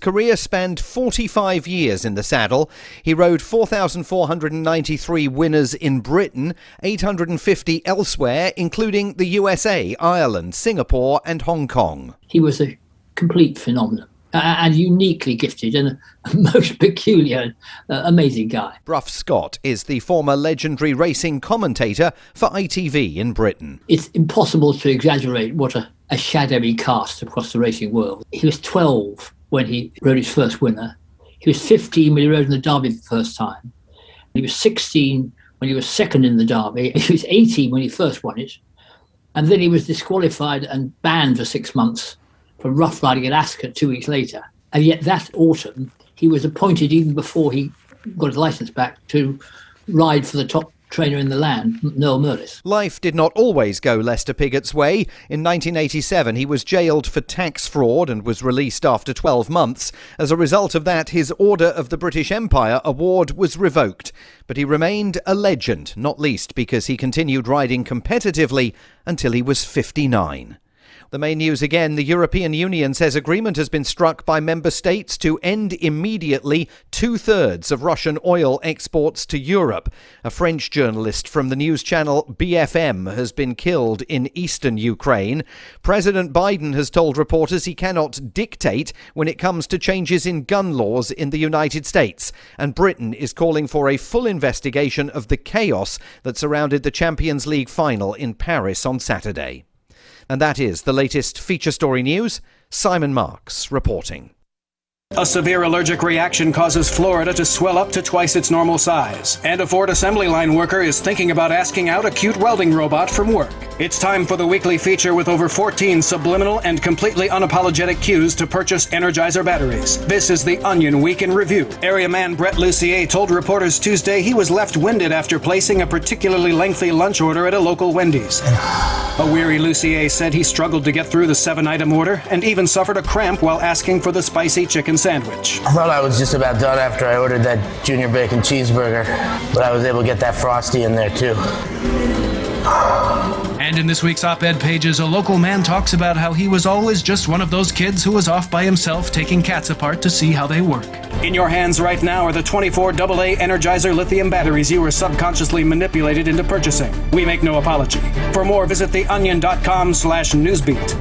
career spanned 45 years in the saddle. He rode 4,493 winners in Britain, 850 elsewhere, including the USA, Ireland, Singapore and Hong Kong. He was a complete phenomenon. And uniquely gifted and a most peculiar, amazing guy. Bruff Scott is the former legendary racing commentator for ITV in Britain. It's impossible to exaggerate what a shadowy cast across the racing world. He was 12 when he rode his first winner. He was 15 when he rode in the Derby for the first time. He was 16 when he was second in the Derby. He was 18 when he first won it. And then he was disqualified and banned for 6 months for rough riding at Ascot 2 weeks later. And yet that autumn, he was appointed, even before he got his licence back, to ride for the top trainer in the land, Noel Merlis. Life did not always go Lester Piggott's way. In 1987, he was jailed for tax fraud and was released after 12 months. As a result of that, his Order of the British Empire award was revoked. But he remained a legend, not least because he continued riding competitively until he was 59. The main news again, the European Union says agreement has been struck by member states to end immediately 2/3 of Russian oil exports to Europe. A French journalist from the news channel BFM has been killed in eastern Ukraine. President Biden has told reporters he cannot dictate when it comes to changes in gun laws in the United States. And Britain is calling for a full investigation of the chaos that surrounded the Champions League final in Paris on Saturday. And that is the latest feature story news. Simon Marks reporting. A severe allergic reaction causes Florida to swell up to twice its normal size. And a Ford assembly line worker is thinking about asking out a cute welding robot from work. It's time for the weekly feature with over 14 subliminal and completely unapologetic cues to purchase Energizer batteries. This is the Onion Week in Review. Area man Brett Lucier told reporters Tuesday he was left winded after placing a particularly lengthy lunch order at a local Wendy's. A weary Lucier said he struggled to get through the 7-item order and even suffered a cramp while asking for the spicy chicken sandwich. I thought I was just about done after I ordered that junior bacon cheeseburger, but I was able to get that Frosty in there too. And in this week's op-ed pages, a local man talks about how he was always just one of those kids who was off by himself taking cats apart to see how they work. In your hands right now are the 24 AA Energizer lithium batteries you were subconsciously manipulated into purchasing. We make no apology. For more, visit theonion.com/newsbeat.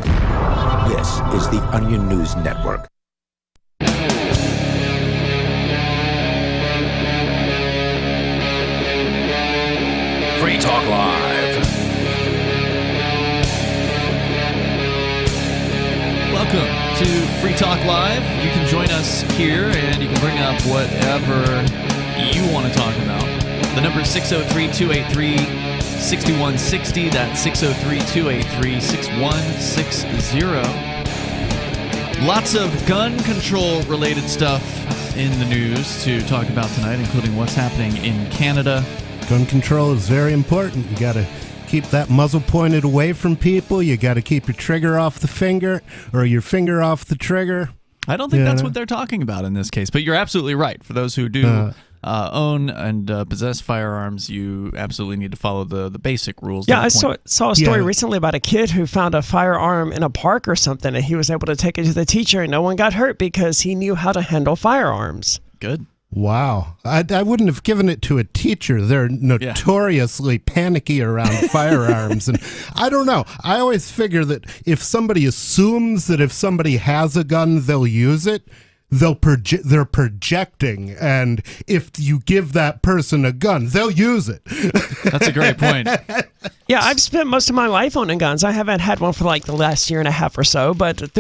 This is the Onion News Network. Free Talk Live. Welcome to Free Talk Live. You can join us here and you can bring up whatever you want to talk about. The number is 603-283-6160. That's 603-283-6160. Lots of gun control related stuff in the news to talk about tonight, including what's happening in Canada. Gun control is very important. You got to keep that muzzle pointed away from people. You got to keep your trigger off the finger or your finger off the trigger. I don't think that's what they're talking about in this case, but you're absolutely right. For those who do own and possess firearms, you absolutely need to follow the basic rules. Yeah, I saw a story recently about a kid who found a firearm in a park or something, and he was able to take it to the teacher, and no one got hurt because he knew how to handle firearms. Good. Wow. I wouldn't have given it to a teacher. They're notoriously panicky around firearms. And I don't know. I always figure that if somebody assumes that if somebody has a gun, they'll use it, they're projecting. And if you give that person a gun, they'll use it. That's a great point. Yeah, I've spent most of my life owning guns. I haven't had one for like the last year and a half or so. But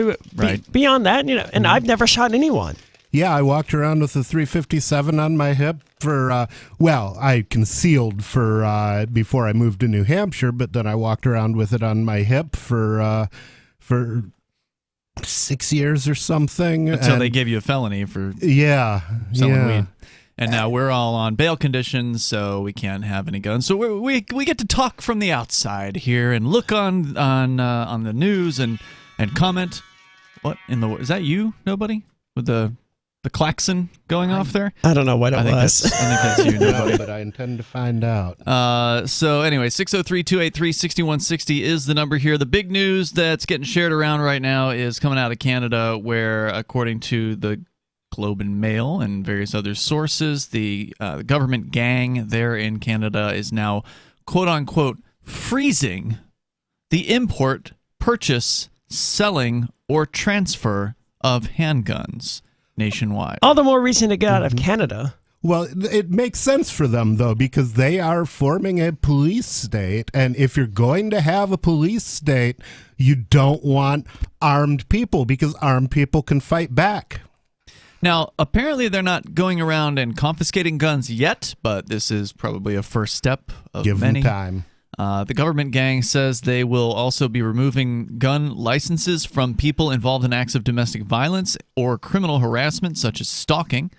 beyond that, and I've never shot anyone. Yeah, I walked around with a 357 on my hip for, I concealed for before I moved to New Hampshire, but then I walked around with it on my hip for 6 years or something. Until they gave you a felony for selling weed. And now we're all on bail conditions, so we can't have any guns. So we get to talk from the outside here and look on the news and comment. What in the is that you? Nobody with the klaxon going off there? I don't know what it was. I think that's you, nobody. But I intend to find out. So anyway, 603-283-6160 is the number here. The big news that's getting shared around right now is coming out of Canada, where according to the Globe and Mail and various other sources, the government gang there in Canada is now, quote-unquote, freezing the import, purchase, selling, or transfer of handguns nationwide. All the more reason to get out of Canada. Well, it makes sense for them, though, because they are forming a police state. And if you're going to have a police state, you don't want armed people because armed people can fight back. Now, apparently they're not going around and confiscating guns yet, but this is probably a first step of many. Give them time. The government gang says they will also be removing gun licenses from people involved in acts of domestic violence or criminal harassment, such as stalking.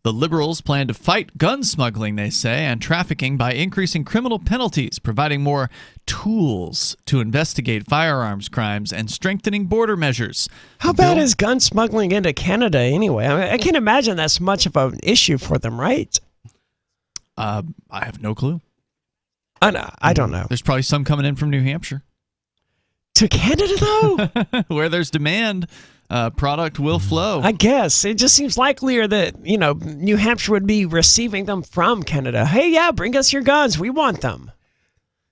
The Liberals plan to fight gun smuggling, they say, and trafficking by increasing criminal penalties, providing more tools to investigate firearms crimes, and strengthening border measures. How bad is gun smuggling into Canada anyway? I mean, I can't imagine that's much of an issue for them, right? I have no clue. I don't know. There's probably some coming in from New Hampshire. To Canada, though? Where there's demand, product will flow. I guess. It just seems likelier that, New Hampshire would be receiving them from Canada. Hey, yeah, bring us your guns. We want them.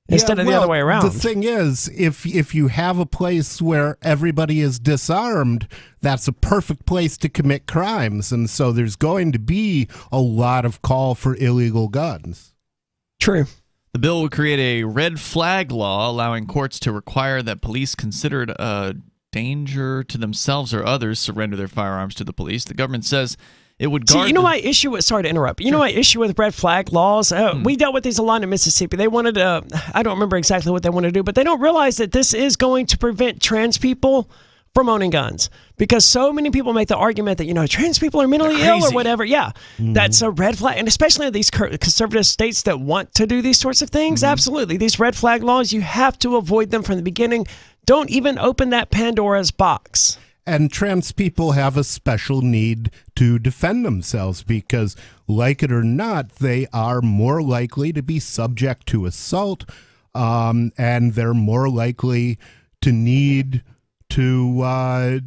Instead of the other way around. The thing is, if you have a place where everybody is disarmed, that's a perfect place to commit crimes. And so there's going to be a lot of call for illegal guns. True. The bill would create a red flag law allowing courts to require that police considered a danger to themselves or others surrender their firearms to the police. The government says it would guard... See, my issue with... Sorry to interrupt. You know my issue with red flag laws? We dealt with these a lot in Mississippi. They wanted to... I don't remember exactly what they want to do, but they don't realize that this is going to prevent trans people from owning guns, because so many people make the argument that trans people are mentally ill or whatever. Yeah, that's a red flag, and especially in these conservative states that want to do these sorts of things. Absolutely, these red flag laws, you have to avoid them from the beginning. Don't even open that Pandora's box. And trans people have a special need to defend themselves because, like it or not, they are more likely to be subject to assault, and they're more likely to need to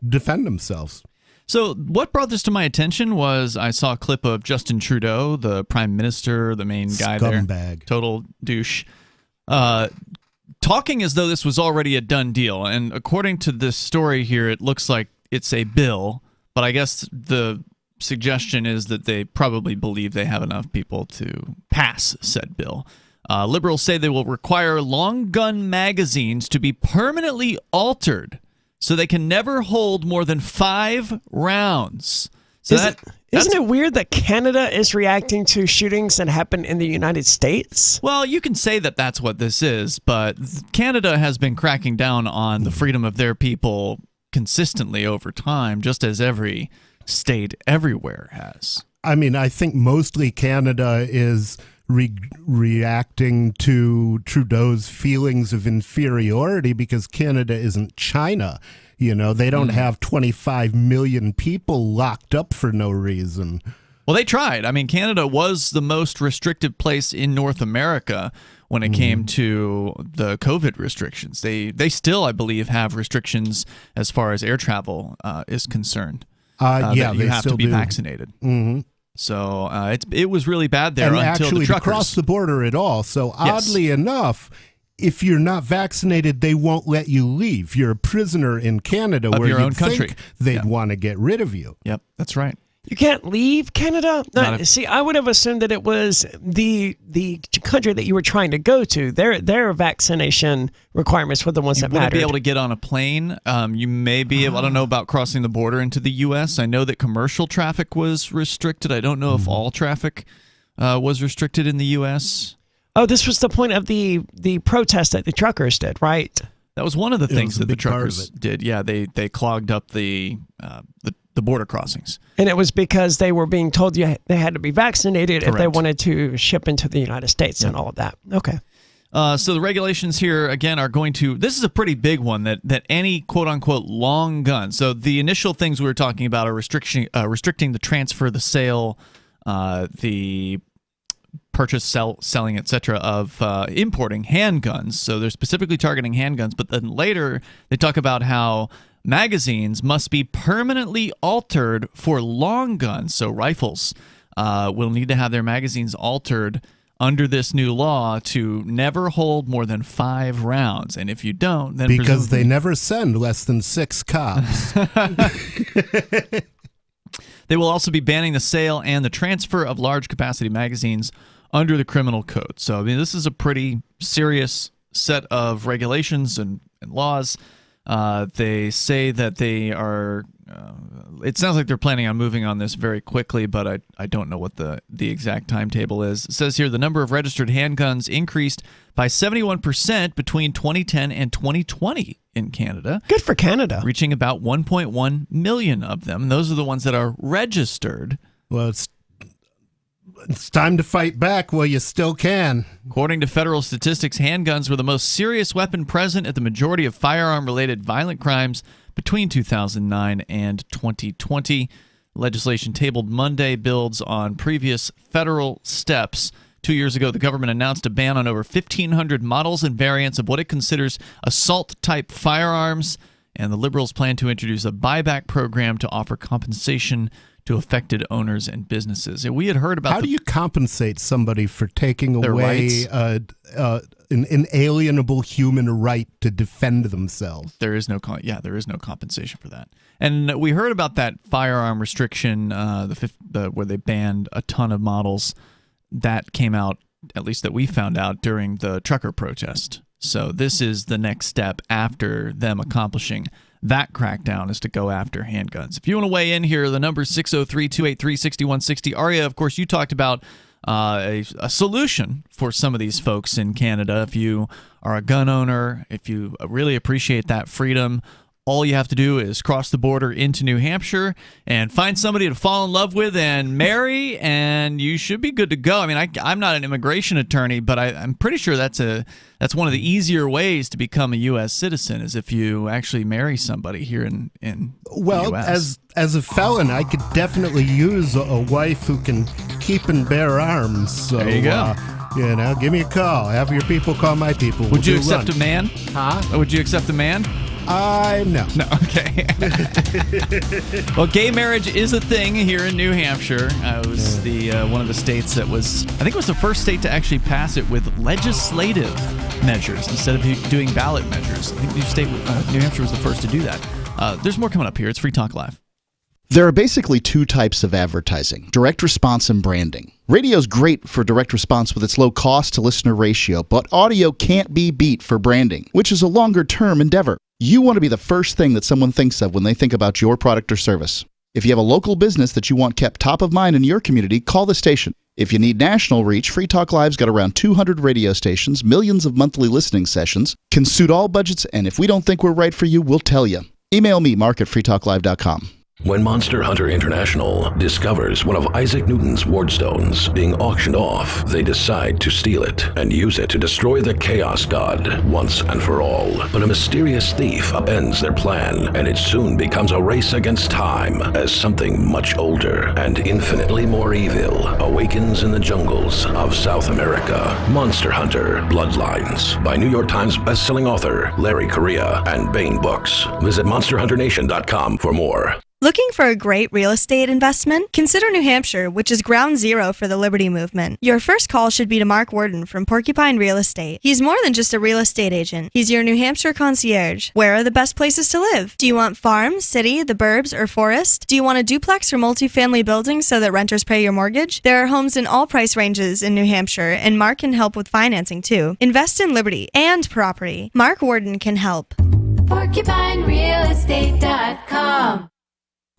defend themselves. So what brought this to my attention was I saw a clip of Justin Trudeau, the prime minister, the main guy there. Scumbag. Total douche. Talking as though this was already a done deal. And according to this story here, it looks like it's a bill. But I guess the suggestion is that they probably believe they have enough people to pass said bill. Liberals say they will require long gun magazines to be permanently altered so they can never hold more than 5 rounds. So isn't it weird that Canada is reacting to shootings that happen in the United States? Well, you can say that that's what this is, but Canada has been cracking down on the freedom of their people consistently over time, just as every state everywhere has. I mean, I think mostly Canada is reacting to Trudeau's feelings of inferiority because Canada isn't China. They don't have 25 million people locked up for no reason. Well, they tried. I mean, Canada was the most restrictive place in North America when it came to the COVID restrictions. They still, I believe, have restrictions as far as air travel is concerned. Yeah, you have to be vaccinated. So it was really bad there until actually the truckers. To cross the border at all. So oddly enough, if you're not vaccinated, they won't let you leave. You're a prisoner in Canada where your own country. Think they'd want to get rid of you. Yep, that's right. You can't leave Canada? See, I would have assumed that it was the country that you were trying to go to. Their vaccination requirements were the ones that mattered. You wouldn't be able to get on a plane. You may be able, I don't know about crossing the border into the U.S. I know that commercial traffic was restricted. I don't know if all traffic was restricted in the U.S. Oh, this was the point of the protest that the truckers did, right? That was one of the things that the truckers did. Yeah, they clogged up the border crossings. And it was because they were being told they had to be vaccinated Correct. if they wanted to ship into the United States and all of that. Okay. So the regulations here, again, are going to... This is a pretty big one, that any quote-unquote long gun... So the initial things we were talking about are restricting the transfer, the sale, the purchase, selling, etc. of importing handguns. So they're specifically targeting handguns, but then later they talk about how magazines must be permanently altered for long guns, so rifles will need to have their magazines altered under this new law to never hold more than 5 rounds. And if you don't, then because they never send less than 6 cops. They will also be banning the sale and the transfer of large capacity magazines under the criminal code. So, I mean, this is a pretty serious set of regulations and laws. They say that they are it sounds like they're planning on moving on this very quickly, but I don't know what the exact timetable is. It says here the number of registered handguns increased by 71% between 2010 and 2020 in Canada. Good for Canada. Reaching about 1.1 million of them. Those are the ones that are registered. Well, it's time to fight back while you still can. According to federal statistics, handguns were the most serious weapon present at the majority of firearm-related violent crimes between 2009 and 2020. Legislation tabled Monday builds on previous federal steps. 2 years ago, the government announced a ban on over 1,500 models and variants of what it considers assault-type firearms, and the Liberals plan to introduce a buyback program to offer compensation to affected owners and businesses. And we had heard about how do you compensate somebody for taking away an inalienable human right to defend themselves? There is no compensation for that. And we heard about that firearm restriction, where they banned a ton of models. That came out, at least that we found out, during the trucker protest. So this is the next step after them accomplishing that crackdown, is to go after handguns. If you want to weigh in here, the number is 603-283-6160. Aria, of course, you talked about a solution for some of these folks in Canada. If you are a gun owner, if you really appreciate that freedom, all you have to do is cross the border into New Hampshire and find somebody to fall in love with and marry, and you should be good to go. I mean, I'm not an immigration attorney, but I'm pretty sure that's one of the easier ways to become a U.S. citizen, is if you actually marry somebody here in the U.S. As a felon, I could definitely use a wife who can keep and bear arms. So, there you go. Give me a call. Have your people call my people. Would you accept a man? Huh? Would you accept a man? No. No, okay. Well, gay marriage is a thing here in New Hampshire. It was one of the states that was, I think it was the first state to actually pass it with legislative measures instead of doing ballot measures. I think New Hampshire was the first to do that. There's more coming up here. It's Free Talk Live. There are basically 2 types of advertising: direct response and branding. Radio's great for direct response with its low cost to listener ratio, but audio can't be beat for branding, which is a longer-term endeavor. You want to be the first thing that someone thinks of when they think about your product or service. If you have a local business that you want kept top of mind in your community, call the station. If you need national reach, Free Talk Live's got around 200 radio stations, millions of monthly listening sessions, can suit all budgets, and if we don't think we're right for you, we'll tell you. Email me, mark@freetalklive.com. When Monster Hunter International discovers one of Isaac Newton's wardstones being auctioned off, they decide to steal it and use it to destroy the Chaos God once and for all. But a mysterious thief upends their plan, and it soon becomes a race against time as something much older and infinitely more evil awakens in the jungles of South America. Monster Hunter Bloodlines by New York Times bestselling author Larry Correia and Baen Books. Visit monsterhunternation.com for more. Looking for a great real estate investment? Consider New Hampshire, which is ground zero for the Liberty Movement. Your first call should be to Mark Worden from Porcupine Real Estate. He's more than just a real estate agent. He's your New Hampshire concierge. Where are the best places to live? Do you want farm, city, the burbs, or forest? Do you want a duplex or multifamily building so that renters pay your mortgage? There are homes in all price ranges in New Hampshire, and Mark can help with financing too. Invest in Liberty and property. Mark Worden can help. PorcupineRealEstate.com.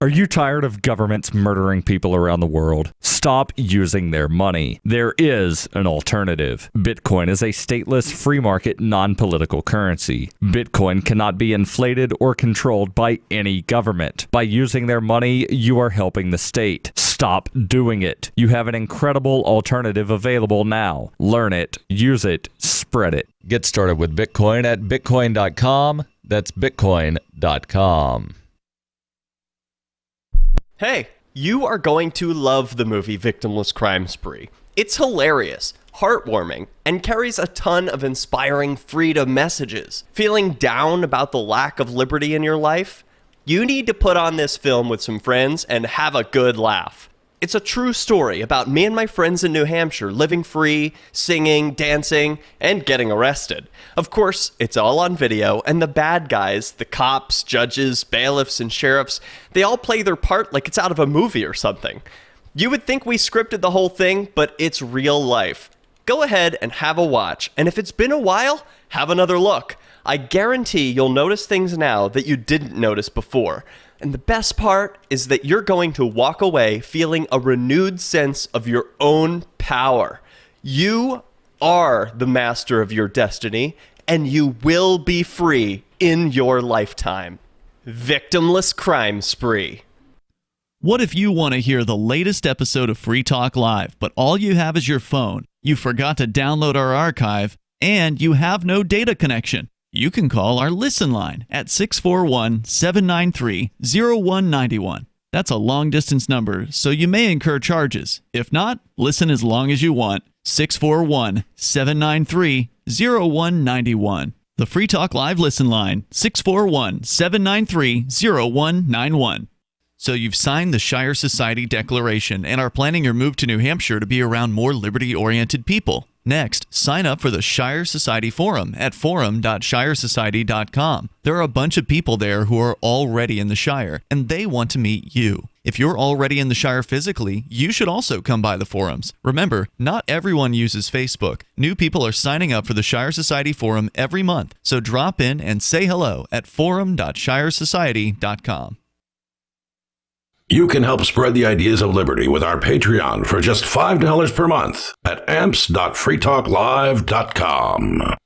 Are you tired of governments murdering people around the world? Stop using their money. There is an alternative. Bitcoin is a stateless, free market, non-political currency. Bitcoin cannot be inflated or controlled by any government. By using their money, you are helping the state. Stop doing it. You have an incredible alternative available now. Learn it, use it, spread it. Get started with Bitcoin at bitcoin.com. That's bitcoin.com. Hey, you are going to love the movie Victimless Crime Spree. It's hilarious, heartwarming, and carries a ton of inspiring freedom messages. Feeling down about the lack of liberty in your life? You need to put on this film with some friends and have a good laugh. It's a true story about me and my friends in New Hampshire living free, singing, dancing, and getting arrested. Of course, it's all on video, and the bad guys, the cops, judges, bailiffs, and sheriffs, they all play their part like it's out of a movie or something. You would think we scripted the whole thing, but it's real life. Go ahead and have a watch, and if it's been a while, have another look. I guarantee you'll notice things now that you didn't notice before. And the best part is that you're going to walk away feeling a renewed sense of your own power. You are the master of your destiny, and you will be free in your lifetime. Victimless Crime Spree. What if you want to hear the latest episode of Free Talk Live, but all you have is your phone, you forgot to download our archive, and you have no data connection? You can call our Listen line at 641-793-0191. That's a long-distance number, so you may incur charges. If not, listen as long as you want. 641-793-0191. The Free Talk Live Listen line, 641-793-0191. So you've signed the Shire Society Declaration and are planning your move to New Hampshire to be around more liberty-oriented people. Next, sign up for the Shire Society Forum at forum.shiresociety.com. There are a bunch of people there who are already in the Shire, and they want to meet you. If you're already in the Shire physically, you should also come by the forums. Remember, not everyone uses Facebook. New people are signing up for the Shire Society Forum every month, so drop in and say hello at forum.shiresociety.com. You can help spread the ideas of liberty with our Patreon for just $5 per month at amps.freetalklive.com.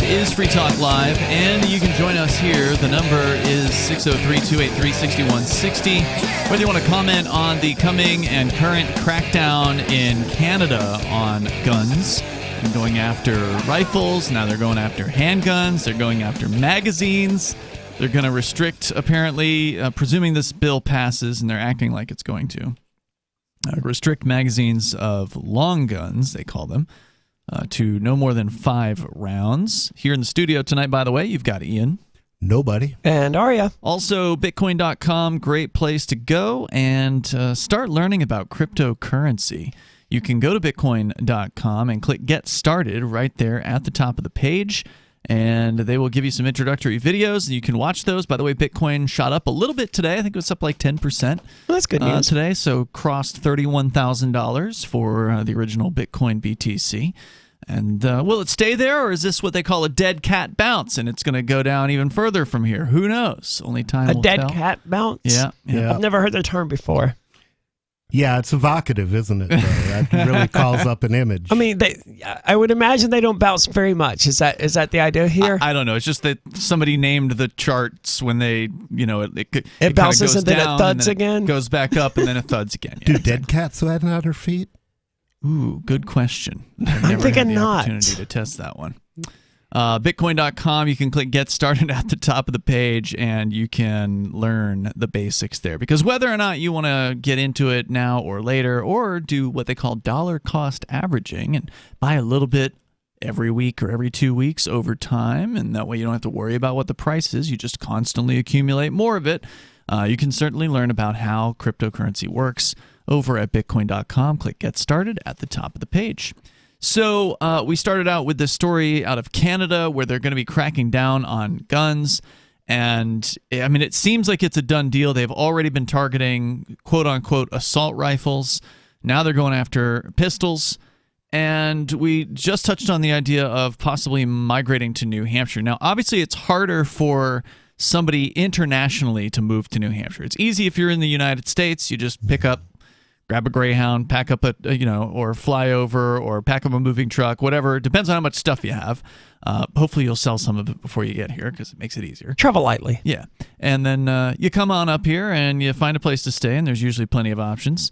Is Free Talk Live, and you can join us here. The number is 603-283-6160. Whether you want to comment on the coming and current crackdown in Canada on guns, and going after rifles, now they're going after handguns, they're going after magazines. They're going to restrict, apparently, presuming this bill passes, and they're acting like it's going to, restrict magazines of long guns, they call them, to no more than 5 rounds. Here in the studio tonight, by the way, you've got Ian. Nobody. And Aria. Also, Bitcoin.com, great place to go and start learning about cryptocurrency. You can go to Bitcoin.com and click Get Started right there at the top of the page, and they will give you some introductory videos. You can watch those. By the way, Bitcoin shot up a little bit today. I think it was up like 10%. Well, that's good news. Today, so crossed $31,000 for the original Bitcoin BTC. And will it stay there, or is this what they call a dead cat bounce, and it's going to go down even further from here? Who knows? Only time will tell. A dead cat bounce? Yeah. I've never heard the term before. Yeah, it's evocative, isn't it? That really calls up an image. I mean, I would imagine they don't bounce very much. Is that the idea here? I don't know. It's just that somebody named the charts when they, it bounces and then it thuds again, goes back up, and then it thuds again. Yeah, do dead cats land on her feet? Ooh, good question. I'm thinking not. Opportunity to test that one. Bitcoin.com, you can click Get Started at the top of the page, and you can learn the basics there. Because whether or not you want to get into it now or later, or do what they call dollar cost averaging and buy a little bit every week or every 2 weeks over time, and that way you don't have to worry about what the price is. You just constantly accumulate more of it. You can certainly learn about how cryptocurrency works over at Bitcoin.com. Click Get Started at the top of the page. So we started out with this story out of Canada where they're going to be cracking down on guns. And, I mean, it seems like it's a done deal. They've already been targeting, quote-unquote, assault rifles. Now they're going after pistols. And we just touched on the idea of possibly migrating to New Hampshire. Now, obviously, it's harder for somebody internationally to move to New Hampshire. It's easy if you're in the United States. You just pick up, grab a Greyhound, pack up or fly over, or pack up a moving truck, whatever. It depends on how much stuff you have. Hopefully you'll sell some of it before you get here because it makes it easier. Travel lightly. Yeah. And then you come on up here and you find a place to stay, and there's usually plenty of options.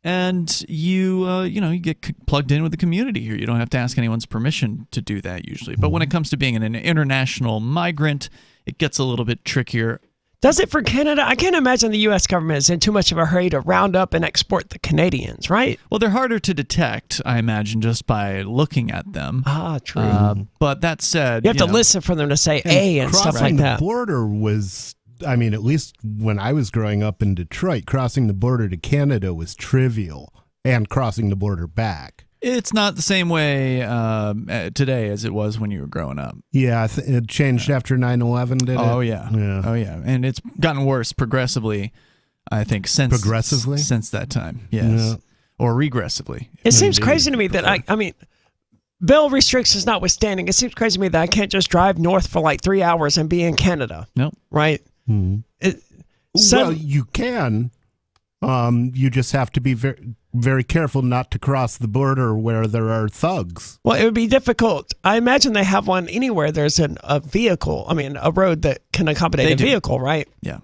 And you get plugged in with the community here. You don't have to ask anyone's permission to do that usually. But when it comes to being an international migrant, it gets a little bit trickier. Does it for Canada? I can't imagine the U.S. government is in too much of a hurry to round up and export the Canadians, right? Well, they're harder to detect, I imagine, just by looking at them. Ah, true. But that said, you have to listen for them to say A and stuff like that. Crossing the border was, I mean, at least when I was growing up in Detroit, crossing the border to Canada was trivial, and crossing the border back. It's not the same way today as it was when you were growing up. Yeah, it changed after 9/11, did it? Oh, yeah. Oh, yeah. And it's gotten worse progressively, I think, since that time. Yes. Yeah. Or regressively. It seems crazy to me that, I mean, bill restrictions notwithstanding, it seems crazy to me that I can't just drive north for like 3 hours and be in Canada. No. Right? Mm-hmm. Well, you can. You just have to be very, very careful not to cross the border where there are thugs. Well, it would be difficult. I imagine they have one anywhere there's a vehicle. I mean, a road that can accommodate a vehicle, right? Yeah.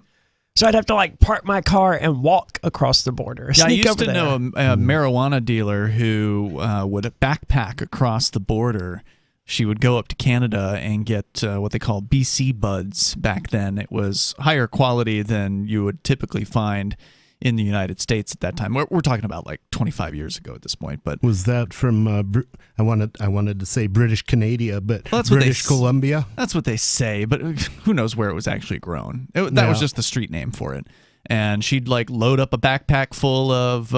So I'd have to like park my car and walk across the border. Yeah, I sneak used over to there. know a marijuana dealer who would backpack across the border. She would go up to Canada and get what they call BC buds back then. It was higher quality than you would typically find in the United States at that time. We're talking about like 25 years ago at this point. But was that from I wanted to say British Canada, but British Columbia? That's what they say, but who knows where it was actually grown. That was just the street name for it. And she'd like load up a backpack full of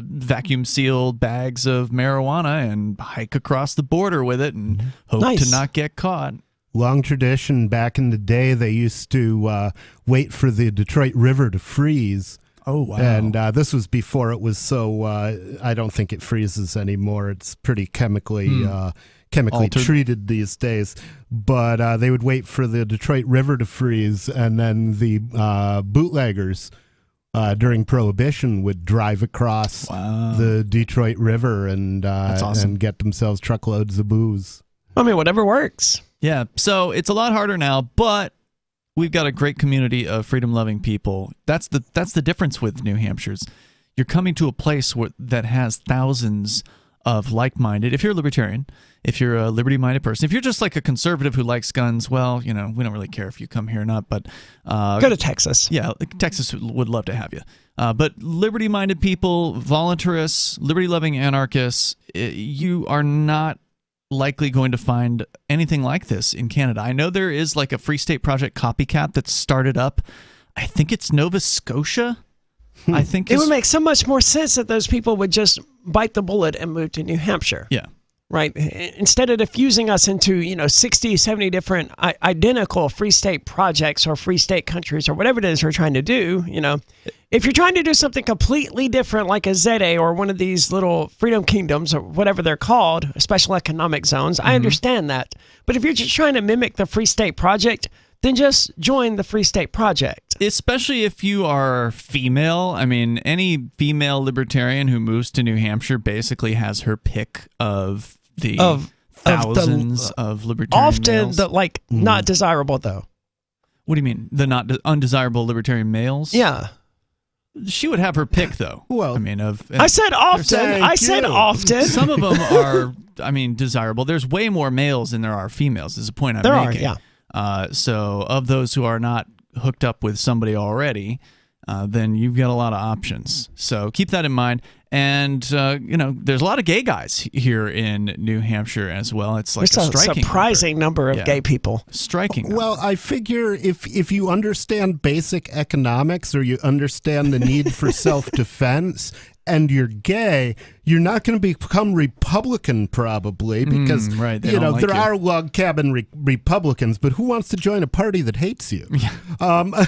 vacuum sealed bags of marijuana and hike across the border with it and hope to not get caught. Long tradition. Back in the day, they used to wait for the Detroit River to freeze. Oh, wow. And this was before it was so, I don't think it freezes anymore. It's pretty chemically treated these days. But they would wait for the Detroit River to freeze, and then the bootleggers during Prohibition would drive across the Detroit River and and get themselves truckloads of booze. I mean, whatever works. Yeah, so it's a lot harder now, but we've got a great community of freedom-loving people. That's the difference with New Hampshire's. You're coming to a place that has thousands of like-minded. If you're a libertarian, if you're a liberty-minded person, if you're just like a conservative who likes guns, well, we don't really care if you come here or not. But go to Texas. Yeah, Texas would love to have you. But liberty-minded people, voluntarists, liberty-loving anarchists, you are not likely going to find anything like this in Canada. I know there is like a Free State Project copycat that's started up. I think it's Nova Scotia. I think it would make so much more sense that those people would just bite the bullet and move to New Hampshire. Yeah. Right. Instead of diffusing us into, 60, 70 different identical free state projects or free state countries or whatever it is we're trying to do, if you're trying to do something completely different like a ZA or one of these little freedom kingdoms or whatever they're called, special economic zones, I understand that. But if you're just trying to mimic the Free State Project, then just join the Free State Project. Especially if you are female. I mean, any female libertarian who moves to New Hampshire basically has her pick of the thousands of libertarian males. Often not desirable, though. What do you mean? The not undesirable libertarian males? Yeah. She would have her pick, though. Well, I said often. I said often. Some of them are, desirable. There's way more males than there are females, is the point I'm making. There are, yeah. So of those who are not hooked up with somebody already, then you've got a lot of options. So keep that in mind. And, there's a lot of gay guys here in New Hampshire as well. It's like there's a surprising number of gay people. Striking number. Well, I figure if you understand basic economics or you understand the need for self-defense and you're gay, you're not going to become Republican probably because, there are log cabin Republicans, but who wants to join a party that hates you? Right.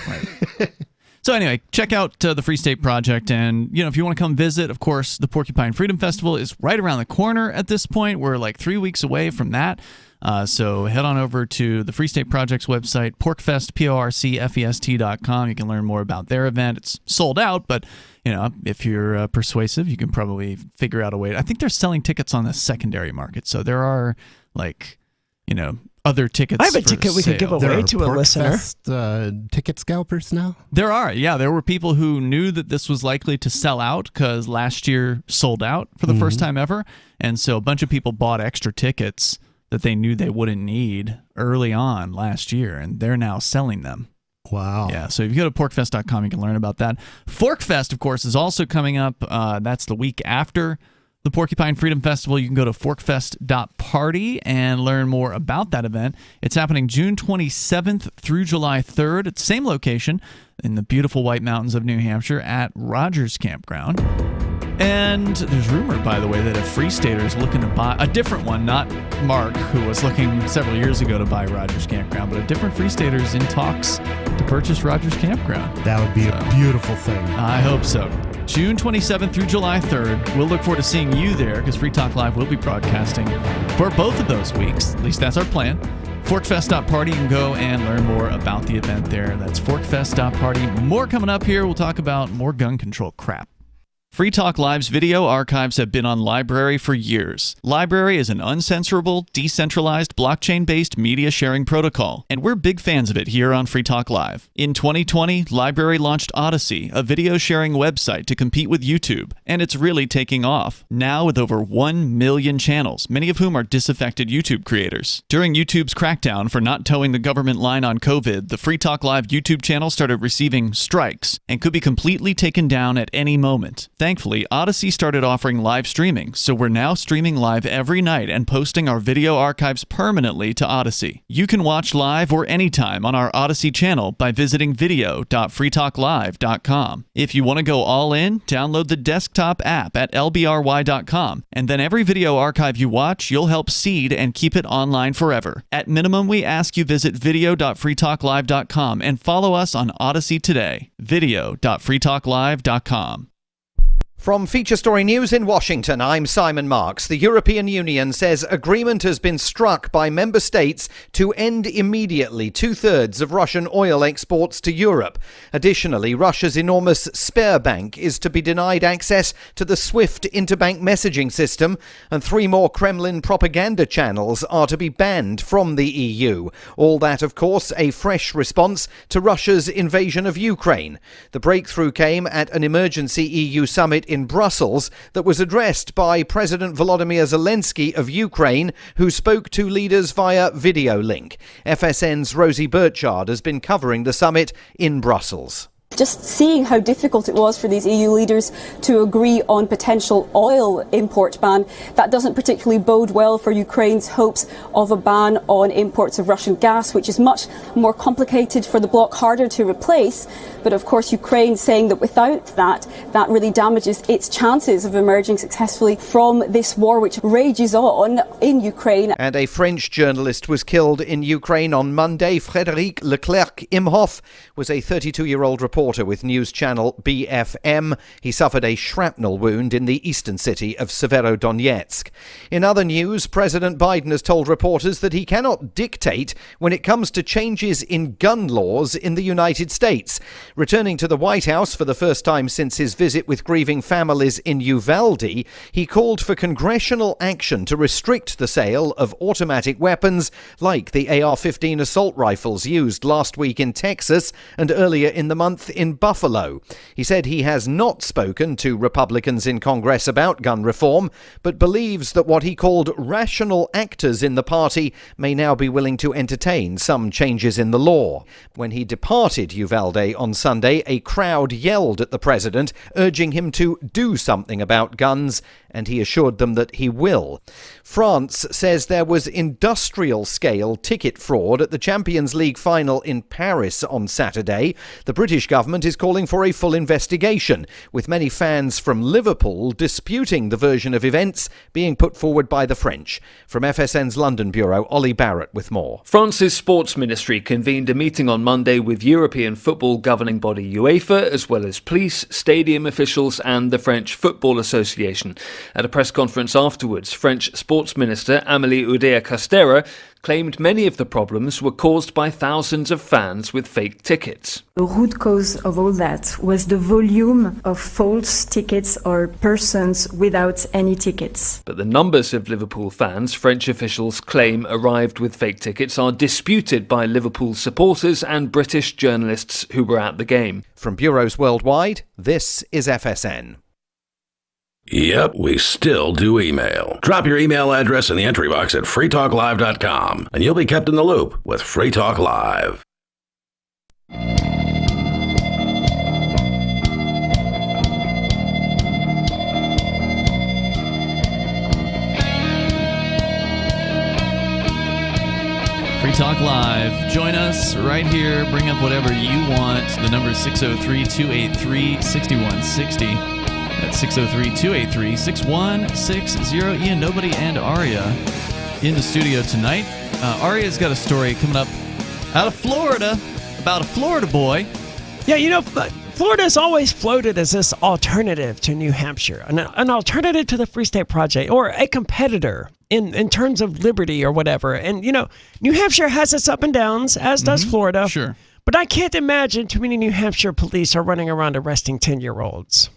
So anyway, check out the Free State Project, and if you want to come visit, of course, the Porcupine Freedom Festival is right around the corner at this point. We're like 3 weeks away from that. So head on over to the Free State Project's website, PorcFest, PORCFEST.com. You can learn more about their event. It's sold out, but if you're persuasive, you can probably figure out a way. I think they're selling tickets on the secondary market, so there are other tickets. I have a ticket we could give away to a listener. Ticket scalpers now? There are, yeah. There were people who knew that this was likely to sell out because last year sold out for the first time ever. And so a bunch of people bought extra tickets that they knew they wouldn't need early on last year, and they're now selling them. Wow. Yeah, so if you go to porkfest.com, you can learn about that. Forkfest, of course, is also coming up. That's the week after the Porcupine Freedom Festival. You can go to forkfest.party and learn more about that event. It's happening June 27th through July 3rd at the same location in the beautiful White Mountains of New Hampshire at Rogers Campground. And there's rumor, by the way, that a Free Stater is looking to buy a different one, not Mark, who was looking several years ago to buy Rogers Campground, but a different Free Stater is in talks to purchase Rogers Campground. That would be a beautiful thing. I hope so. June 27th through July 3rd. We'll look forward to seeing you there because Free Talk Live will be broadcasting for both of those weeks. At least that's our plan. Forkfest.party. You can go and learn more about the event there. That's Forkfest.party. More coming up here. We'll talk about more gun control crap. Free Talk Live's video archives have been on LBRY for years. LBRY is an uncensorable, decentralized, blockchain-based media sharing protocol, and we're big fans of it here on Free Talk Live. In 2020, LBRY launched Odysee, a video sharing website to compete with YouTube, and it's really taking off, now with over 1 million channels, many of whom are disaffected YouTube creators. During YouTube's crackdown for not towing the government line on COVID, the Free Talk Live YouTube channel started receiving strikes and could be completely taken down at any moment. Thankfully, Odysee started offering live streaming, so we're now streaming live every night and posting our video archives permanently to Odysee. You can watch live or anytime on our Odysee channel by visiting video.freetalklive.com. If you want to go all in, download the desktop app at lbry.com, and then every video archive you watch, you'll help seed and keep it online forever. At minimum, we ask you visit video.freetalklive.com and follow us on Odysee today. video.freetalklive.com. From Feature Story News in Washington, I'm Simon Marks. The European Union says agreement has been struck by member states to end immediately 2/3 of Russian oil exports to Europe. Additionally, Russia's enormous Sberbank is to be denied access to the SWIFT interbank messaging system, and 3 more Kremlin propaganda channels are to be banned from the EU. All that, of course, a fresh response to Russia's invasion of Ukraine. The breakthrough came at an emergency EU summit in Brussels that was addressed by President Volodymyr Zelensky of Ukraine, who spoke to leaders via video link. FSN's Rosie Burchard has been covering the summit in Brussels. Just seeing how difficult it was for these EU leaders to agree on potential oil import ban, that doesn't particularly bode well for Ukraine's hopes of a ban on imports of Russian gas, which is much more complicated for the bloc, harder to replace. But of course, Ukraine saying that without that really damages its chances of emerging successfully from this war, which rages on in Ukraine. And a French journalist was killed in Ukraine on Monday. Frédéric Leclerc-Imhoff was a 32-year-old reporter with news channel BFM. He suffered a shrapnel wound in the eastern city of Severodonetsk. In other news, President Biden has told reporters that he cannot dictate when it comes to changes in gun laws in the United States. Returning to the White House for the first time since his visit with grieving families in Uvalde, he called for congressional action to restrict the sale of automatic weapons like the AR-15 assault rifles used last week in Texas and earlier in the month in Buffalo. He said he has not spoken to Republicans in Congress about gun reform, but believes that what he called rational actors in the party may now be willing to entertain some changes in the law. When he departed Uvalde on Sunday, a crowd yelled at the president, urging him to do something about guns, and he assured them that he will. France says there was industrial-scale ticket fraud at the Champions League final in Paris on Saturday. The British government is calling for a full investigation, with many fans from Liverpool disputing the version of events being put forward by the French. From FSN's London bureau, Ollie Barrett with more. France's sports ministry convened a meeting on Monday with European football governing body UEFA, as well as police, stadium officials and the French Football Association. At a press conference afterwards, French Sports Minister Amélie Oudéa-Castéra claimed many of the problems were caused by thousands of fans with fake tickets. The root cause of all that was the volume of false tickets or persons without any tickets. But the numbers of Liverpool fans French officials claim arrived with fake tickets are disputed by Liverpool supporters and British journalists who were at the game. From bureaus worldwide, this is FSN. Yep, we still do email. Drop your email address in the entry box at freetalklive.com, and you'll be kept in the loop with Free Talk Live. Free Talk Live. Join us right here. Bring up whatever you want. The number is 603-283-6160. That's 603-283-6160. Ian, Nobody, and Aria in the studio tonight. Aria's got a story coming up out of Florida about a Florida boy. Yeah, you know, Florida has always floated as this alternative to New Hampshire, an alternative to the Free State Project, or a competitor in terms of liberty or whatever. And, you know, New Hampshire has its up and downs, as does Florida. Sure. But I can't imagine too many New Hampshire police are running around arresting 10-year-olds.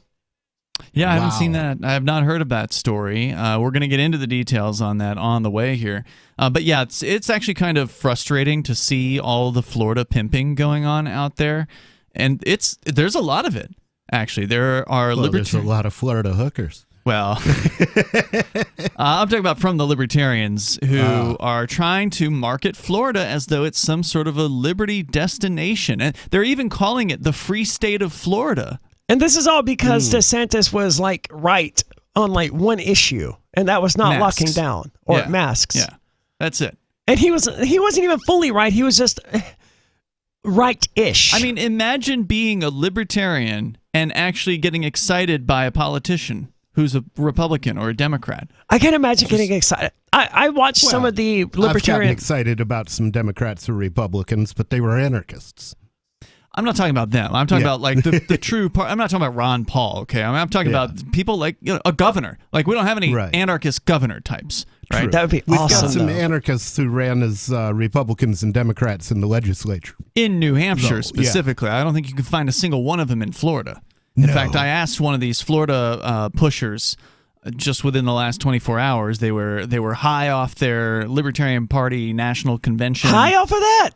Yeah, I haven't seen that. I have not heard of that story. We're going to get into the details on that on the way here. But yeah, it's actually kind of frustrating to see all the Florida pimping going on out there. And there's a lot of it, actually. There are there's a lot of Florida hookers. Well, I'm talking about from the libertarians who are trying to market Florida as though it's some sort of a liberty destination. And they're even calling it the Free State of Florida. And this is all because DeSantis was like right on like one issue, and that was not masks. locking down or masks. Yeah, that's it. And he wasn't even fully right. He was just right-ish. I mean, imagine being a libertarian and actually getting excited by a politician who's a Republican or a Democrat. I can't imagine getting excited. I watched some of the libertarian. I've gotten excited about some Democrats or Republicans, but they were anarchists. I'm not talking about them. I'm talking about like the true part. I'm not talking about Ron Paul. Okay, I'm talking about people like a governor. Like we don't have any anarchist governor types. Right? That would be We've awesome. got some anarchists who ran as Republicans and Democrats in the legislature. In New Hampshire specifically. I don't think you can find a single one of them in Florida. In fact, I asked one of these Florida pushers just within the last 24 hours. They were high off their Libertarian Party National Convention. High off of that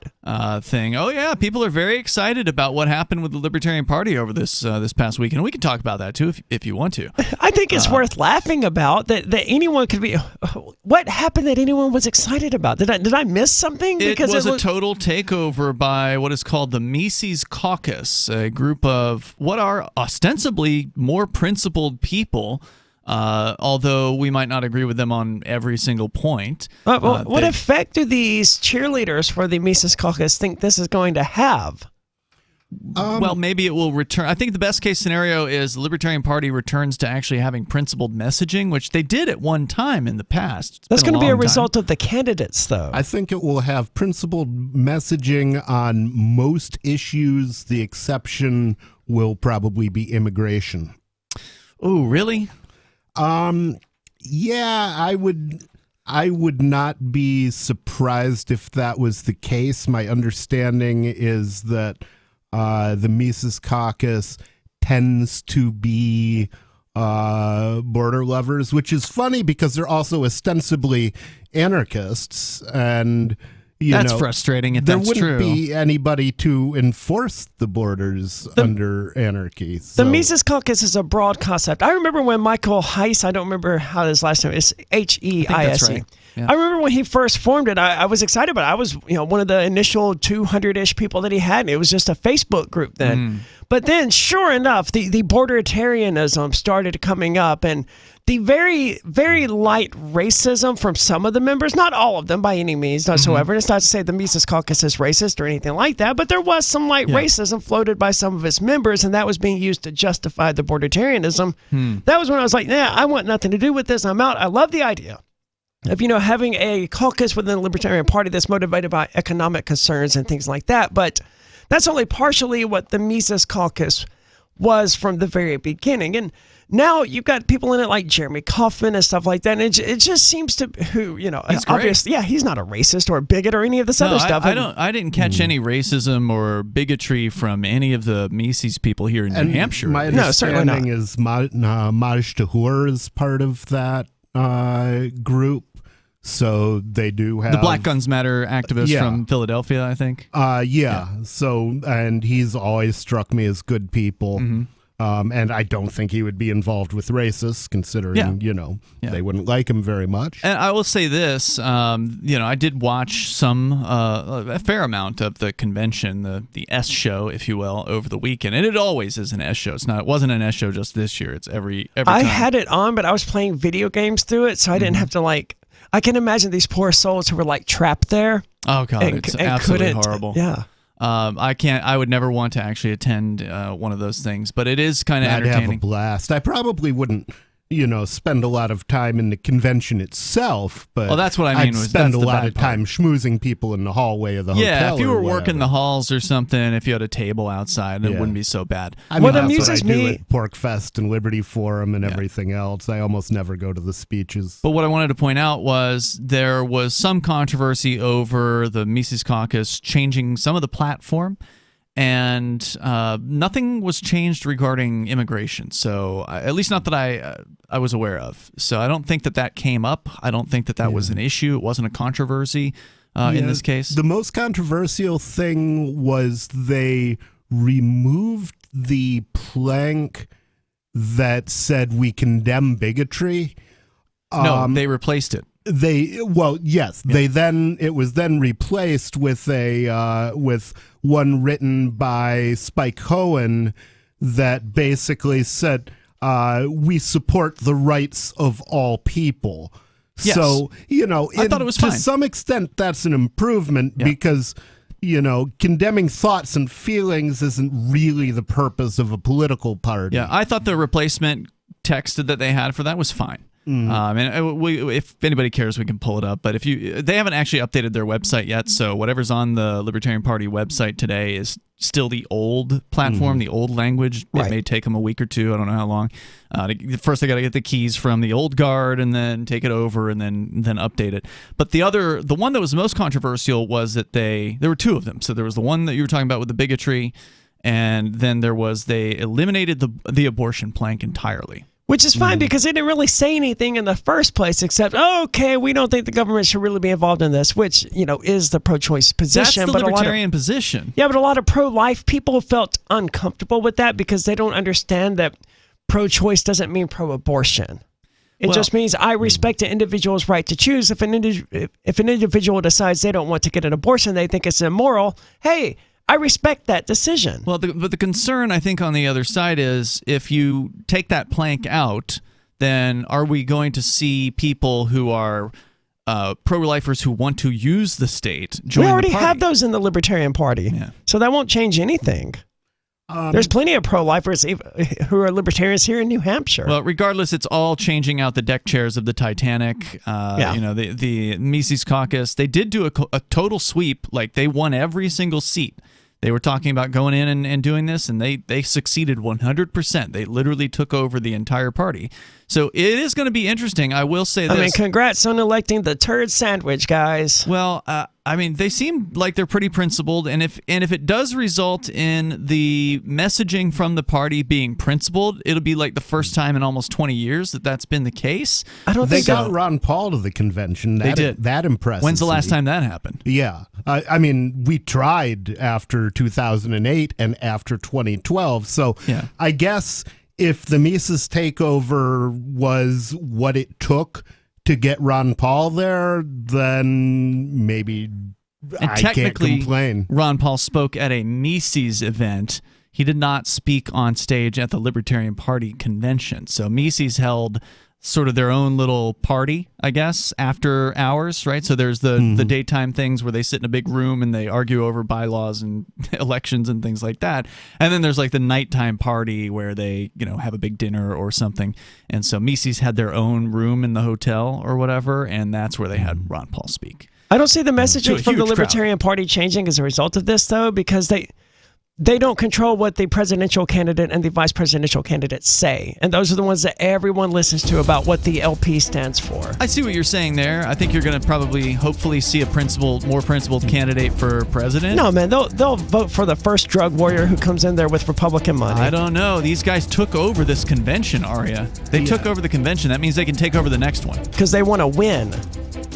thing. Oh yeah, people are very excited about what happened with the Libertarian Party over this past weekend. We can talk about that too if you want to. I think it's worth laughing about that anyone could be. What happened that anyone was excited about? Did I miss something? Because it was a total takeover by what is called the Mises Caucus, a group of what are ostensibly more principled people. Although we might not agree with them on every single point. What effect do these cheerleaders for the Mises Caucus think this is going to have? Well, maybe it will return. I think the best case scenario is the Libertarian Party returns to actually having principled messaging, which they did at one time in the past. That's going to be a result of the candidates, though. I think it will have principled messaging on most issues. The exception will probably be immigration. Oh, really? Yeah, I would not be surprised if that was the case. My understanding is that the Mises Caucus tends to be border lovers, which is funny because they're also ostensibly anarchists, and that's frustrating if there that's wouldn't true. be anybody to enforce the borders under anarchy. So. The Mises Caucus is a broad concept. I remember when Michael Heiss, I don't remember how his last name is, Heise. Right. Yeah. I remember when he first formed it, I was excited, but I was one of the initial 200-ish people that he had, and it was just a Facebook group then. But then, sure enough, the borderitarianism started coming up, and the very, very light racism from some of the members, not all of them by any means whatsoever. And it's not to say the Mises Caucus is racist or anything like that, but there was some light racism floated by some of its members, and that was being used to justify the borderitarianism. That was when I was like, I want nothing to do with this. I'm out. I love the idea of, having a caucus within the Libertarian Party that's motivated by economic concerns and things like that. But that's only partially what the Mises Caucus was from the very beginning. And now you've got people in it like Jeremy Kauffman and stuff like that. And it just seems to, obviously, he's not a racist or a bigot or any of this other stuff. I didn't catch any racism or bigotry from any of the Mises people here in New Hampshire. My understanding is Maj Tahur is part of that group. So they do have the Black Guns Matter activist from Philadelphia, I think. So, and he's always struck me as good people. And I don't think he would be involved with racists, considering, they wouldn't like him very much. And I will say this, I did watch a fair amount of the convention, the S show, if you will, over the weekend. And it always is an S show. It wasn't an S show just this year. It's every time. I had it on, but I was playing video games through it, so I didn't have to I can imagine these poor souls who were trapped there. Oh God, it's absolutely horrible. Yeah. I would never want to actually attend one of those things, but it is kind of entertaining. I'd have a blast. I probably wouldn't, spend a lot of time in the convention itself, but that's what I mean. I'd spend a lot of time schmoozing people in the hallway of the hotel. Yeah, if you were working the halls or something, if you had a table outside, it wouldn't be so bad. What amuses me at Pork Fest and Liberty Forum and everything else, I almost never go to the speeches. But what I wanted to point out was there was some controversy over the Mises Caucus changing some of the platform. And nothing was changed regarding immigration. So at least not that I was aware of. So I don't think that came up. I don't think that was an issue. It wasn't a controversy in this case. The most controversial thing was they removed the plank that said we condemn bigotry. No, they replaced it. It was then replaced with with one written by Spike Cohen that basically said we support the rights of all people. Yes. So I thought it was fine. To some extent that's an improvement because condemning thoughts and feelings isn't really the purpose of a political party. Yeah, I thought the replacement text that they had for that was fine. Mm-hmm. And if anybody cares, we can pull it up. But they haven't actually updated their website yet, so whatever's on the Libertarian Party website today is still the old platform, the old language. It may take them a week or two. I don't know how long. First, they got to get the keys from the old guard, and then take it over, and then update it. But the one that was most controversial was that there were two of them. So there was the one that you were talking about with the bigotry, and then they eliminated the abortion plank entirely. Which is fine because they didn't really say anything in the first place except, okay, we don't think the government should really be involved in this, which, is the pro-choice position. That's the libertarian position. Yeah, but a lot of pro-life people felt uncomfortable with that because they don't understand that pro-choice doesn't mean pro-abortion. It just means I respect an individual's right to choose. If an individual decides they don't want to get an abortion, they think it's immoral, hey, I respect that decision. Well, but the concern, I think, on the other side is if you take that plank out, then are we going to see people who are pro-lifers who want to use the state join the party? We already have those in the Libertarian Party, so that won't change anything. There's plenty of pro-lifers who are libertarians here in New Hampshire. Well, regardless, it's all changing out the deck chairs of the Titanic. The Mises Caucus, they did do a total sweep. Like, they won every single seat. They were talking about going in and doing this, and they succeeded 100%. They literally took over the entire party. So it is going to be interesting. I will say this. Congrats on electing the turd sandwich, guys. Well, they seem like they're pretty principled, and if it does result in the messaging from the party being principled, it'll be like the first time in almost 20 years that's been the case. I don't think they got Ron Paul to the convention. They did. That impressed. When's the last time that happened? Yeah. We tried after 2008 and after 2012. So I guess if the Mises takeover was what it took to get Ron Paul there, then maybe I can't complain. Ron Paul spoke at a Mises event. He did not speak on stage at the Libertarian Party convention. So Mises held sort of their own little party, I guess, after hours, right? So there's the daytime things where they sit in a big room and they argue over bylaws and elections and things like that. And then there's like the nighttime party where they, have a big dinner or something. And so Mises had their own room in the hotel or whatever, and that's where they had Ron Paul speak. I don't see the messaging from the Libertarian Party changing as a result of this, though, because they don't control what the presidential candidate and the vice presidential candidate say. And those are the ones that everyone listens to about what the LP stands for. I see what you're saying there. I think you're going to hopefully see a more principled candidate for president. No, man, they'll vote for the first drug warrior who comes in there with Republican money. I don't know. These guys took over this convention, Arya. They took over the convention. That means they can take over the next one. Because they want to win.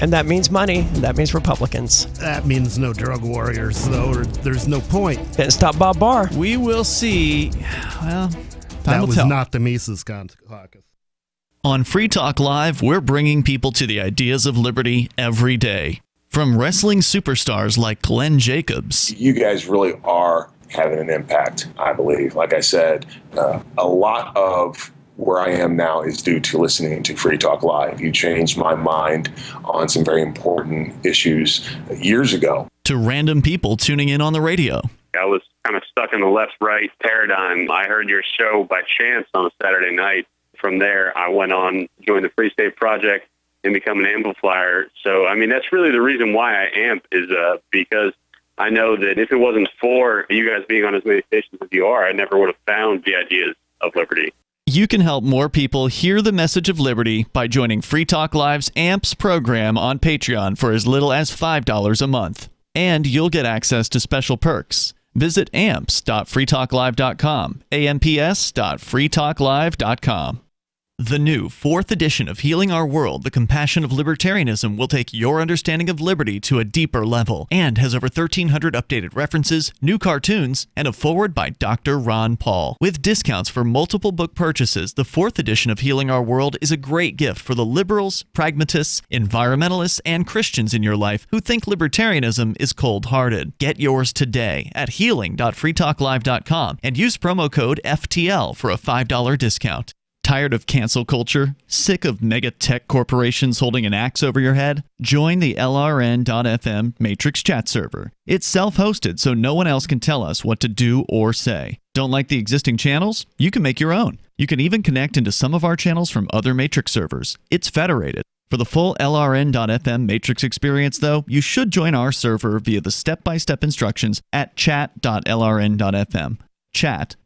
And that means money, and that means Republicans. That means no drug warriors, though, or there's no point. Didn't stop Bob Barr. We will see. Well, time that will was tell. Not the Mises Caucus. On Free Talk Live, we're bringing people to the ideas of liberty every day. From wrestling superstars like Glenn Jacobs. You guys really are having an impact, I believe. Like I said, a lot of where I am now is due to listening to Free Talk Live. You changed my mind on some very important issues years ago. To random people tuning in on the radio. I was kind of stuck in the left-right paradigm. I heard your show by chance on a Saturday night. From there, I went on, joined the Free State Project, and become an amplifier. So, I mean, that's really the reason why I amp is because I know that if it wasn't for you guys being on as many stations as you are, I never would have found the ideas of liberty. You can help more people hear the message of liberty by joining Free Talk Live's AMPS program on Patreon for as little as $5 a month. And you'll get access to special perks. Visit amps.freetalklive.com, amps.freetalklive.com. The new 4th edition of Healing Our World, The Compassion of Libertarianism will take your understanding of liberty to a deeper level and has over 1,300 updated references, new cartoons, and a foreword by Dr. Ron Paul. With discounts for multiple book purchases, the 4th edition of Healing Our World is a great gift for the liberals, pragmatists, environmentalists, and Christians in your life who think libertarianism is cold-hearted. Get yours today at healing.freetalklive.com and use promo code FTL for a $5 discount. Tired of cancel culture? Sick of mega tech corporations holding an axe over your head? Join the LRN.FM Matrix chat server. It's self-hosted, so no one else can tell us what to do or say. Don't like the existing channels? You can make your own. You can even connect into some of our channels from other Matrix servers. It's federated. For the full LRN.FM Matrix experience, though, you should join our server via the step-by-step instructions at chat.lrn.fm. Chat.lrn.fm.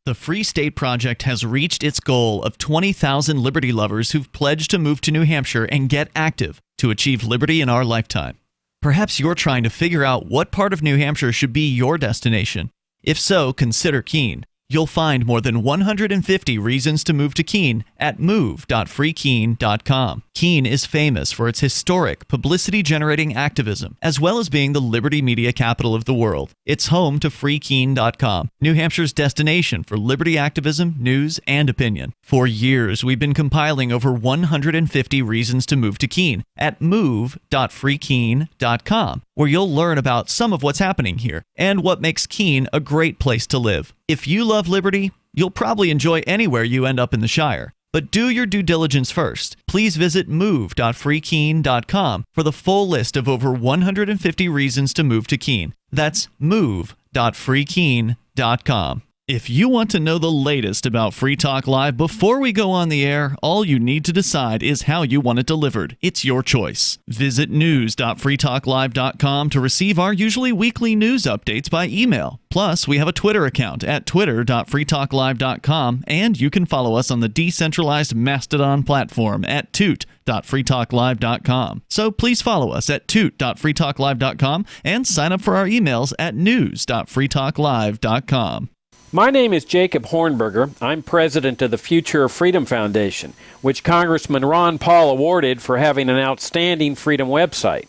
The Free State Project has reached its goal of 20,000 liberty lovers who've pledged to move to New Hampshire and get active to achieve liberty in our lifetime. Perhaps you're trying to figure out what part of New Hampshire should be your destination. If so, consider Keene. You'll find more than 150 reasons to move to Keene at move.freekeene.com. Keene is famous for its historic, publicity-generating activism, as well as being the liberty media capital of the world. It's home to freekeene.com, New Hampshire's destination for liberty activism, news, and opinion. For years, we've been compiling over 150 reasons to move to Keene at move.freekeene.com, where you'll learn about some of what's happening here and what makes Keene a great place to live. If you love liberty, you'll probably enjoy anywhere you end up in the Shire. But do your due diligence first. Please visit move.freekeene.com for the full list of over 150 reasons to move to Keene. That's move.freekeene.com. If you want to know the latest about Free Talk Live before we go on the air, all you need to decide is how you want it delivered. It's your choice. Visit news.freetalklive.com to receive our usually weekly news updates by email. Plus, we have a Twitter account at twitter.freetalklive.com, and you can follow us on the decentralized Mastodon platform at toot.freetalklive.com. So please follow us at toot.freetalklive.com and sign up for our emails at news.freetalklive.com. My name is Jacob Hornberger. I'm president of the Future of Freedom Foundation, which Congressman Ron Paul awarded for having an outstanding freedom website.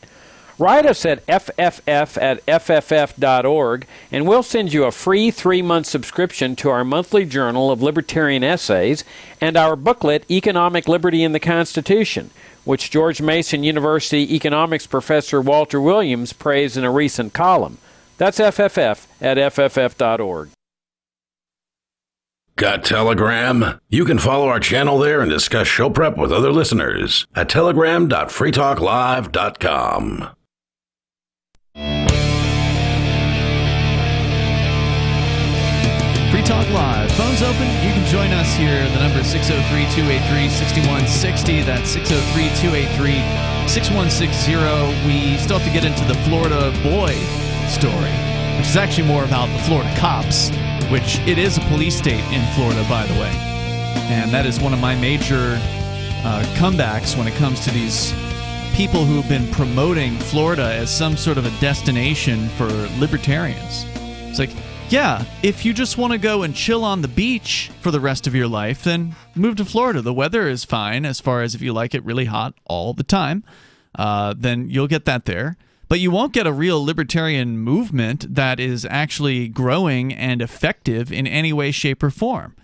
Write us at fff@fff.org, and we'll send you a free 3-month subscription to our monthly journal of libertarian essays and our booklet, Economic Liberty in the Constitution, which George Mason University economics professor Walter Williams praised in a recent column. That's fff@fff.org. Got Telegram? You can follow our channel there and discuss show prep with other listeners at telegram.freetalklive.com. Free Talk Live. Phones open. You can join us here. The number is 603-283-6160. That's 603-283-6160. We still have to get into the Florida boy story, which is actually more about the Florida cops, which it is a police state in Florida, by the way. And that is one of my major comebacks when it comes to these people who have been promoting Florida as some sort of a destination for libertarians. It's like, yeah, if you just want to go and chill on the beach for the rest of your life, then move to Florida. The weather is fine as far as if you like it really hot all the time, then you'll get that there. But you won't get a real libertarian movement that is actually growing and effective in any way, shape, or form.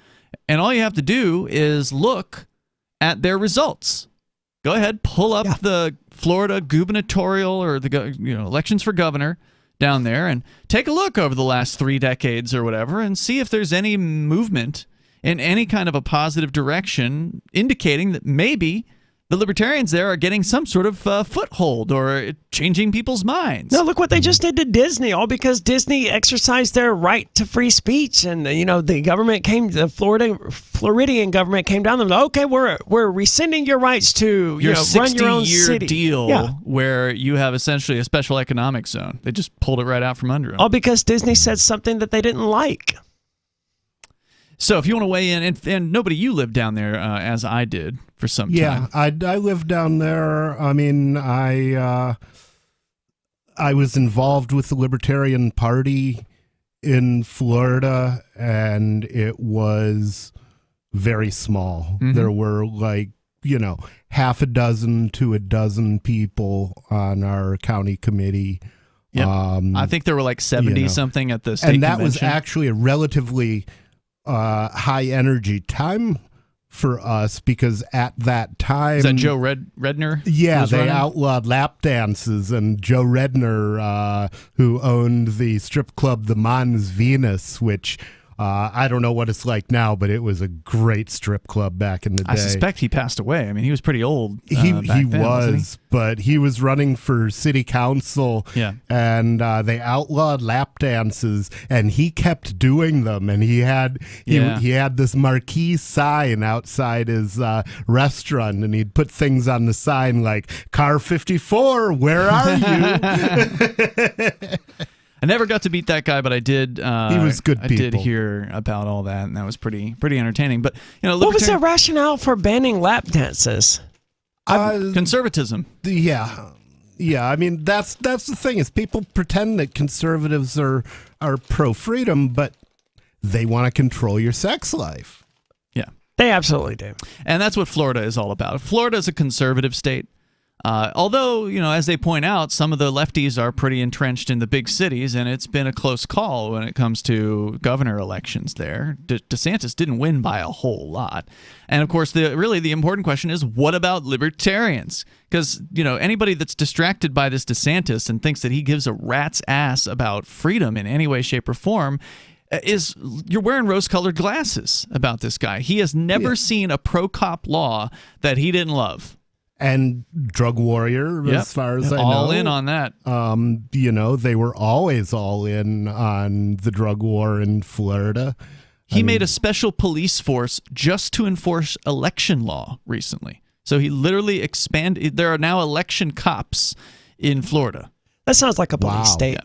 And all you have to do is look at their results. Go ahead, pull up the Florida gubernatorial or the elections for governor down there and take a look over the last 3 decades or whatever and see if there's any movement in any kind of a positive direction indicating that maybe the libertarians there are getting some sort of foothold or changing people's minds. No, look what they just did to Disney, all because Disney exercised their right to free speech. And, the government the Floridian government came down and said, okay, we're rescinding your rights to run your own 60-year city. deal where you have essentially a special economic zone. They just pulled it right out from under them. All because Disney said something that they didn't like. So if you want to weigh in, and nobody, you lived down there as I did for some time. Yeah, I lived down there. I mean, I was involved with the Libertarian Party in Florida, and it was very small. Mm-hmm. There were half a dozen to a dozen people on our county committee. Yep. I think there were like 70-something at the state and that convention. was actually a relatively high energy time for us, because at that time, is that Joe Redner? Yeah, they outlawed lap dances, and Joe Redner, who owned the strip club The Mons Venus, which I don't know what it's like now, but it was a great strip club back in the day. I suspect he passed away. I mean, he was pretty old. He back then, wasn't he? But he was running for city council, Yeah. and they outlawed lap dances, and he kept doing them. And he had this marquee sign outside his restaurant, and he'd put things on the sign like "Car 54, where are you?" I never got to meet that guy, but I did. He was good I did people. hear about all that, and that was pretty entertaining. But what was the rationale for banning lap dances? Conservatism. Yeah. I mean, that's the thing, is people pretend that conservatives are pro freedom, but they want to control your sex life. Yeah, they absolutely do, and that's what Florida is all about. Florida is a conservative state. Although, as they point out, some of the lefties are pretty entrenched in the big cities, and it's been a close call when it comes to governor elections there. DeSantis didn't win by a whole lot. And, of course, the important question is, what about libertarians? Because, anybody that's distracted by this DeSantis and thinks that he gives a rat's ass about freedom in any way, shape, or form you're wearing rose-colored glasses about this guy. He has never seen a pro-cop law that he didn't love. And drug warrior, as far as I know. All in on that. They were always all in on the drug war in Florida. He made a special police force just to enforce election law recently. So he literally expanded. There are now election cops in Florida. That sounds like a police state.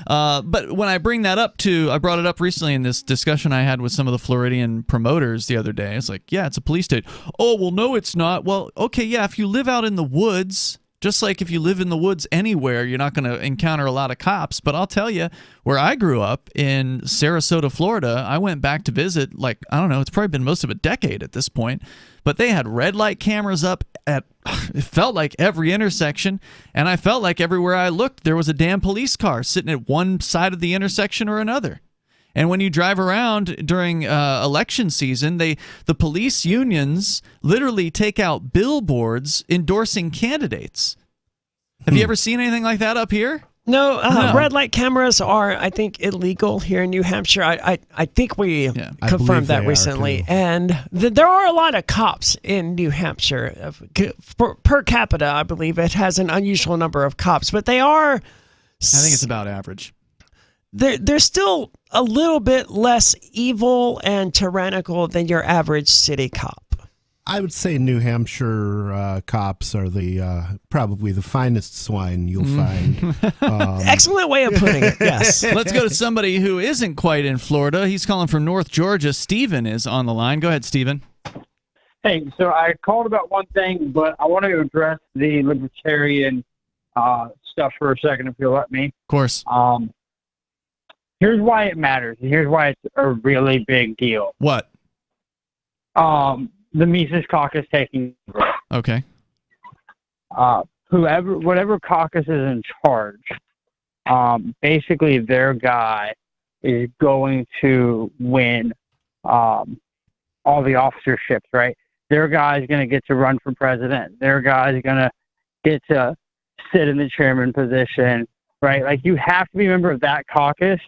Yeah. But when I bring that up I brought it up recently in this discussion I had with some of the Floridian promoters the other day. It's like, yeah, it's a police state. Oh, well, no, it's not. Well, okay, yeah, if you live out in the woods, just like if you live in the woods anywhere, you're not going to encounter a lot of cops. But I'll tell you, where I grew up in Sarasota, Florida, I went back to visit, it's probably been most of a decade at this point. But they had red light cameras up at, it felt like every intersection, and I felt like everywhere I looked, there was a damn police car sitting at one side of the intersection or another. And when you drive around during election season, the police unions literally take out billboards endorsing candidates. Have you ever seen anything like that up here? No, red light cameras are, I think, illegal here in New Hampshire. I think we confirmed that recently. And there are a lot of cops in New Hampshire. Per capita, I believe it has an unusual number of cops. But they are... I think it's about average. They're still a little bit less evil and tyrannical than your average city cop. I would say New Hampshire cops are probably the finest swine you'll find. Excellent way of putting it, yes. Let's go to somebody who isn't quite in Florida. He's calling from North Georgia. Stephen is on the line. Go ahead, Stephen. Hey, so I called about one thing, but I want to address the libertarian stuff for a second, if you'll let me. Of course. Here's why it matters. Here's why it's a really big deal. What? The Mises Caucus taking over. Okay. Whatever caucus is in charge, basically their guy is going to win all the officerships, right? Their guy is going to get to run for president. Their guy is going to get to sit in the chairman position. right? Like, you have to be a member of that caucus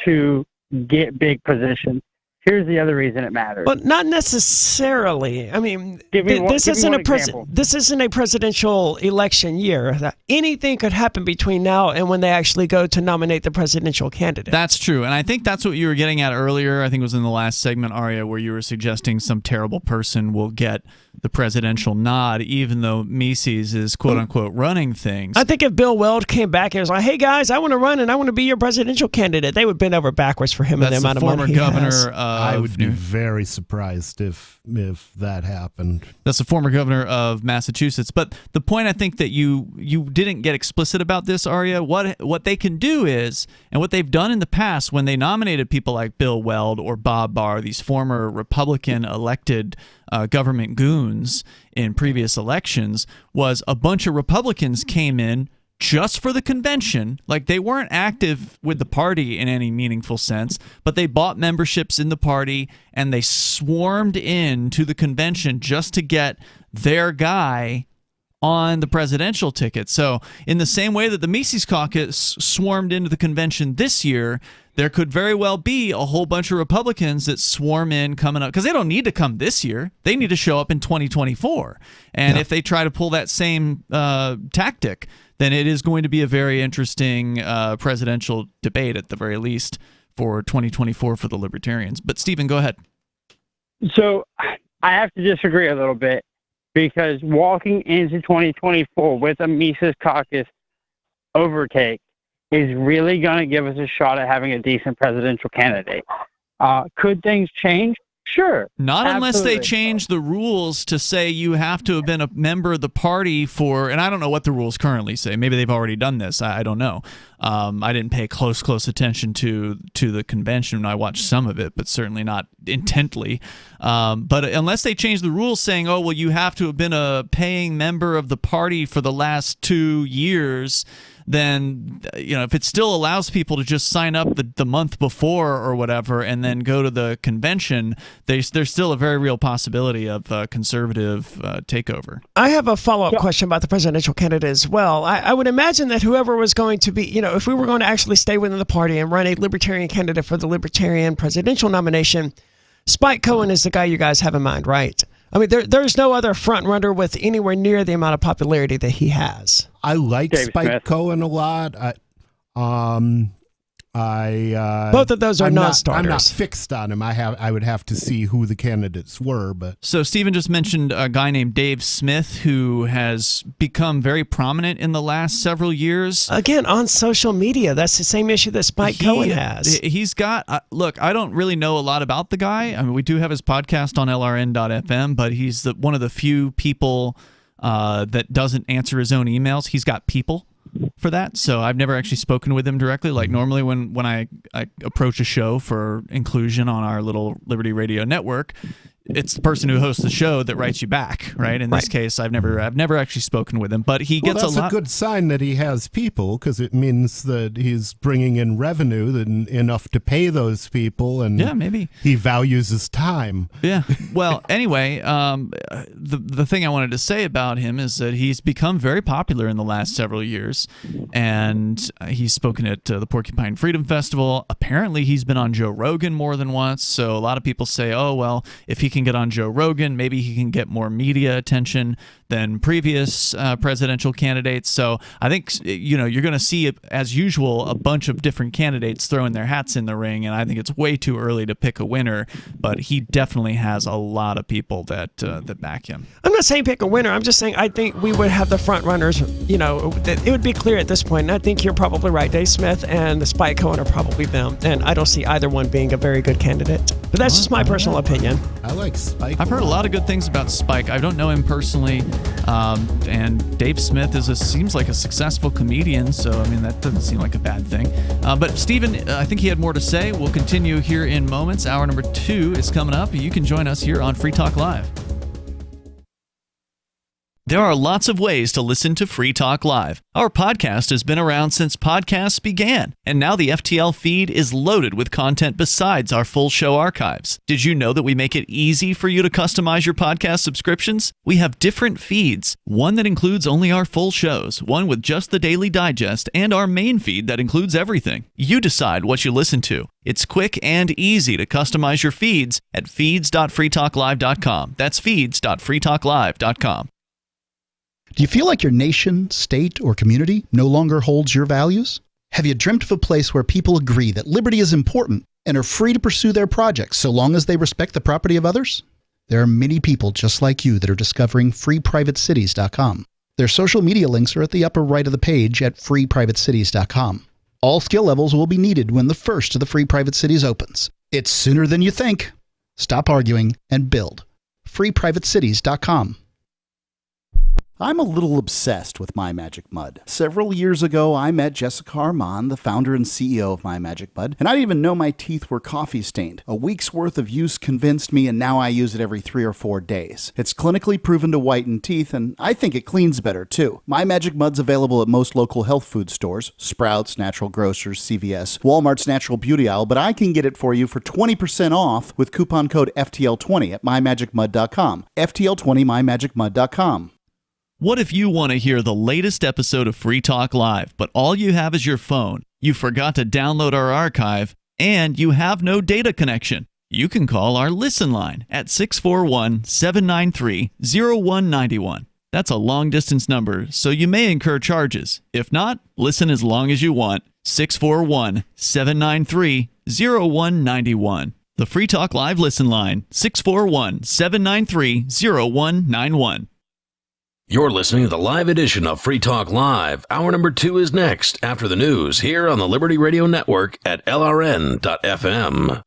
to get big positions. Here's the other reason it matters. But not necessarily. I mean, this isn't a presidential election year. Anything could happen between now and when they actually go to nominate the presidential candidate. That's true, and I think that's what you were getting at earlier. I think it was in the last segment, Aria, where you were suggesting some terrible person will get the presidential nod, even though Mises is quote-unquote running things. I think if Bill Weld came back and was like, hey, guys, I want to run and I want to be your presidential candidate, they would bend over backwards for him and the amount of money he has. I would be very surprised if that happened. That's the former governor of Massachusetts. But the point, I think, that you didn't get explicit about this, Aria, what they can do is, and what they've done in the past when they nominated people like Bill Weld or Bob Barr, these former Republican elected government goons in previous elections, was a bunch of Republicans came in just for the convention. Like, they weren't active with the party in any meaningful sense, but they bought memberships in the party and they swarmed in to the convention just to get their guy on the presidential ticket. So in the same way that the Mises Caucus swarmed into the convention this year, there could very well be a whole bunch of Republicans that swarm in coming up, because they don't need to come this year. They need to show up in 2024. And if they try to pull that same tactic, then it is going to be a very interesting presidential debate, at the very least, for 2024 for the Libertarians. But, Stephen, go ahead. So I have to disagree a little bit, because walking into 2024 with a Mises Caucus overtake is really going to give us a shot at having a decent presidential candidate. Could things change? Sure. Not unless they change the rules to say you have to have been a member of the party for, and I don't know what the rules currently say. Maybe they've already done this. I don't know. I didn't pay close attention to the convention. I watched some of it, but certainly not intently. But unless they change the rules saying, oh, well, you have to have been a paying member of the party for the last 2 years, then, if it still allows people to just sign up the month before or whatever and then go to the convention, there's still a very real possibility of conservative takeover. I have a follow-up question about the presidential candidate as well. I would imagine that whoever was going to be, if we were going to actually stay within the party and run a Libertarian candidate for the Libertarian presidential nomination, Spike Cohen is the guy you guys have in mind, right? I mean, there's no other front runner with anywhere near the amount of popularity that he has. I like Spike Cohen a lot. Both of those are non-starters. I'm not fixed on him. I would have to see who the candidates were. But so Stephen just mentioned a guy named Dave Smith, who has become very prominent in the last several years. Again, on social media, that's the same issue that Spike Cohen has. He's got look. I don't really know a lot about the guy. I mean, we do have his podcast on LRN.FM, but he's one of the few people that doesn't answer his own emails. He's got people for that, so I've never actually spoken with him directly. Like, normally when I approach a show for inclusion on our little Liberty Radio network, it's the person who hosts the show that writes you back, right? In this case, I've never actually spoken with him, but he gets that's a lot. That's a good sign that he has people, because it means that he's bringing in revenue enough to pay those people, and maybe he values his time. Yeah. Well, anyway, the thing I wanted to say about him is that he's become very popular in the last several years, and he's spoken at the Porcupine Freedom Festival. Apparently, he's been on Joe Rogan more than once. So a lot of people say, oh, well, if he can get on Joe Rogan, maybe he can get more media attention than previous presidential candidates. So I think, you're going to see, as usual, a bunch of different candidates throwing their hats in the ring, and I think it's way too early to pick a winner, but he definitely has a lot of people that back him. I'm not saying pick a winner. I'm just saying I think we would have the front runners. It would be clear at this point, and I think you're probably right. Dave Smith and Spike Cohen are probably them, and I don't see either one being a very good candidate. But that's just my personal opinion. I like Spike. I've heard a lot of good things about Spike. I don't know him personally. And Dave Smith seems like a successful comedian, so I mean that doesn't seem like a bad thing. But Stephen, I think he had more to say. We'll continue here in moments. Hour number 2 is coming up. You can join us here on Free Talk Live. There are lots of ways to listen to Free Talk Live. Our podcast has been around since podcasts began, and now the FTL feed is loaded with content besides our full show archives. Did you know that we make it easy for you to customize your podcast subscriptions? We have different feeds, one that includes only our full shows, one with just the Daily Digest, and our main feed that includes everything. You decide what you listen to. It's quick and easy to customize your feeds at feeds.freetalklive.com. That's feeds.freetalklive.com. Do you feel like your nation, state, or community no longer holds your values? Have you dreamt of a place where people agree that liberty is important and are free to pursue their projects so long as they respect the property of others? There are many people just like you that are discovering freeprivatecities.com. Their social media links are at the upper right of the page at freeprivatecities.com. All skill levels will be needed when the first of the Free Private Cities opens. It's sooner than you think. Stop arguing and build. freeprivatecities.com. I'm a little obsessed with My Magic Mud. Several years ago, I met Jessica Armand, the founder and CEO of My Magic Mud, and I didn't even know my teeth were coffee stained. A week's worth of use convinced me, and now I use it every 3 or 4 days. It's clinically proven to whiten teeth, and I think it cleans better too. My Magic Mud's available at most local health food stores, Sprouts, Natural Grocers, CVS, Walmart's Natural Beauty Aisle, but I can get it for you for 20% off with coupon code FTL20 at mymagicmud.com. FTL20 mymagicmud.com. What if you want to hear the latest episode of Free Talk Live, but all you have is your phone, you forgot to download our archive, and you have no data connection? You can call our Listen line at 641-793-0191. That's a long-distance number, so you may incur charges. If not, listen as long as you want. 641-793-0191. The Free Talk Live Listen line, 641-793-0191. You're listening to the live edition of Free Talk Live. Hour number 2 is next after the news here on the Liberty Radio Network at LRN.FM.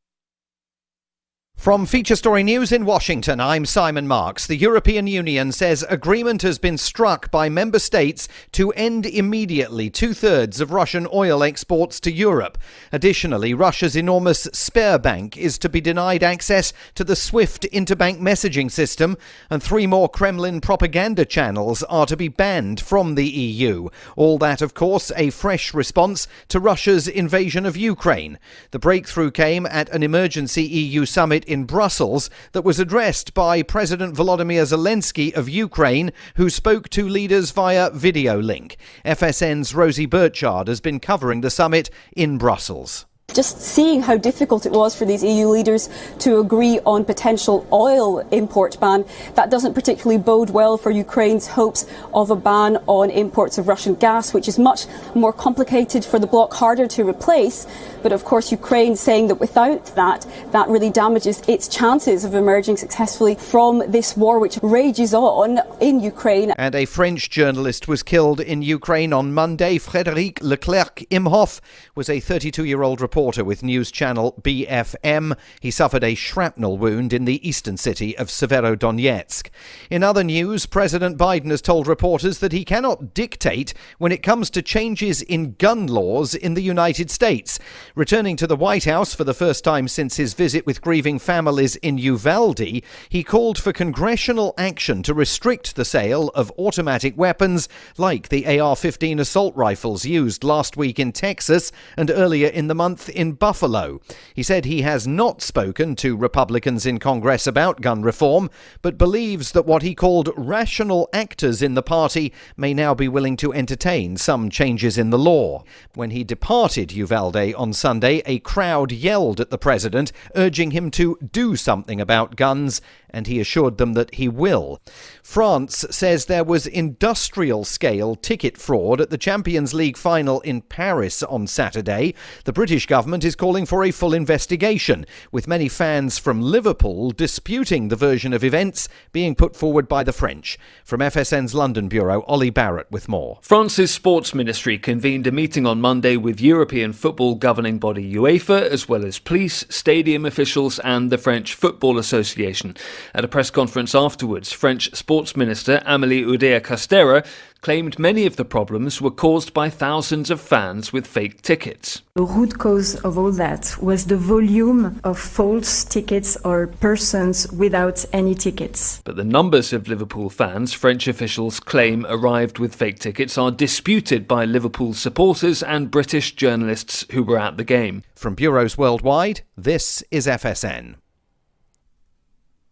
From Feature Story News in Washington, I'm Simon Marks. The European Union says agreement has been struck by member states to end immediately 2/3 of Russian oil exports to Europe. Additionally, Russia's enormous Sberbank is to be denied access to the SWIFT interbank messaging system, and 3 more Kremlin propaganda channels are to be banned from the EU. All that, of course, a fresh response to Russia's invasion of Ukraine. The breakthrough came at an emergency EU summit in Brussels that was addressed by President Volodymyr Zelensky of Ukraine, who spoke to leaders via video link. FSN's Rosie Burchard has been covering the summit in Brussels. Just seeing how difficult it was for these EU leaders to agree on potential oil import ban, that doesn't particularly bode well for Ukraine's hopes of a ban on imports of Russian gas, which is much more complicated for the bloc, harder to replace. But of course, Ukraine saying that without that really damages its chances of emerging successfully from this war which rages on in Ukraine. And a French journalist was killed in Ukraine on Monday. Frédéric Leclerc-Imhoff was a 32-year-old reporter with news channel BFM. He suffered a shrapnel wound in the eastern city of Severodonetsk. In other news, President Biden has told reporters that he cannot dictate when it comes to changes in gun laws in the United States. Returning to the White House for the first time since his visit with grieving families in Uvalde, he called for congressional action to restrict the sale of automatic weapons like the AR-15 assault rifles used last week in Texas and earlier in the month in Buffalo. He said he has not spoken to Republicans in Congress about gun reform, but believes that what he called rational actors in the party may now be willing to entertain some changes in the law. When he departed Uvalde on Sunday, a crowd yelled at the president, urging him to do something about guns, and he assured them that he will. France says there was industrial-scale ticket fraud at the Champions League final in Paris on Saturday. The British government is calling for a full investigation, with many fans from Liverpool disputing the version of events being put forward by the French. From FSN's London bureau, Ollie Barrett with more. France's sports ministry convened a meeting on Monday with European football governing body UEFA, as well as police, stadium officials and the French Football Association. At a press conference afterwards, French Sports Minister Amélie Oudéa-Castéra claimed many of the problems were caused by thousands of fans with fake tickets. The root cause of all that was the volume of false tickets or persons without any tickets. But the numbers of Liverpool fans French officials claim arrived with fake tickets are disputed by Liverpool supporters and British journalists who were at the game. From bureaus worldwide, this is FSN.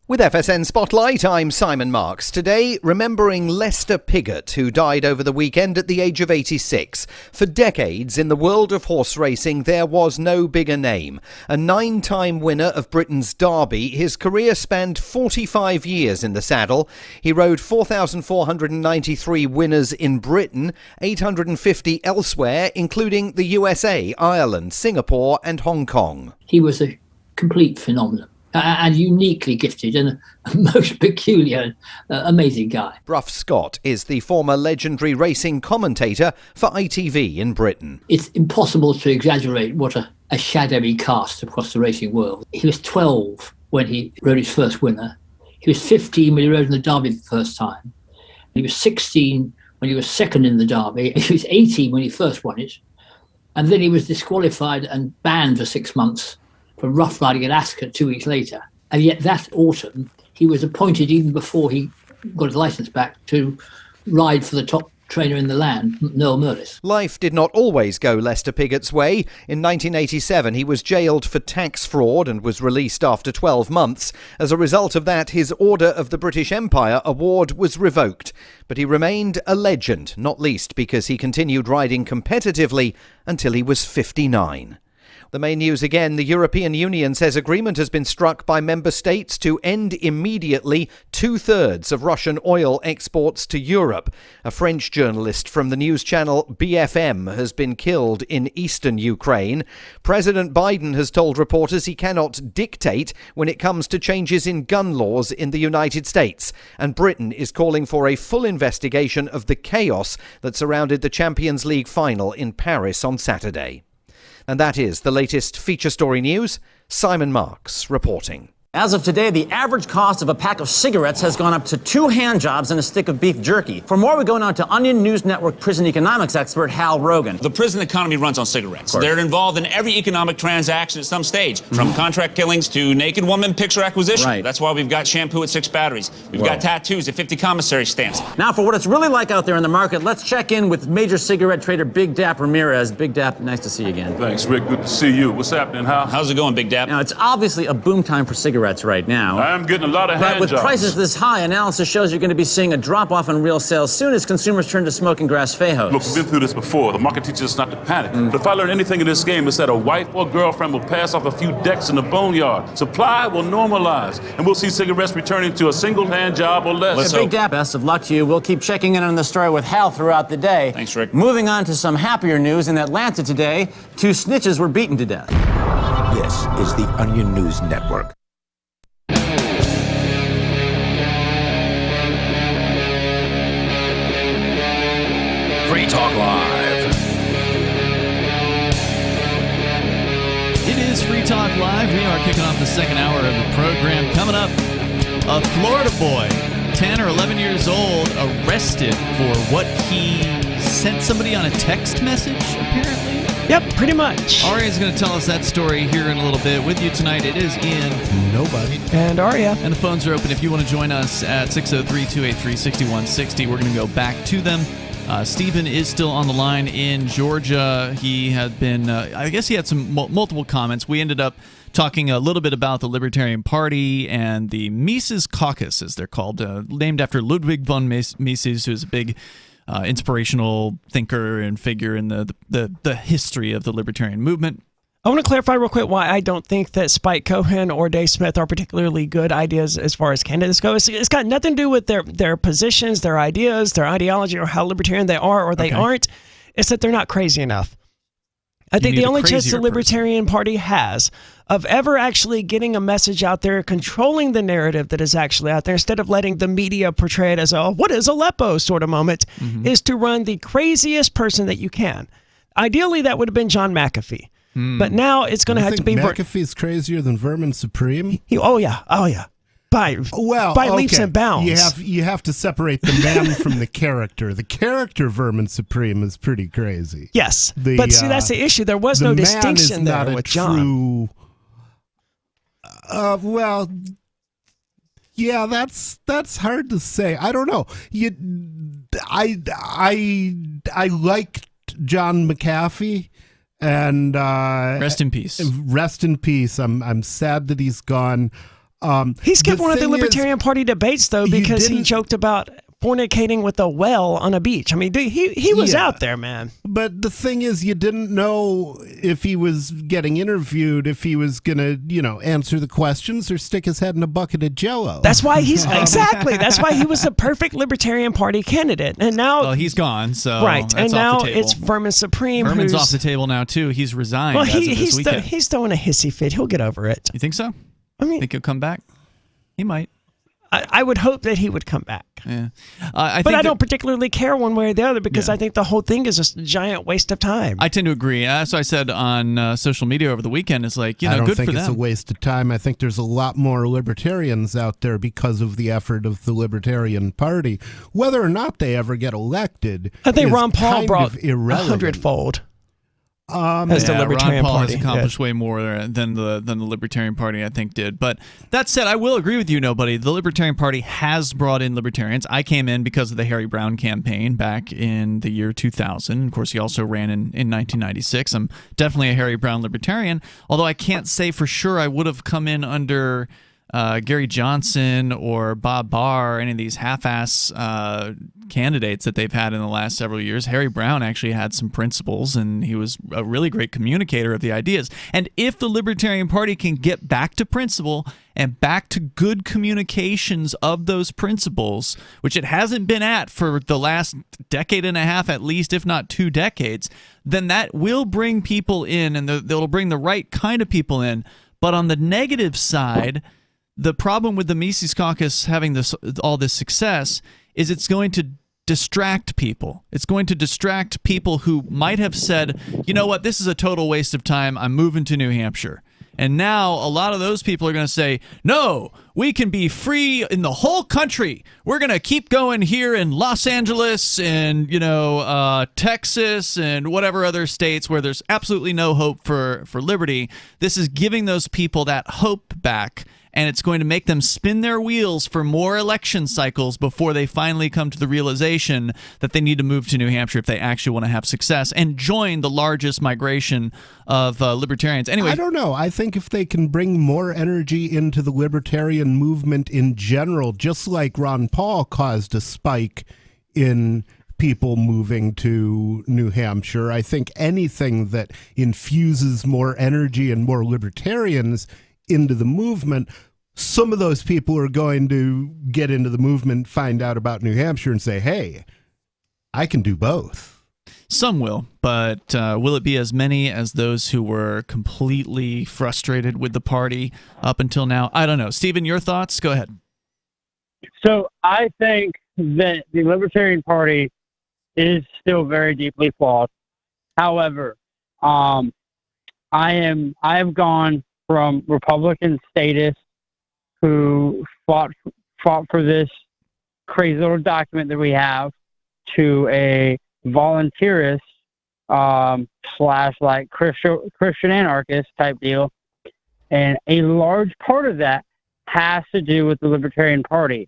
With FSN Spotlight, I'm Simon Marks. Today, remembering Lester Piggott, who died over the weekend at the age of 86. For decades, in the world of horse racing, there was no bigger name. A 9-time winner of Britain's Derby, his career spanned 45 years in the saddle. He rode 4,493 winners in Britain, 850 elsewhere, including the USA, Ireland, Singapore and Hong Kong. He was a complete phenomenon. And uniquely gifted and a most peculiar, amazing guy. Bruff Scott is the former legendary racing commentator for ITV in Britain. It's impossible to exaggerate what a shadowy cast across the racing world. He was 12 when he rode his first winner. He was 15 when he rode in the Derby the first time. He was 16 when he was second in the Derby. He was 18 when he first won it. And then he was disqualified and banned for 6 months for rough riding at Ascot 2 weeks later. And yet that autumn, he was appointed, even before he got his licence back, to ride for the top trainer in the land, Noel Merlis. Life did not always go Lester Piggott's way. In 1987, he was jailed for tax fraud and was released after 12 months. As a result of that, his Order of the British Empire award was revoked. But he remained a legend, not least because he continued riding competitively until he was 59. The main news again, the European Union says agreement has been struck by member states to end immediately 2/3 of Russian oil exports to Europe. A French journalist from the news channel BFM has been killed in eastern Ukraine. President Biden has told reporters he cannot dictate when it comes to changes in gun laws in the United States. And Britain is calling for a full investigation of the chaos that surrounded the Champions League final in Paris on Saturday. And that is the latest feature story news. Simon Marks reporting. As of today, the average cost of a pack of cigarettes has gone up to 2 hand jobs and a stick of beef jerky. For more, we go now to Onion News Network prison economics expert Hal Rogan. The prison economy runs on cigarettes. They're involved in every economic transaction at some stage, from contract killings to naked woman picture acquisition. Right. That's why we've got shampoo at 6 batteries. We've got tattoos at 50 commissary stamps. Now, for what it's really like out there in the market, let's check in with major cigarette trader Big Dap Ramirez. Big Dap, nice to see you again. Thanks, Rick. Good to see you. What's happening, Hal? How's it going, Big Dap? Now, it's obviously a boom time for cigarettes right now. I'm getting a lot of hand But with jobs. prices this high, analysis shows you're going to be seeing a drop-off in real sales soon as consumers turn to smoking grass fajos. Look, we've been through this before. The market teaches us not to panic. But if I learn anything in this game, it's that a wife or girlfriend will pass off a few decks in the boneyard. Supply will normalize, and we'll see cigarettes returning to a single hand job or less. Big Dap, best of luck to you. We'll keep checking in on the story with Hal throughout the day. Thanks, Rick. Moving on to some happier news. In Atlanta today, 2 snitches were beaten to death. This is the Onion News Network. Free Talk Live. It is Free Talk Live. We are kicking off the second hour of the program. Coming up, a Florida boy, 10 or 11 years old, arrested for what he sent somebody on a text message, apparently. Yep, pretty much. Aria's going to tell us that story here in a little bit. With you tonight, it is Ian. Nobody. And Aria. And the phones are open if you want to join us at 603-283-6160. We're going to go back to them. Stephen is still on the line in Georgia. He had been, I guess he had some multiple comments. We ended up talking a little bit about the Libertarian Party and the Mises Caucus, as they're called, named after Ludwig von Mises, who's a big inspirational thinker and figure in the history of the libertarian movement. I want to clarify real quick why I don't think that Spike Cohen or Dave Smith are particularly good ideas as far as candidates go. It's got nothing to do with their positions, their ideas, their ideology, or how libertarian they are or they aren't. It's that they're not crazy enough. I think the only chance the Libertarian Party has of ever actually getting a message out there, controlling the narrative that is actually out there, instead of letting the media portray it as a what is Aleppo sort of moment, is to run the craziest person that you can. Ideally, that would have been John McAfee. But now it's going to have to be... McAfee's crazier than Vermin Supreme? Oh, yeah. by leaps and bounds. You have to separate the man from the character. The character Vermin Supreme is pretty crazy. Yes, but see, that's the issue. There was no distinction there with John. Well, yeah, that's hard to say. I don't know. I liked John McAfee, and rest in peace. Rest in peace. I'm sad that he's gone. He skipped one of the Libertarian Party debates, though, because he joked about fornicating with a well on a beach. I mean, he was out there, man. But the thing is, you didn't know if he was getting interviewed, if he was going to, answer the questions or stick his head in a bucket of Jell-O. That's why exactly. That's why he was the perfect Libertarian Party candidate. And now, well, he's gone. So right, that's and now off the table. it's Vermin Supreme. Vermin's off the table now too. He's resigned. Well, as of this weekend. He's throwing a hissy fit. He'll get over it. You think so? I mean, think he'll come back? He might. I would hope that he would come back. Yeah, but I don't particularly care one way or the other because I think the whole thing is just a giant waste of time. I tend to agree. As I said on social media over the weekend, it's like, I don't good think for it's them. a waste of time. I think there's a lot more libertarians out there because of the effort of the Libertarian Party. Whether or not they ever get elected, I think is Ron Paul kind brought of irrelevant. 100-fold. As the Libertarian Ron Paul Party has accomplished way more than the Libertarian Party, I think, did. But that said, I will agree with you, nobody. The Libertarian Party has brought in libertarians. I came in because of the Harry Brown campaign back in the year 2000. Of course, he also ran in 1996. I'm definitely a Harry Brown libertarian, although I can't say for sure I would have come in under Gary Johnson or Bob Barr, any of these half-ass candidates that they've had in the last several years. Harry Brown actually had some principles, and he was a really great communicator of the ideas. And if the Libertarian Party can get back to principle and back to good communications of those principles, which it hasn't been at for the last decade and a half at least, if not 2 decades, then that will bring people in, and they'll bring the right kind of people in. But on the negative side, the problem with the Mises Caucus having all this success is it's going to distract people. It's going to distract people who might have said, you know what, this is a total waste of time. I'm moving to New Hampshire. And now a lot of those people are going to say, no, we can be free in the whole country. We're going to keep going here in Los Angeles and, Texas and whatever other states where there's absolutely no hope for liberty. This is giving those people that hope back, and it's going to make them spin their wheels for more election cycles before they finally come to the realization that they need to move to New Hampshire if they actually want to have success and join the largest migration of libertarians. Anyway, I don't know. I think if they can bring more energy into the libertarian movement in general, just like Ron Paul caused a spike in people moving to New Hampshire, I think anything that infuses more energy and more libertarians into the movement, some of those people are going to get into the movement, find out about New Hampshire, and say, hey, I can do both. Some will, but will it be as many as those who were completely frustrated with the party up until now? I don't know. Stephen, your thoughts? Go ahead. So I think that the Libertarian Party is still very deeply flawed. However, I have gone from Republican statists who fought for this crazy little document that we have to a volunteerist slash like Christian anarchist type deal. And a large part of that has to do with the Libertarian Party.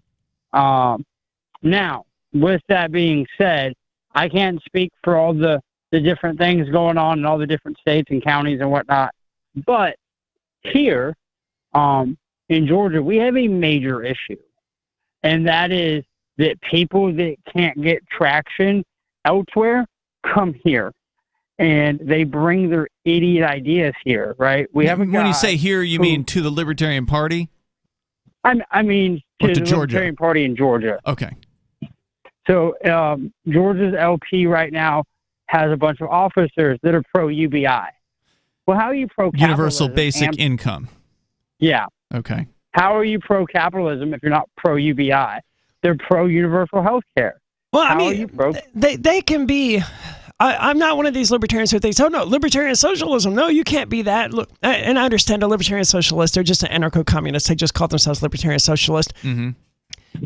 Now, with that being said, I can't speak for all the different things going on in all the different states and counties and whatnot, but here in Georgia, we have a major issue, and that is that people that can't get traction elsewhere come here, and they bring their idiot ideas here, right? We have when you say here, you mean to the Libertarian Party? I mean to the Libertarian Party in Georgia. Okay. So Georgia's LP right now has a bunch of officers that are pro-UBI. Well, how are you pro-capitalism? Universal basic income. Yeah. Okay. How are you pro-capitalism if you're not pro-UBI? They're pro-universal health care. Well, I mean, they can be I'm not one of these libertarians who thinks, oh no, libertarian socialism. No, you can't be that. Look, and I understand a libertarian socialist. They're just an anarcho-communist. They just call themselves libertarian socialist. Mm-hmm.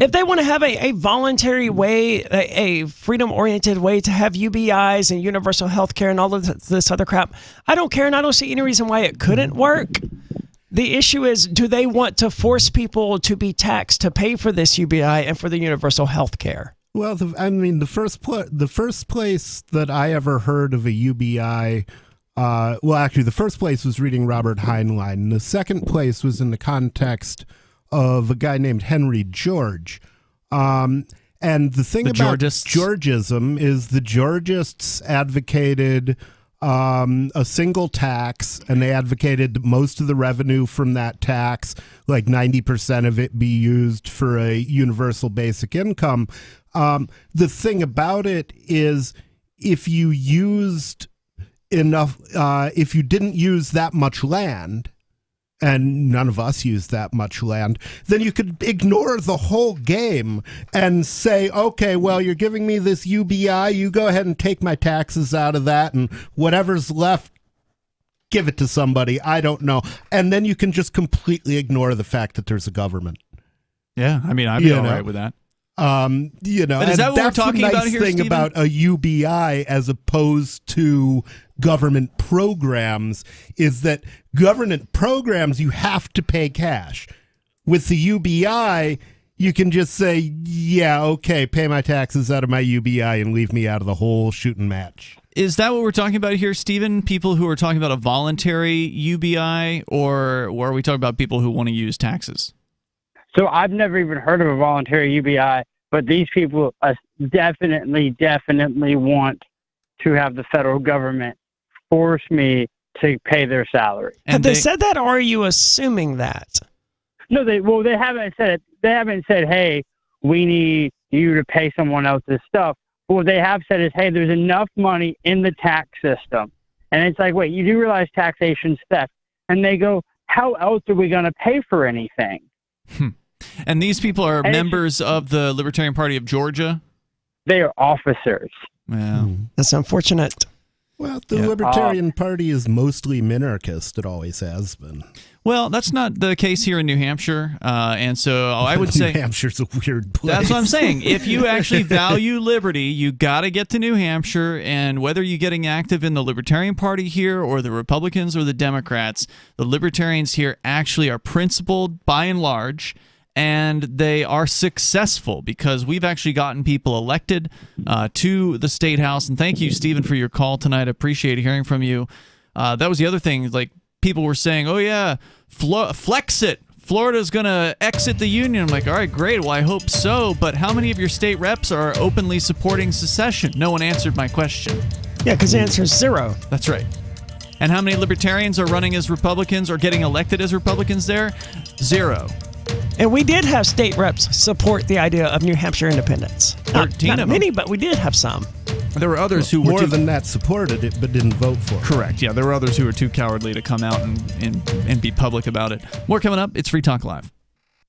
If they want to have a voluntary way, a freedom-oriented way to have UBIs and universal health care and all of this other crap, I don't care, and I don't see any reason why it couldn't work. The issue is, do they want to force people to be taxed to pay for this UBI and for the universal health care? Well, the first place that I ever heard of a UBI, the first place was reading Robert Heinlein, and the second place was in the context of a guy named Henry George. And the thing about Georgism is the Georgists advocated a single tax, and they advocated most of the revenue from that tax, like 90% of it, be used for a universal basic income. The thing about it is, if you used enough, if you didn't use that much land, and none of us use that much land, then you could ignore the whole game and say, okay, well, you're giving me this UBI, you go ahead and take my taxes out of that, and whatever's left, give it to somebody. I don't know. And then you can just completely ignore the fact that there's a government. Yeah, I mean, I'd be all right with that. But is that what we're talking about here, thing Stephen? about a UBI as opposed to government programs is that government programs, you have to pay cash. With the UBI, you can just say, yeah, okay, pay my taxes out of my UBI and leave me out of the whole shooting match. Is that what we're talking about here, Stephen? People who are talking about a voluntary UBI, or are we talking about people who want to use taxes? So I've never even heard of a voluntary UBI, but these people definitely want to have the federal government force me to pay their salary. Have they said that, or are you assuming that? No, they haven't said it. They haven't said, hey, we need you to pay someone else's stuff. But what they have said is, hey, there's enough money in the tax system. And it's like, wait, you do realize taxation's theft. And they go, how else are we going to pay for anything? And these people are members of the Libertarian Party of Georgia? They are officers. Well, that's unfortunate. Well, the Libertarian Party is mostly minarchist. It always has been. Well, that's not the case here in New Hampshire. And so I would say New Hampshire's a weird place. That's what I'm saying. If you actually value liberty, you got to get to New Hampshire. And whether you're getting active in the Libertarian Party here or the Republicans or the Democrats, the Libertarians here actually are principled by and large. And they are successful because we've actually gotten people elected to the State House. And thank you, Stephen, for your call tonight. I appreciate hearing from you. That was the other thing. Like, people were saying, oh, yeah, Flexit. Florida's going to exit the union. I'm like, all right, great. Well, I hope so. But how many of your state reps are openly supporting secession? No one answered my question. Yeah, because the answer is zero. That's right. And how many libertarians are running as Republicans or getting elected as Republicans there? Zero. And we did have state reps support the idea of New Hampshire independence. 13 not many, but we did have some. There were others who were more than that supported it but didn't vote for it. Correct. Yeah, there were others who were too cowardly to come out and be public about it. More coming up. It's Free Talk Live.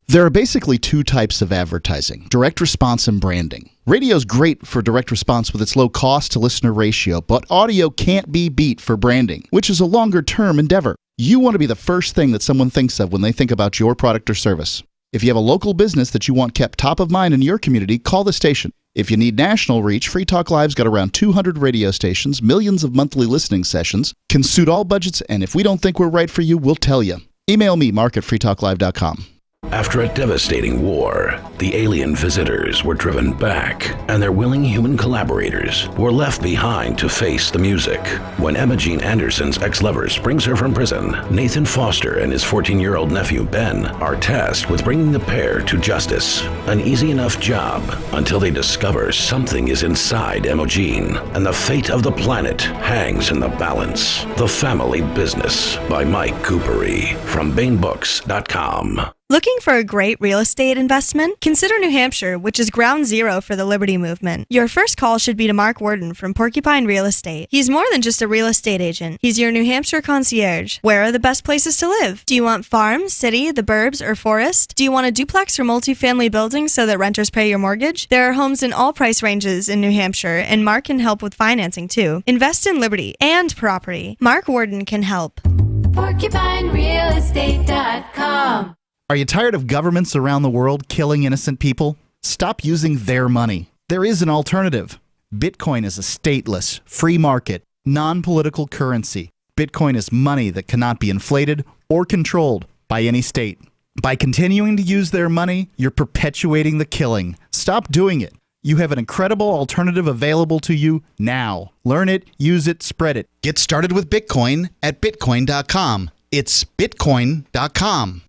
There are basically two types of advertising: direct response and branding. Radio's great for direct response with its low cost to listener ratio, but audio can't be beat for branding, which is a longer term endeavor. You want to be the first thing that someone thinks of when they think about your product or service. If you have a local business that you want kept top of mind in your community, call the station. If you need national reach, Free Talk Live's got around 200 radio stations, millions of monthly listening sessions, can suit all budgets, and if we don't think we're right for you, we'll tell you. Email me, mark@freetalklive.com. After a devastating war, the alien visitors were driven back, and their willing human collaborators were left behind to face the music. When Emma Jean Anderson's ex-lover springs her from prison, Nathan Foster and his 14-year-old nephew Ben are tasked with bringing the pair to justice. An easy enough job until they discover something is inside Emma Jean, and the fate of the planet hangs in the balance. The Family Business by Mike Coopery from BaneBooks.com. Looking for a great real estate investment? Consider New Hampshire, which is ground zero for the Liberty Movement. Your first call should be to Mark Worden from Porcupine Real Estate. He's more than just a real estate agent. He's your New Hampshire concierge. Where are the best places to live? Do you want farm, city, the burbs, or forest? Do you want a duplex or multifamily building so that renters pay your mortgage? There are homes in all price ranges in New Hampshire, and Mark can help with financing too. Invest in Liberty and property. Mark Worden can help. PorcupineRealEstate.com. Are you tired of governments around the world killing innocent people? Stop using their money. There is an alternative. Bitcoin is a stateless, free market, non-political currency. Bitcoin is money that cannot be inflated or controlled by any state. By continuing to use their money, you're perpetuating the killing. Stop doing it. You have an incredible alternative available to you now. Learn it, use it, spread it. Get started with Bitcoin at Bitcoin.com. It's Bitcoin.com.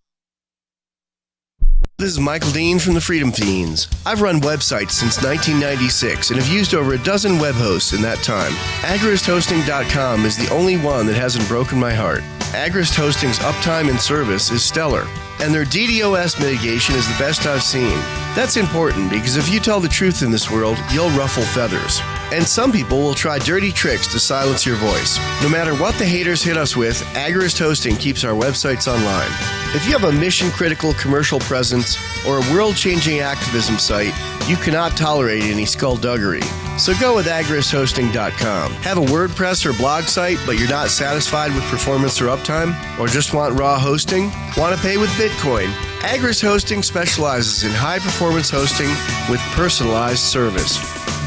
This is Michael Dean from the Freedom Fiends. I've run websites since 1996 and have used over a dozen web hosts in that time. AgristHosting.com is the only one that hasn't broken my heart. Agrist Hosting's uptime and service is stellar, and their DDoS mitigation is the best I've seen. That's important because if you tell the truth in this world, you'll ruffle feathers. And some people will try dirty tricks to silence your voice. No matter what the haters hit us with, Agrist Hosting keeps our websites online. If you have a mission-critical commercial presence or a world-changing activism site, you cannot tolerate any skullduggery. So go with AgristHosting.com. Have a WordPress or blog site, but you're not satisfied with performance or uptime? Or just want raw hosting? Want to pay with Bitcoin? Agrist Hosting specializes in high-performance hosting with personalized service.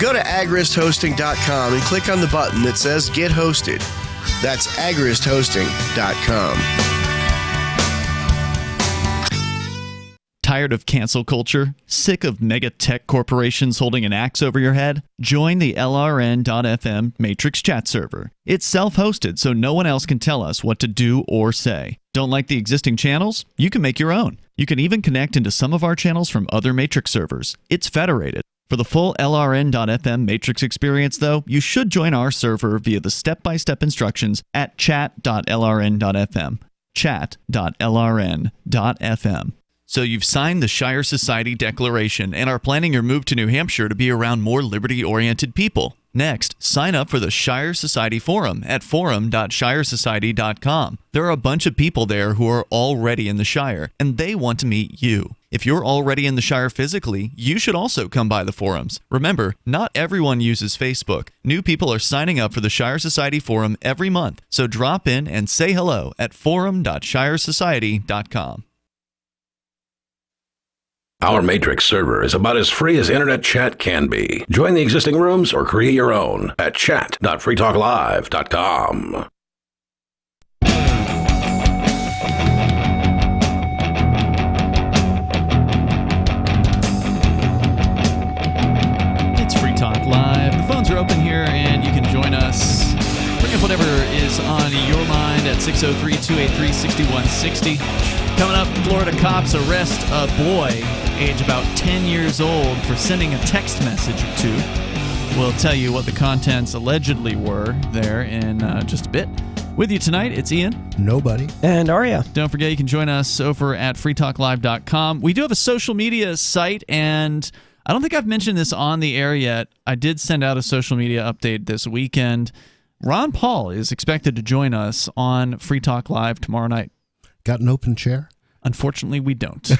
Go to AgristHosting.com and click on the button that says Get Hosted. That's AgristHosting.com. Tired of cancel culture? Sick of mega tech corporations holding an axe over your head? Join the LRN.FM Matrix chat server. It's self-hosted, so no one else can tell us what to do or say. Don't like the existing channels? You can make your own. You can even connect into some of our channels from other Matrix servers. It's federated. For the full LRN.FM Matrix experience, though, you should join our server via the step-by-step instructions at chat.lrn.fm. Chat.lrn.fm. So you've signed the Shire Society Declaration and are planning your move to New Hampshire to be around more liberty-oriented people. Next, sign up for the Shire Society Forum at forum.shiresociety.com. There are a bunch of people there who are already in the Shire, and they want to meet you. If you're already in the Shire physically, you should also come by the forums. Remember, not everyone uses Facebook. New people are signing up for the Shire Society Forum every month, so drop in and say hello at forum.shiresociety.com. Our Matrix server is about as free as internet chat can be. Join the existing rooms or create your own at chat.freetalklive.com. It's Free Talk Live. The phones are open here, and you can join us. Bring up whatever is on your mind at 603-283-6160. Coming up, Florida cops arrest a boy, age about 10 years old, for sending a text message or two. We'll tell you what the contents allegedly were there in just a bit. With you tonight, it's Ian. Nobody. And Aria. Don't forget, you can join us over at freetalklive.com. We do have a social media site, and I don't think I've mentioned this on the air yet. I did send out a social media update this weekend. Ron Paul is expected to join us on Free Talk Live tomorrow night. Got an open chair? Unfortunately, we don't.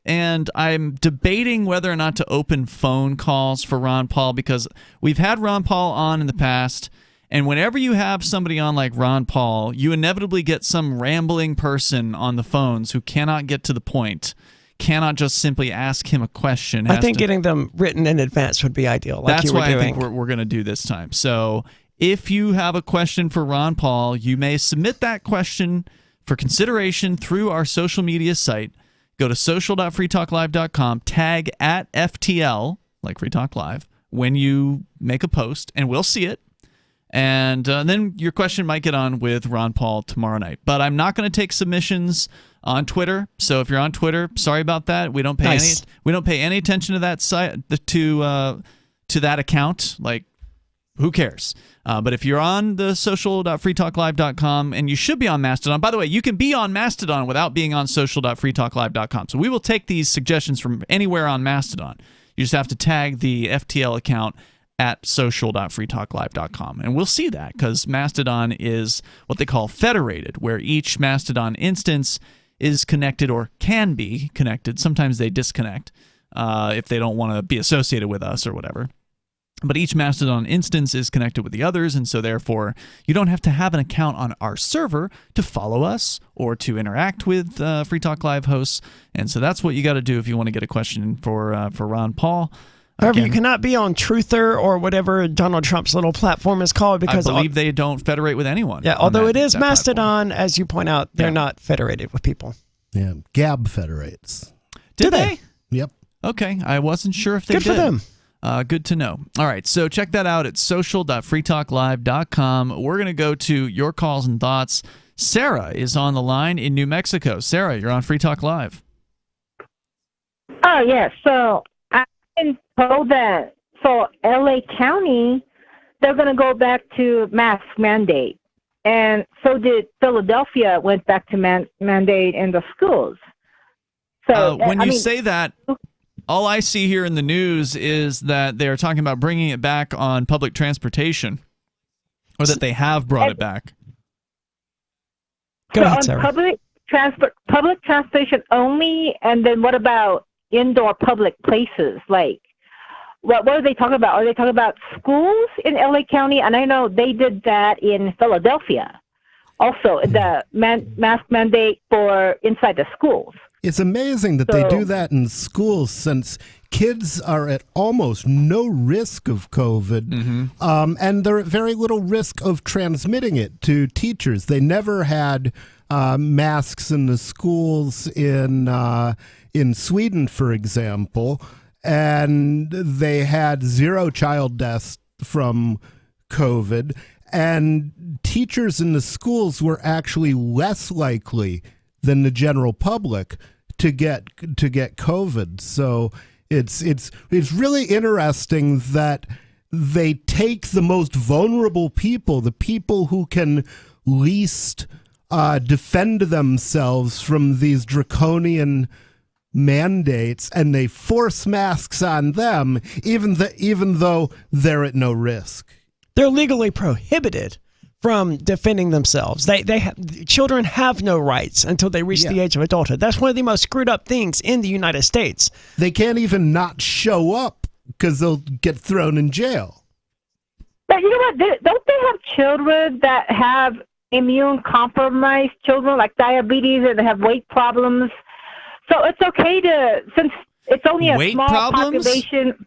And I'm debating whether or not to open phone calls for Ron Paul, because we've had Ron Paul on in the past, and whenever you have somebody on like Ron Paul, you inevitably get some rambling person on the phones who cannot get to the point, cannot just simply ask him a question. I think getting them written in advance would be ideal. Like that's you were why doing. I think we're going to do this time. So if you have a question for Ron Paul, you may submit that question for consideration through our social media site. Go to social.freetalklive.com, tag at FTL, like Free Talk Live, when you make a post, and we'll see it. And then your question might get on with Ron Paul tomorrow night. But I'm not going to take submissions on Twitter. So if you're on Twitter, sorry about that. We don't pay any attention to that site, to that account. Like, who cares? But if you're on the social.freetalklive.com, and you should be on Mastodon. By the way, you can be on Mastodon without being on social.freetalklive.com. So we will take these suggestions from anywhere on Mastodon. You just have to tag the FTL account at social.freetalklive.com. And we'll see that because Mastodon is what they call federated, where each Mastodon instance is connected or can be connected. Sometimes they disconnect if they don't want to be associated with us or whatever. But each Mastodon instance is connected with the others, and so therefore you don't have to have an account on our server to follow us or to interact with Free Talk Live hosts. And so that's what you got to do if you want to get a question for Ron Paul. However, you cannot be on Truther or whatever Donald Trump's little platform is called because I believe they don't federate with anyone. Yeah, although it is Mastodon, platform. As you point out, they're not federated with people. Yeah, Gab federates. Did they? Yep. Okay, I wasn't sure if they did. Good for them. Good to know. All right, so check that out at social.freetalklive.com. We're going to go to your calls and thoughts. Sarah is on the line in New Mexico. Sarah, you're on Free Talk Live. Oh, yes. So I've been told that for L.A. County, they're going to go back to mask mandate. And so did Philadelphia went back to mandate in the schools. So when you say that, all I see here in the news is that they're talking about bringing it back on public transportation, or that they have brought it back. Go ahead, Sarah. Public transportation only, and then what about indoor public places? Like, what are they talking about? Are they talking about schools in LA County? And I know they did that in Philadelphia. Also, the mask mandate for inside the schools. It's amazing that they do that in schools since kids are at almost no risk of COVID, and they're at very little risk of transmitting it to teachers. They never had masks in the schools in Sweden, for example, and they had 0 child deaths from COVID, and teachers in the schools were actually less likely than the general public to get COVID. So it's really interesting that they take the most vulnerable people, the people who can least defend themselves from these draconian mandates, and they force masks on them, even though they're at no risk. They're legally prohibited from defending themselves. Children have no rights until they reach the age of adulthood. That's one of the most screwed up things in the United States. They can't even not show up because they'll get thrown in jail. But you know what? Don't they have children that have immune-compromised children, like diabetes, and they have weight problems? So it's okay since it's only a small population.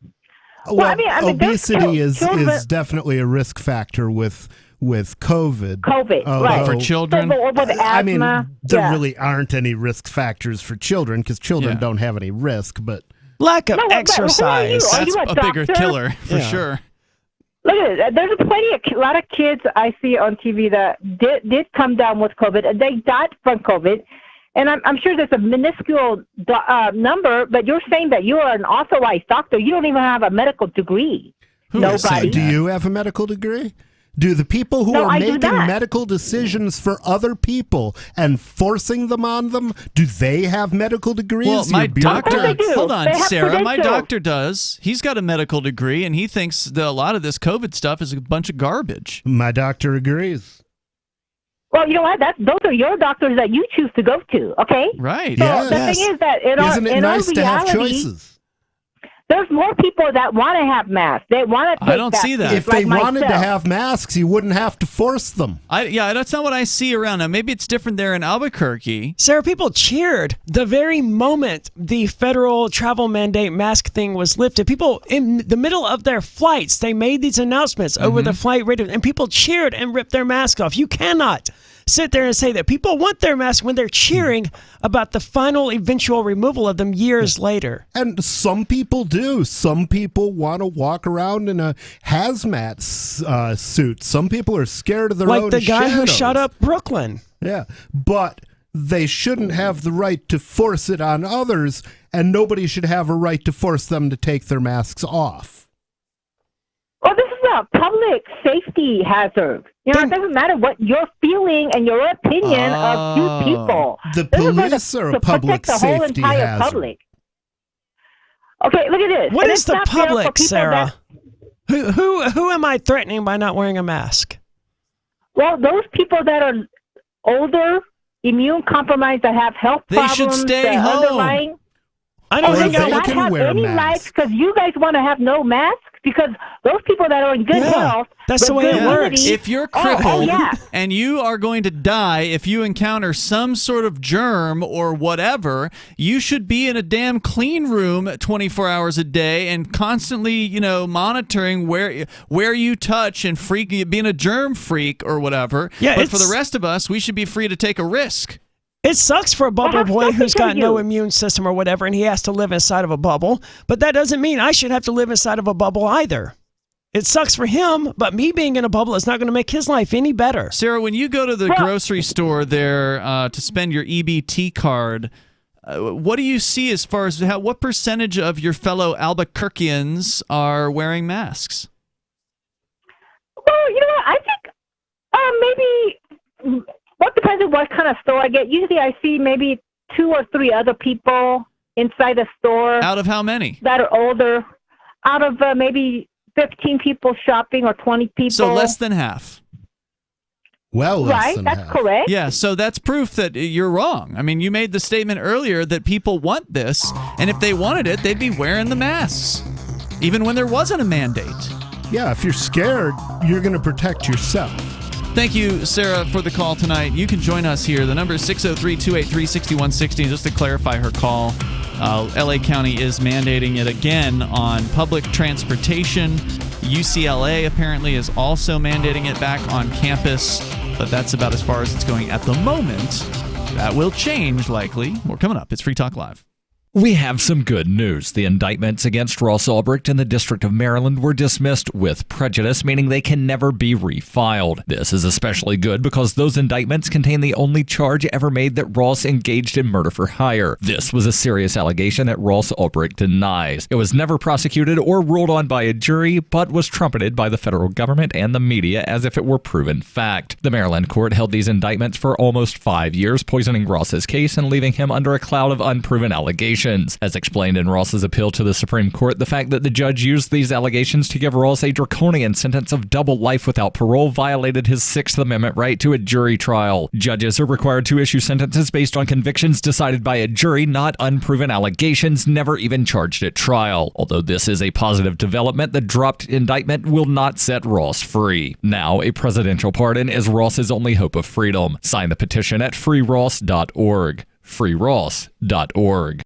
Well, I mean, obesity is definitely a risk factor with COVID. Right. For children? With asthma, I mean, there really aren't any risk factors for children because children don't have any risk, but lack of exercise. That's a bigger killer for sure. Look at it. There's a lot of kids I see on TV that did come down with COVID, and they died from COVID. And I'm sure there's a minuscule number, but you're saying that you are an authorized doctor. You don't even have a medical degree. Nobody. Do you have a medical degree? Do the people who are making medical decisions for other people and forcing them on them, do they have medical degrees? Well, my doctor, hold on, Sarah, my doctor does. He's got a medical degree, and he thinks that a lot of this COVID stuff is a bunch of garbage. My doctor agrees. Well, you know what? Those are your doctors that you choose to go to, okay? Right. So the thing is that in Isn't it nice our reality, to have choices? There's more people that want to have masks. They want to take I don't see that. If they wanted to have masks, you wouldn't have to force them. That's not what I see around now. Maybe it's different there in Albuquerque. Sarah, people cheered the very moment the federal travel mandate mask thing was lifted. People, in the middle of their flights, they made these announcements over the flight radio, and people cheered and ripped their mask off. You cannot sit there and say that people want their masks when they're cheering about the final eventual removal of them years later. And some people do. Some people want to walk around in a hazmat suit. Some people are scared of their own shadows. Like the guy who shot up Brooklyn. Yeah, but they shouldn't have the right to force it on others, and nobody should have a right to force them to take their masks off. Well, this is a public safety hazard. You know, it doesn't matter what your feeling and your opinion of two people. The police are a public the whole safety entire hazard. Public. Okay, look at this. What And is it's the not fair for public, people Sarah? that- Who am I threatening by not wearing a mask? Well, those people that are older, immune compromised, that have health They problems, should stay home. underlying. I don't think they I not can have wear a any mask. lives because you guys want to have no masks because those people that are in good health. that's with the way good it works. immunity- If you're Oh, crippled yeah. and you are going to die if you encounter some sort of germ or whatever, you should be in a damn clean room 24 hours a day and constantly, monitoring where you touch and being a germ freak or whatever. Yeah, but for the rest of us, we should be free to take a risk. It sucks for a bubble have boy who's something got to no you. immune system or whatever, and he has to live inside of a bubble. But that doesn't mean I should have to live inside of a bubble either. It sucks for him, but me being in a bubble is not going to make his life any better. Sarah, when you go to the grocery store there to spend your EBT card, what do you see as far as what percentage of your fellow Albuquerqueans are wearing masks? Well, you know what? I think maybe. Well, it depends on what kind of store I get. Usually I see maybe 2 or 3 other people inside the store. Out of how many? That are older. Out of maybe 15 people shopping or 20 people. So less than half. Well, less right, than that's half. correct. Yeah, so that's proof that you're wrong. I mean, you made the statement earlier that people want this, and if they wanted it, they'd be wearing the masks, even when there wasn't a mandate. Yeah, if you're scared, you're going to protect yourself. Thank you, Sarah, for the call tonight. You can join us here. The number is 603-283-6160. Just to clarify her call, LA County is mandating it again on public transportation. UCLA apparently is also mandating it back on campus, but that's about as far as it's going at the moment. That will change, likely. More coming up. It's Free Talk Live. We have some good news. The indictments against Ross Ulbricht in the District of Maryland were dismissed with prejudice, meaning they can never be refiled. This is especially good because those indictments contain the only charge ever made that Ross engaged in murder for hire. This was a serious allegation that Ross Ulbricht denies. It was never prosecuted or ruled on by a jury, but was trumpeted by the federal government and the media as if it were proven fact. The Maryland court held these indictments for almost 5 years, poisoning Ross's case and leaving him under a cloud of unproven allegations. As explained in Ross's appeal to the Supreme Court, the fact that the judge used these allegations to give Ross a draconian sentence of double life without parole violated his Sixth Amendment right to a jury trial. Judges are required to issue sentences based on convictions decided by a jury, not unproven allegations never even charged at trial. Although this is a positive development, the dropped indictment will not set Ross free. Now, a presidential pardon is Ross's only hope of freedom. Sign the petition at freeross.org. freeross.org.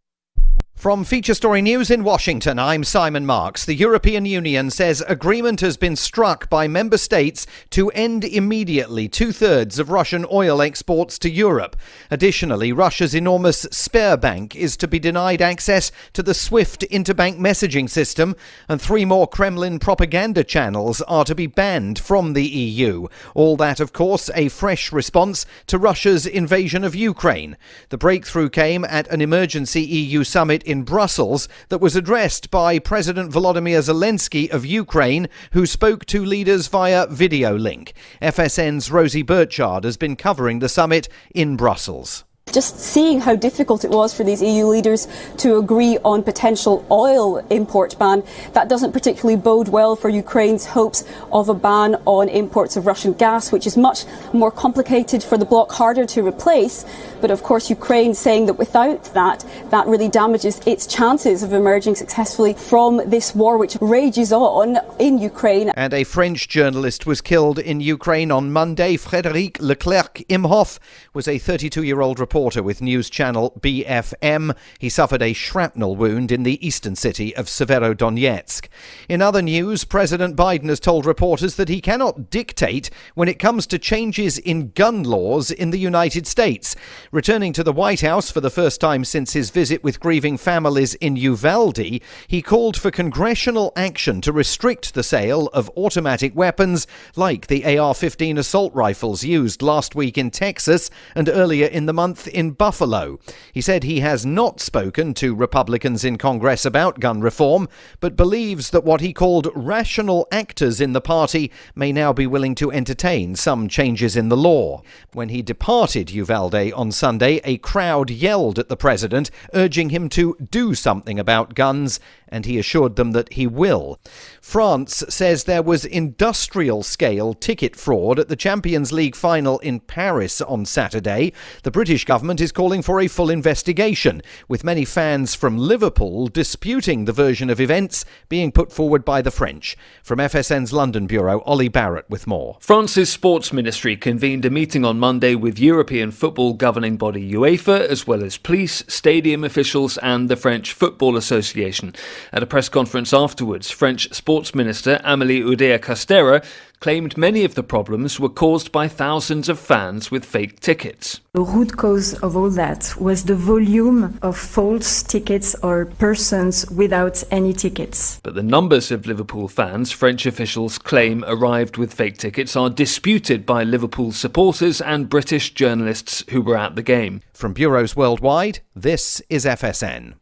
From Feature Story News in Washington, I'm Simon Marks. The European Union says agreement has been struck by member states to end immediately 2/3 of Russian oil exports to Europe. Additionally, Russia's enormous Sberbank is to be denied access to the SWIFT interbank messaging system, and 3 more Kremlin propaganda channels are to be banned from the EU. All that, of course, a fresh response to Russia's invasion of Ukraine. The breakthrough came at an emergency EU summit in Brussels that was addressed by President Volodymyr Zelensky of Ukraine, who spoke to leaders via video link. FSN's Rosie Burchard has been covering the summit in Brussels. Just seeing how difficult it was for these EU leaders to agree on potential oil import ban, that doesn't particularly bode well for Ukraine's hopes of a ban on imports of Russian gas, which is much more complicated for the bloc, harder to replace. But of course, Ukraine saying that without that really damages its chances of emerging successfully from this war, which rages on in Ukraine. And a French journalist was killed in Ukraine on Monday. Frédéric Leclerc-Imhoff was a 32-year-old reporter with news channel BFM. He suffered a shrapnel wound in the eastern city of Severodonetsk. In other news, President Biden has told reporters that he cannot dictate when it comes to changes in gun laws in the United States. Returning to the White House for the first time since his visit with grieving families in Uvalde, he called for congressional action to restrict the sale of automatic weapons like the AR-15 assault rifles used last week in Texas and earlier in the month in Buffalo. He said he has not spoken to Republicans in Congress about gun reform, but believes that what he called rational actors in the party may now be willing to entertain some changes in the law. When he departed Uvalde on Sunday, a crowd yelled at the president, urging him to do something about guns, and he assured them that he will. France says there was industrial-scale ticket fraud at the Champions League final in Paris on Saturday. The British government is calling for a full investigation, with many fans from Liverpool disputing the version of events being put forward by the French. From FSN's London bureau, Ollie Barrett with more. France's sports ministry convened a meeting on Monday with European football governing body UEFA, as well as police, stadium officials and the French Football Association. At a press conference afterwards, French Sports Minister Amélie Oudéa-Castéra claimed many of the problems were caused by thousands of fans with fake tickets. The root cause of all that was the volume of false tickets or persons without any tickets. But the numbers of Liverpool fans French officials claim arrived with fake tickets are disputed by Liverpool supporters and British journalists who were at the game. From bureaus worldwide, this is FSN.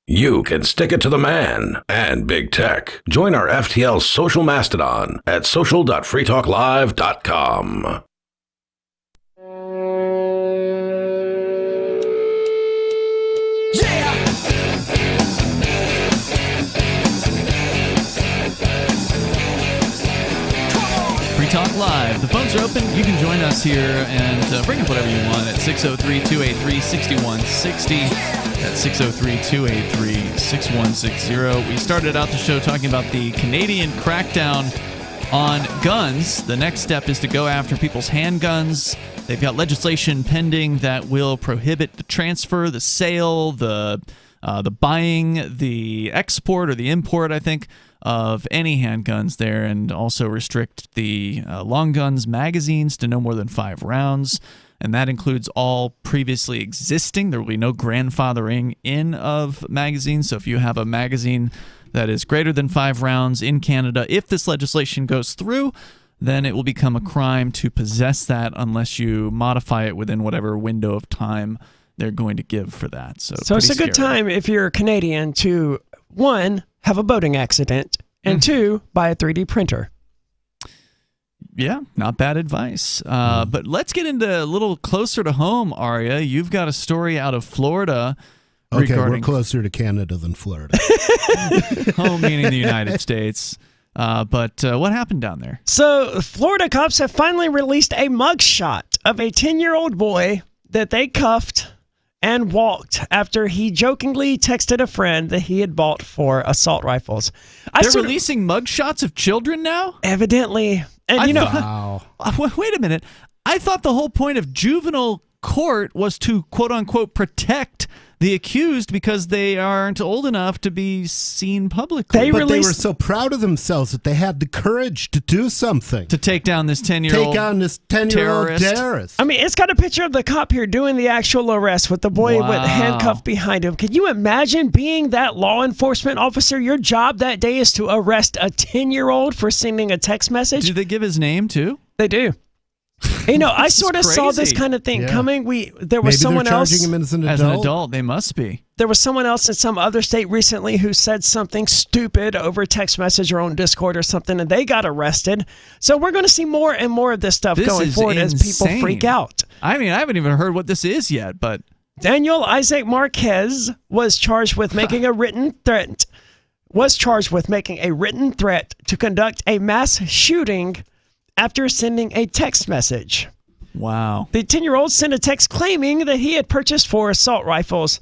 You can stick it to the man and big tech. Join our FTL social mastodon at social.freetalklive.com. Free Talk Live. The phones are open. You can join us here and bring up whatever you want at 603-283-6160. That's 603-283-6160. We started out the show talking about the Canadian crackdown on guns. The next step is to go after people's handguns. They've got legislation pending that will prohibit the transfer, the sale, the buying, the export or the import, I think, of any handguns there, and also restrict the long guns magazines to no more than 5 rounds. And that includes all previously existing. There will be no grandfathering in of magazines. So if you have a magazine that is greater than 5 rounds in Canada, if this legislation goes through, then it will become a crime to possess that unless you modify it within whatever window of time they're going to give for that. So it's a good time if you're Canadian to, 1, have a boating accident, and 2, buy a 3D printer. Yeah, not bad advice. But let's get into a little closer to home, Arya. You've got a story out of Florida. Okay, we're closer to Canada than Florida. Home meaning the United States. But what happened down there? So Florida cops have finally released a mugshot of a 10-year-old boy that they cuffed and walked after he jokingly texted a friend that he had bought 4 assault rifles. They're releasing mugshots of children now? Evidently. And wow. Wait a minute. I thought the whole point of juvenile court was to, quote unquote, protect the accused because they aren't old enough to be seen publicly. But they were so proud of themselves that they had the courage to do something. To take down this 10-year-old Take on this 10-year-old terrorist. I mean, it's got a picture of the cop here doing the actual arrest with the boy with handcuffed behind him. Can you imagine being that law enforcement officer? Your job that day is to arrest a 10-year-old for sending a text message? Do they give his name, too? They do. You know, I sort of saw this kind of thing coming. There was someone else charging him as an adult. They must be. There was someone else in some other state recently who said something stupid over text message or on Discord or something, and they got arrested. So we're going to see more and more of this stuff going forward as people freak out. I mean, I haven't even heard what this is yet, but Daniel Isaac Marquez was charged with making a written threat. To conduct a mass shooting after sending a text message. Wow. The 10-year-old sent a text claiming that he had purchased 4 assault rifles.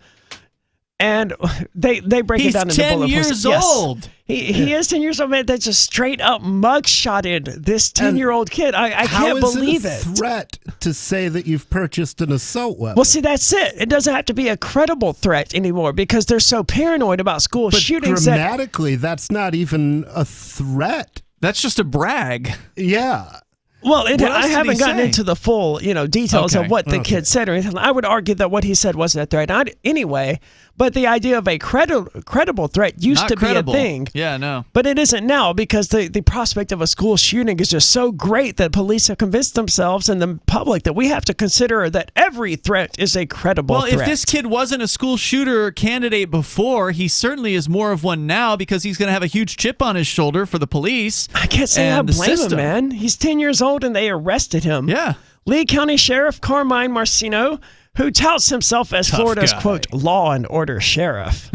And they break it down into bullet points. He's 10 years old. He is 10 years old, man. That just straight up mugshotted this 10-year-old kid. I can't believe it. How is it a threat to say that you've purchased an assault weapon? Well, see, that's it. It doesn't have to be a credible threat anymore because they're so paranoid about school shootings. Grammatically, that's not even a threat. That's just a brag. Yeah. Well, I haven't gotten into the full, details of what the kid said or anything. I would argue that what he said wasn't a threat anyway. But the idea of a credible threat used Not to credible. be a thing. Yeah, no. But it isn't now because the prospect of a school shooting is just so great that police have convinced themselves and the public that we have to consider that every threat is a credible threat. Well, if this kid wasn't a school shooter candidate before, he certainly is more of one now because he's going to have a huge chip on his shoulder for the police. I can't say I and the blame him, system. man. He's 10 years old and they arrested him. Yeah. Lee County Sheriff Carmine Marcino, who touts himself as Tough Florida's, guy. quote, law and order sheriff,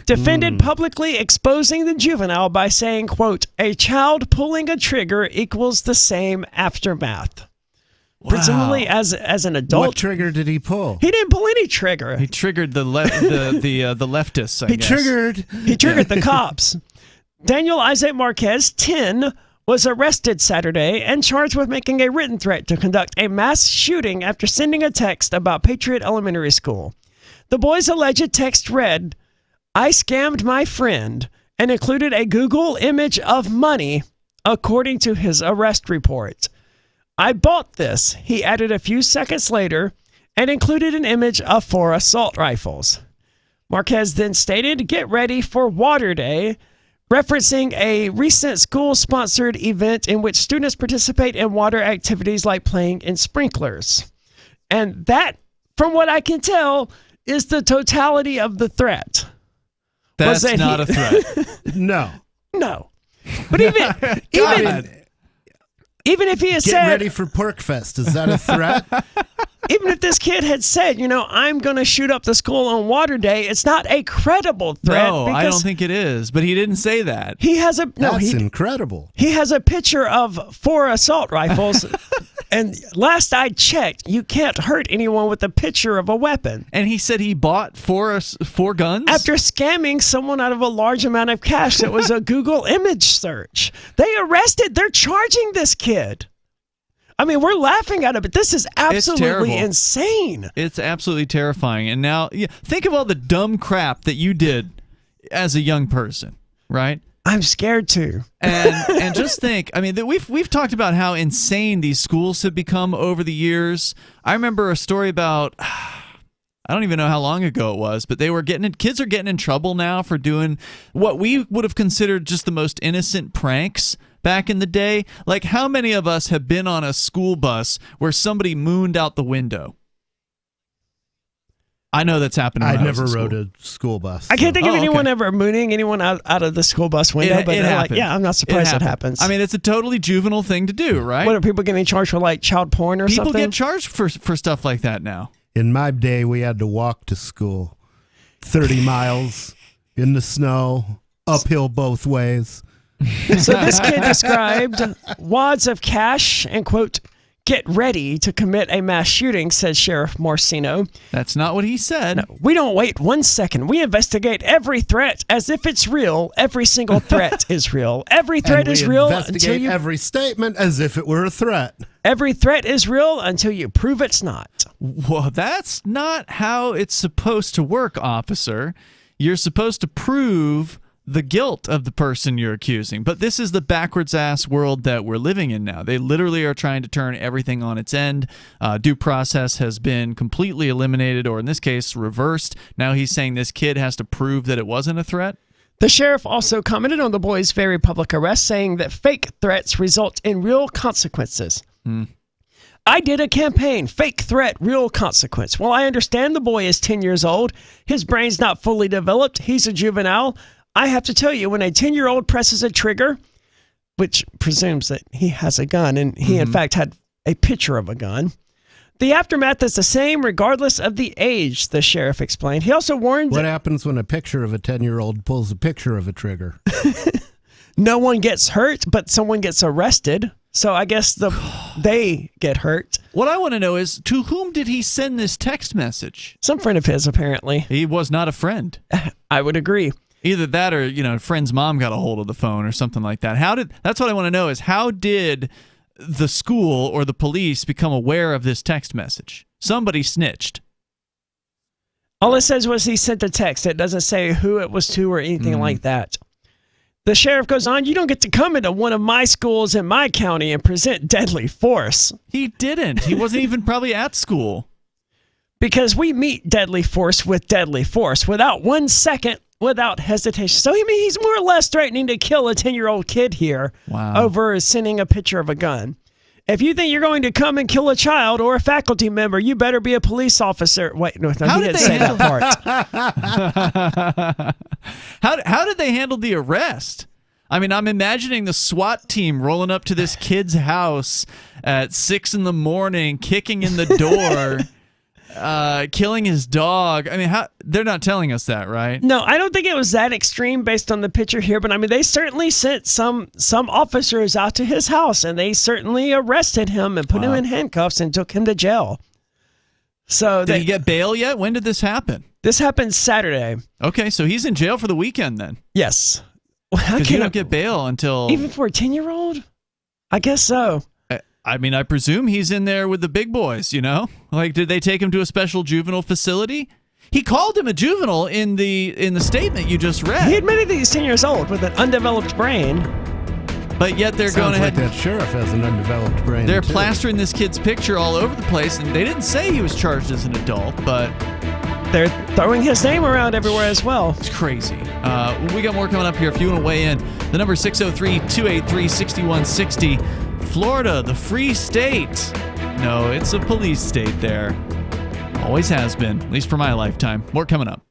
defended publicly exposing the juvenile by saying, quote, a child pulling a trigger equals the same aftermath. Presumably as an adult. What trigger did he pull? He didn't pull any trigger. He triggered the leftists, I guess. He triggered the cops. Daniel Isaac Marquez, 10, was arrested Saturday and charged with making a written threat to conduct a mass shooting after sending a text about Patriot Elementary School. The boy's alleged text read, I scammed my friend, and included a Google image of money, according to his arrest report. I bought this, he added a few seconds later, and included an image of 4 assault rifles. Marquez then stated, get ready for Water Day, referencing a recent school-sponsored event in which students participate in water activities like playing in sprinklers. And that, from what I can tell, is the totality of the threat. That's not a threat. No. No. But even if he had Get said... ready for Porkfest. Is that a threat? Even if this kid had said, I'm going to shoot up the school on Water Day, it's not a credible threat. No, I don't think it is. But he didn't say that. He has That's incredible. He has a picture of 4 assault rifles. And last I checked, you can't hurt anyone with a picture of a weapon. And he said he bought 4 guns? After scamming someone out of a large amount of cash that was a Google image search. They're charging this kid. I mean, we're laughing at it, but this is absolutely insane. It's absolutely terrifying. And now, think of all the dumb crap that you did as a young person, right? I'm scared too. And just think, I mean, we've talked about how insane these schools have become over the years. I remember a story about, I don't even know how long ago it was, but kids are getting in trouble now for doing what we would have considered just the most innocent pranks back in the day. Like, how many of us have been on a school bus where somebody mooned out the window? I know that's happened. I never rode a school bus. I can't think of anyone ever mooning anyone out of the school bus window, but I'm not surprised it happens. I mean, it's a totally juvenile thing to do, right? What, are people getting charged for like child porn or something? People get charged for stuff like that now. In my day, we had to walk to school 30 miles in the snow, uphill both ways. So this kid described wads of cash and, quote, get ready to commit a mass shooting, says Sheriff Marcino. That's not what he said. No, we don't wait 1 second. We investigate every threat as if it's real. Every single threat is real. Every threat is real until you... every statement as if it were a threat. Every threat is real until you prove it's not. Well, that's not how it's supposed to work, officer. You're supposed to prove the guilt of the person you're accusing. But this is the backwards-ass world that we're living in now. They literally are trying to turn everything on its end. Due process has been completely eliminated, or in this case, reversed. Now he's saying this kid has to prove that it wasn't a threat. The sheriff also commented on the boy's very public arrest, saying that fake threats result in real consequences. I did a campaign, fake threat, real consequence. Well, I understand the boy is 10 years old. His brain's not fully developed. He's a juvenile. I have to tell you, when a 10-year-old presses a trigger, which presumes that he has a gun, and he in fact had a picture of a gun, the aftermath is the same regardless of the age, the sheriff explained. He also warned... What happens when a picture of a 10-year-old pulls a picture of a trigger? No one gets hurt, but someone gets arrested. So I guess they get hurt. What I want to know is, to whom did he send this text message? Some friend of his, apparently. He was not a friend. I would agree. Either that or, a friend's mom got a hold of the phone or something like that. That's what I want to know is, how did the school or the police become aware of this text message? Somebody snitched. All it says was he sent the text. It doesn't say who it was to or anything like that. The sheriff goes on, you don't get to come into one of my schools in my county and present deadly force. He didn't. He wasn't even probably at school. Because we meet deadly force with deadly force without 1 second, without hesitation. So he's more or less threatening to kill a 10-year-old kid here over sending a picture of a gun. If you think you're going to come and kill a child or a faculty member, you better be a police officer. Wait, no, he didn't say that part. How did they handle the arrest? I mean, I'm imagining the SWAT team rolling up to this kid's house at 6 a.m, kicking in the door, killing his dog. I mean, they're not telling us that, right? No, I don't think it was that extreme based on the picture here, but I mean, they certainly sent some officers out to his house, and they certainly arrested him and put him in handcuffs and took him to jail. So did he get bail yet? When did this happen? This happened Saturday. Okay, so he's in jail for the weekend then. Yes. Because you don't get bail until... Even for a 10-year-old? I guess so. I mean, I presume he's in there with the big boys, you know? Like, did they take him to a special juvenile facility? He called him a juvenile in the statement you just read. He admitted that he's 10 years old with an undeveloped brain. But yet they're going ahead... Sounds like that sheriff has an undeveloped brain, They're too. plastering this kid's picture all over the place, and they didn't say he was charged as an adult, but... They're throwing his name around everywhere as well. It's crazy. We got more coming up here if you want to weigh in. The number 603-283-6160. Florida, the free state. No, it's a police state there. Always has been, at least for my lifetime. More coming up.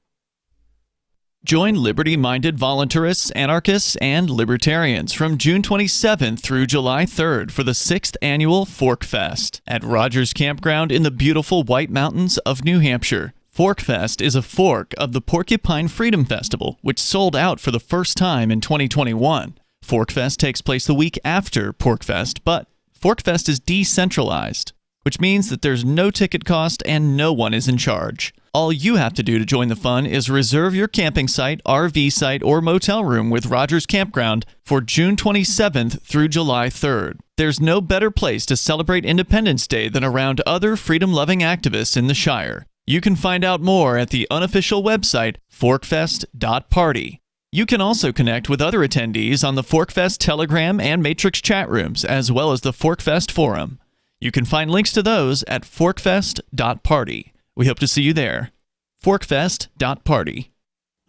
Join liberty-minded voluntarists, anarchists, and libertarians from June 27th through July 3rd for the 6th annual Fork Fest at Rogers Campground in the beautiful White Mountains of New Hampshire. Fork Fest is a fork of the Porcupine Freedom Festival, which sold out for the first time in 2021. Fork Fest takes place the week after Pork Fest, but Fork Fest is decentralized, which means that there's no ticket cost and no one is in charge. All you have to do to join the fun is reserve your camping site, RV site, or motel room with Rogers Campground for June 27th through July 3rd. There's no better place to celebrate Independence Day than around other freedom-loving activists in the Shire. You can find out more at the unofficial website, forkfest.party. You can also connect with other attendees on the Forkfest Telegram and Matrix chat rooms, as well as the Forkfest Forum. You can find links to those at forkfest.party. We hope to see you there. Forkfest.party.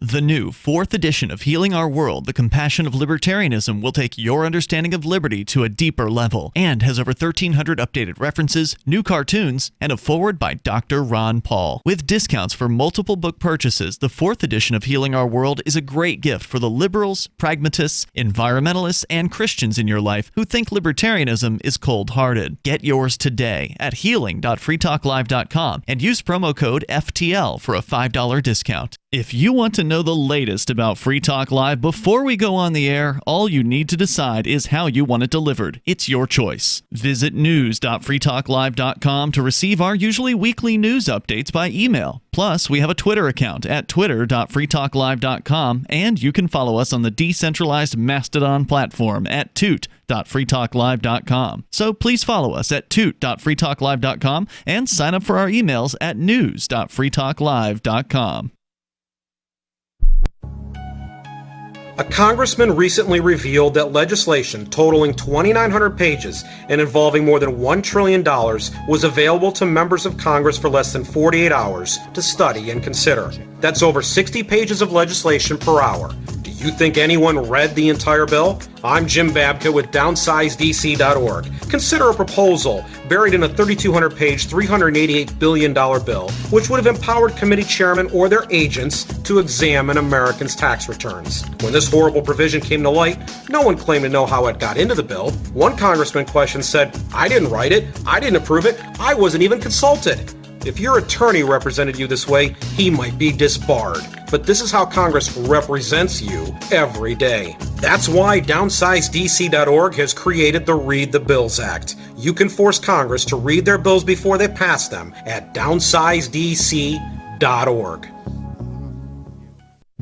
The new 4th edition of Healing Our World, The Compassion of Libertarianism will take your understanding of liberty to a deeper level and has over 1,300 updated references, new cartoons, and a foreword by Dr. Ron Paul. With discounts for multiple book purchases, the 4th edition of Healing Our World is a great gift for the liberals, pragmatists, environmentalists, and Christians in your life who think libertarianism is cold-hearted. Get yours today at healing.freetalklive.com and use promo code FTL for a $5 discount. If you want to know the latest about Free Talk Live before we go on the air, all you need to decide is how you want it delivered. It's your choice. Visit news.freetalklive.com to receive our usually weekly news updates by email. Plus, we have a Twitter account at twitter.freetalklive.com, and you can follow us on the decentralized Mastodon platform at toot.freetalklive.com. So please follow us at toot.freetalklive.com and sign up for our emails at news.freetalklive.com. A congressman recently revealed that legislation totaling 2,900 pages and involving more than $1 trillion was available to members of Congress for less than 48 hours to study and consider. That's over 60 pages of legislation per hour. Do you think anyone read the entire bill? I'm Jim Babka with DownsizeDC.org. Consider a proposal buried in a 3,200-page, $388 billion bill, which would have empowered committee chairmen or their agents to examine Americans' tax returns. When this horrible provision came to light, no one claimed to know how it got into the bill. One congressman questioned said, "I didn't write it, I didn't approve it, I wasn't even consulted." If your attorney represented you this way, he might be disbarred. But this is how Congress represents you every day. That's why DownsizeDC.org has created the Read the Bills Act. You can force Congress to read their bills before they pass them at DownsizeDC.org.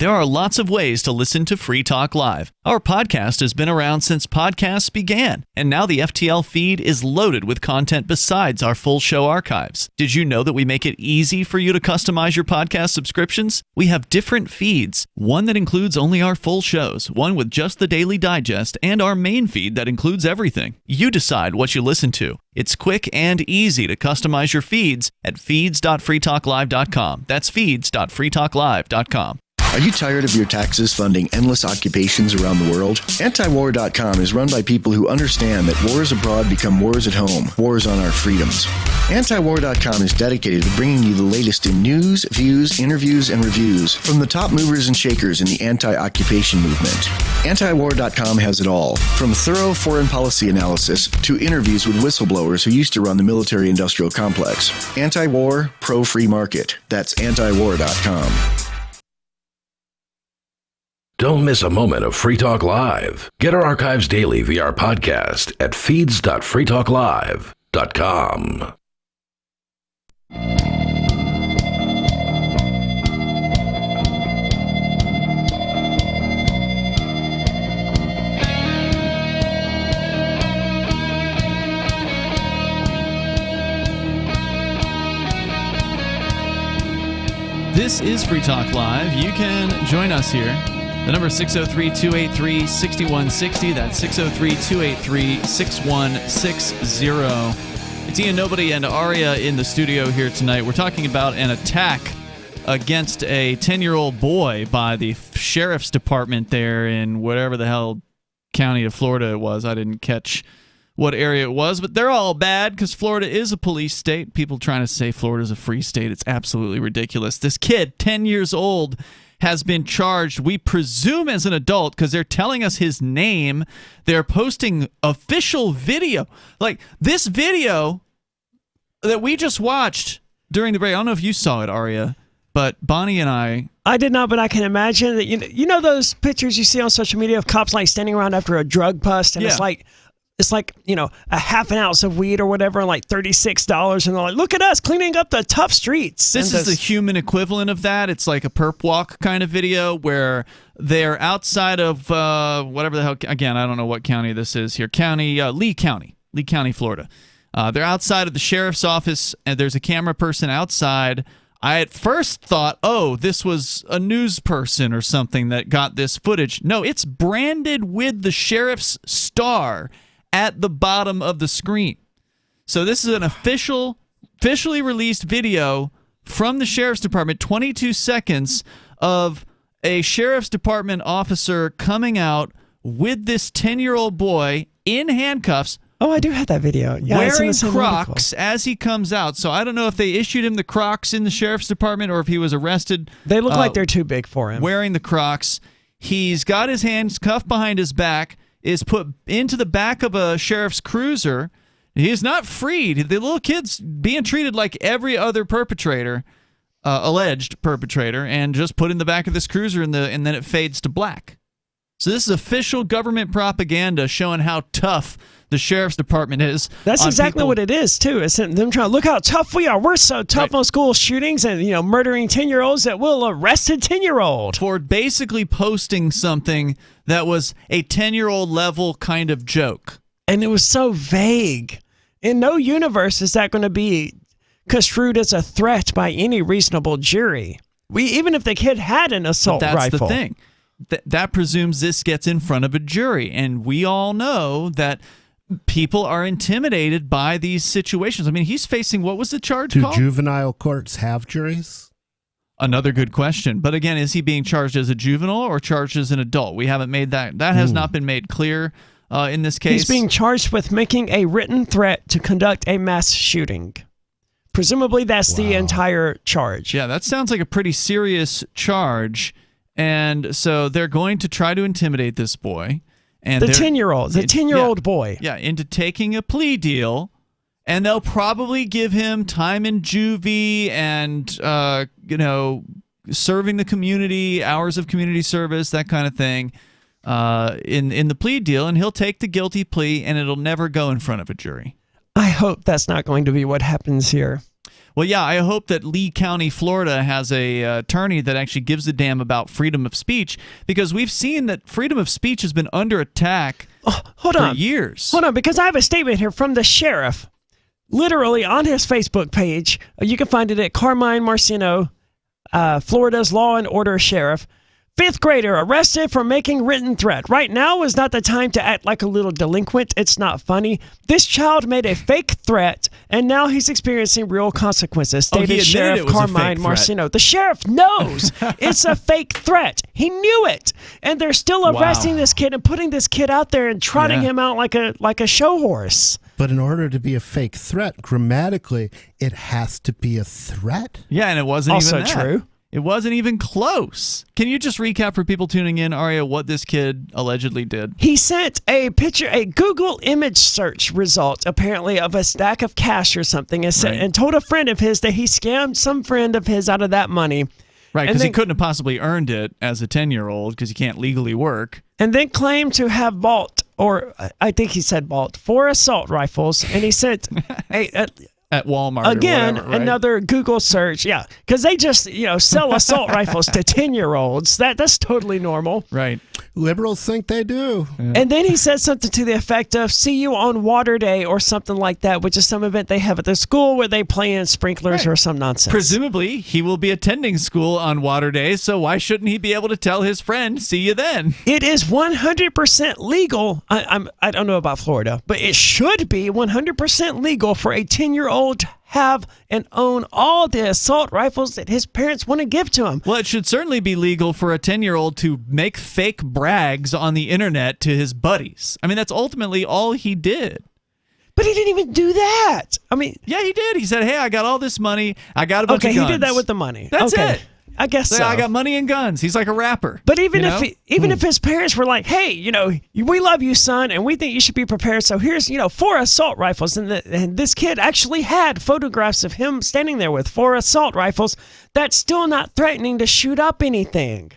There are lots of ways to listen to Free Talk Live. Our podcast has been around since podcasts began, and now the FTL feed is loaded with content besides our full show archives. Did you know that we make it easy for you to customize your podcast subscriptions? We have different feeds, one that includes only our full shows, one with just the Daily Digest, and our main feed that includes everything. You decide what you listen to. It's quick and easy to customize your feeds at feeds.freetalklive.com. That's feeds.freetalklive.com. Are you tired of your taxes funding endless occupations around the world? Antiwar.com is run by people who understand that wars abroad become wars at home, wars on our freedoms. Antiwar.com is dedicated to bringing you the latest in news, views, interviews, and reviews from the top movers and shakers in the anti-occupation movement. Antiwar.com has it all, from thorough foreign policy analysis to interviews with whistleblowers who used to run the military-industrial complex. Anti-war, pro-free market. That's antiwar.com. Don't miss a moment of Free Talk Live. Get our archives daily via our podcast at feeds.freetalklive.com. This is Free Talk Live. You can join us here. The number is 603-283-6160. That's 603-283-6160. It's Ian Nobody and Aria in the studio here tonight. We're talking about an attack against a 10-year-old boy by the sheriff's department there in whatever the hell county of Florida it was. I didn't catch what area it was, but they're all bad because Florida is a police state. People trying to say Florida's a free state, it's absolutely ridiculous. This kid, 10 years old, has been charged, we presume as an adult, because they're telling us his name. They're posting official video. Like this video that we just watched during the break. I don't know if you saw it, Aria, but Bonnie and I did not, but I can imagine that. You know those pictures you see on social media of cops like standing around after a drug bust, and it's like a half an ounce of weed or whatever, and like $36, and they're like, look at us cleaning up the tough streets. This is the human equivalent of that. It's like a perp walk kind of video where they're outside of whatever the hell. Again, I don't know what county this is here. Lee County, Florida. They're outside of the sheriff's office, and there's a camera person outside. I at first thought, oh, this was a news person or something that got this footage. No, it's branded with the sheriff's star at the bottom of the screen. So this is an officially released video from the sheriff's department, 22 seconds of a sheriff's department officer coming out with this 10-year-old boy in handcuffs. Oh, I do have that video. Yeah, wearing Crocs as he comes out. So I don't know if they issued him the Crocs in the sheriff's department or if he was arrested. They look like they're too big for him. Wearing the Crocs. He's got his hands cuffed behind his back, is put into the back of a sheriff's cruiser. He is not freed. The little kid's being treated like every other perpetrator, alleged perpetrator, and just put in the back of this cruiser, and then it fades to black. So this is official government propaganda showing how tough the sheriff's department is. That's exactly what it is, too. It's them trying to look how tough we are. We're so tough on school shootings and murdering 10-year-olds that we'll arrest a 10-year-old. For basically posting something that was a 10-year-old level kind of joke. And it was so vague. In no universe is that going to be construed as a threat by any reasonable jury. Even if the kid had an assault rifle. That's the thing. That presumes this gets in front of a jury. And we all know that people are intimidated by these situations. I mean, he's facing, what was the charge called? Do juvenile courts have juries? Another good question. But again, is he being charged as a juvenile or charged as an adult? We haven't made that. That has not been made clear in this case. He's being charged with making a written threat to conduct a mass shooting. Presumably that's the entire charge. Yeah, that sounds like a pretty serious charge. And so they're going to try to intimidate this boy. And the 10-year-old boy. Yeah, into taking a plea deal. And they'll probably give him time in juvie and, serving the community, hours of community service, that kind of thing, in the plea deal. And he'll take the guilty plea, and it'll never go in front of a jury. I hope that's not going to be what happens here. Well, yeah, I hope that Lee County, Florida has a attorney that actually gives a damn about freedom of speech, because we've seen that freedom of speech has been under attack for years. Hold on, because I have a statement here from the sheriff, literally on his Facebook page. You can find it at Carmine Marcino, Florida's Law and Order Sheriff. 5th grader arrested for making written threat. Right now is not the time to act like a little delinquent. It's not funny. This child made a fake threat, and now he's experiencing real consequences, stated Sheriff Carmine Marcino. The sheriff knows it's a fake threat. He knew it. And they're still arresting this kid and putting this kid out there and trotting him out like a show horse. But in order to be a fake threat, grammatically, it has to be a threat. Yeah, and it wasn't also even that. true. It wasn't even close. Can you just recap for people tuning in, Aria, what this kid allegedly did? He sent a picture, a Google image search result, apparently, of a stack of cash or something, and told a friend of his that he scammed some friend of his out of that money. Right, because he couldn't have possibly earned it as a 10-year-old because he can't legally work. And then claimed to have bought, or I think he said bought, 4 assault rifles, and he sent at Walmart. Again, or whatever, right? another Google search. Yeah, because they just sell assault rifles to 10-year-olds. That's totally normal. Right. Liberals think they do. Yeah. And then he said something to the effect of "See you on Water Day" or something like that, which is some event they have at the school where they play in sprinklers or some nonsense. Presumably, he will be attending school on Water Day, so why shouldn't he be able to tell his friend, "See you then"? It is 100% legal. I don't know about Florida, but it should be 100% legal for a 10-year-old to have and own all the assault rifles that his parents want to give to him. Well, it should certainly be legal for a 10-year-old to make fake brags on the internet to his buddies. I mean, that's ultimately all he did. But he didn't even do that. I mean, yeah, he did. He said, "Hey, I got all this money. I got a bunch of guns." Okay, he did that with the money. That's it. I guess so. I got money and guns. He's like a rapper. But even if his parents were like, "Hey, we love you, son, and we think you should be prepared. So here's 4 assault rifles," and this kid actually had photographs of him standing there with 4 assault rifles. That's still not threatening to shoot up anything.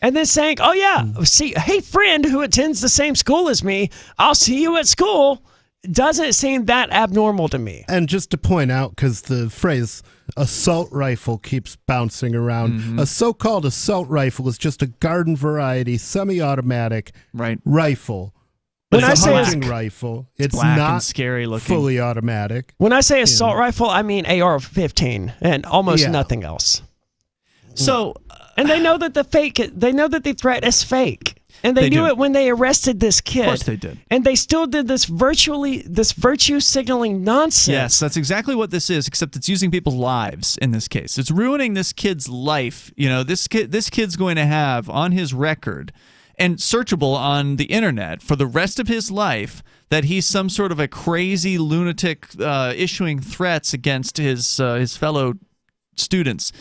And then saying, "Oh yeah, hey friend who attends the same school as me, I'll see you at school," doesn't seem that abnormal to me. And just to point out, because the phrase assault rifle keeps bouncing around, a so-called assault rifle is just a garden variety semi-automatic rifle. When it's I a say hunting rifle, it's black not and scary looking. fully automatic. When I say assault rifle, I mean AR-15 and almost nothing else. So, and they know that the threat is fake. And they knew it when they arrested this kid. Of course they did. And they still did this virtue signaling nonsense. Yes, that's exactly what this is, except it's using people's lives in this case. It's ruining this kid's life. This kid's going to have on his record and searchable on the internet for the rest of his life that he's some sort of a crazy lunatic issuing threats against his fellow students.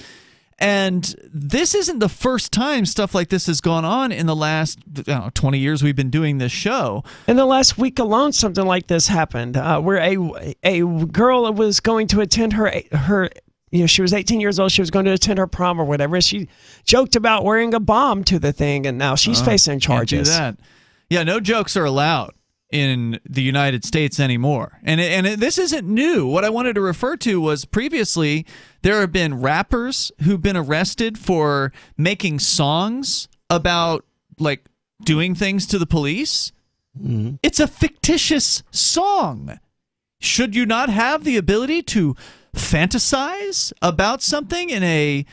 And this isn't the first time stuff like this has gone on in the last 20 years we've been doing this show. In the last week alone, something like this happened, where a girl was going to attend her she was 18 years old. She was going to attend her prom or whatever. She joked about wearing a bomb to the thing, and now she's facing charges. Can't do that. Yeah, no jokes are allowed in the United States anymore. And this isn't new. What I wanted to refer to was previously there have been rappers who've been arrested for making songs about like doing things to the police. Mm-hmm. It's a fictitious song. Should you not have the ability to fantasize about something in a,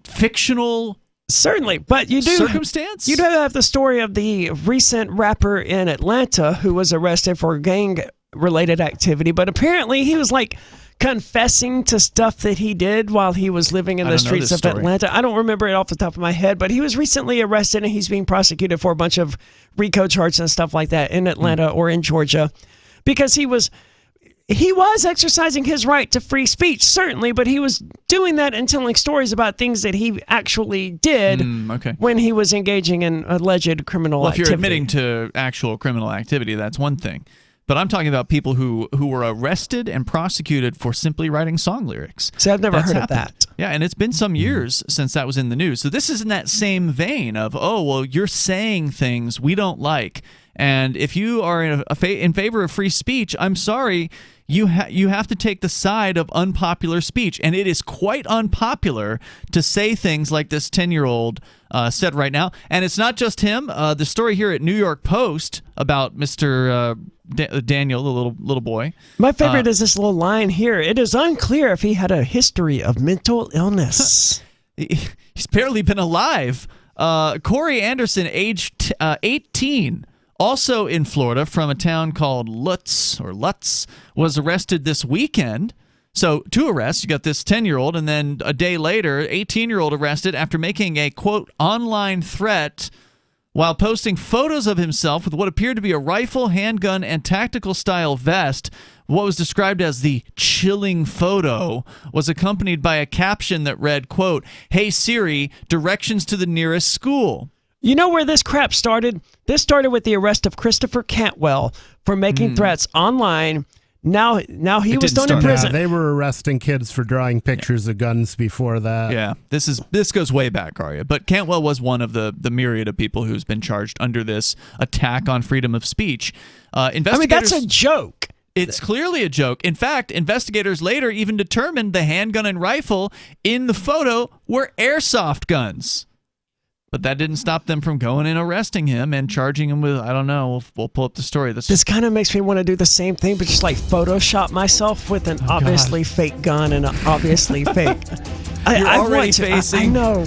fictional certainly, but you do circumstance? You do have the story of the recent rapper in Atlanta who was arrested for gang-related activity, but apparently he was like confessing to stuff that he did while he was living in the streets of Atlanta. I don't remember it off the top of my head, but he was recently arrested and he's being prosecuted for a bunch of RICO charges and stuff like that in Atlanta or in Georgia because he was exercising his right to free speech, certainly, but he was doing that and telling stories about things that he actually did when he was engaging in alleged criminal activity. Well, if you're admitting to actual criminal activity, that's one thing. But I'm talking about people who were arrested and prosecuted for simply writing song lyrics. See, I've never heard of that. Yeah, and it's been some years since that was in the news. So this is in that same vein of, you're saying things we don't like. And if you are in favor of free speech, I'm sorry, you have to take the side of unpopular speech, and it is quite unpopular to say things like this 10-year-old said right now. And it's not just him. The story here at New York Post about Mr. Daniel, the little boy. My favorite is this little line here. It is unclear if he had a history of mental illness. He's barely been alive. Corey Anderson, aged 18, also in Florida, from a town called Lutz, was arrested this weekend. So 2 arrests. You got this 10-year-old, and then a day later, 18-year-old arrested after making a, quote, online threat while posting photos of himself with what appeared to be a rifle, handgun, and tactical-style vest. What was described as the chilling photo was accompanied by a caption that read, quote, "Hey Siri, directions to the nearest school." You know where this crap started? This started with the arrest of Christopher Cantwell for making threats online. Now he was thrown in prison. Yeah, they were arresting kids for drawing pictures of guns before that. Yeah, this goes way back, Arya. But Cantwell was one of the myriad of people who's been charged under this attack on freedom of speech. Investigators, that's a joke. It's clearly a joke. In fact, investigators later even determined the handgun and rifle in the photo were airsoft guns. But that didn't stop them from going and arresting him and charging him with, I don't know, we'll pull up the story. This kind of makes me want to do the same thing, but just like Photoshop myself with an obviously fake gun and an obviously fake. You're already facing I know.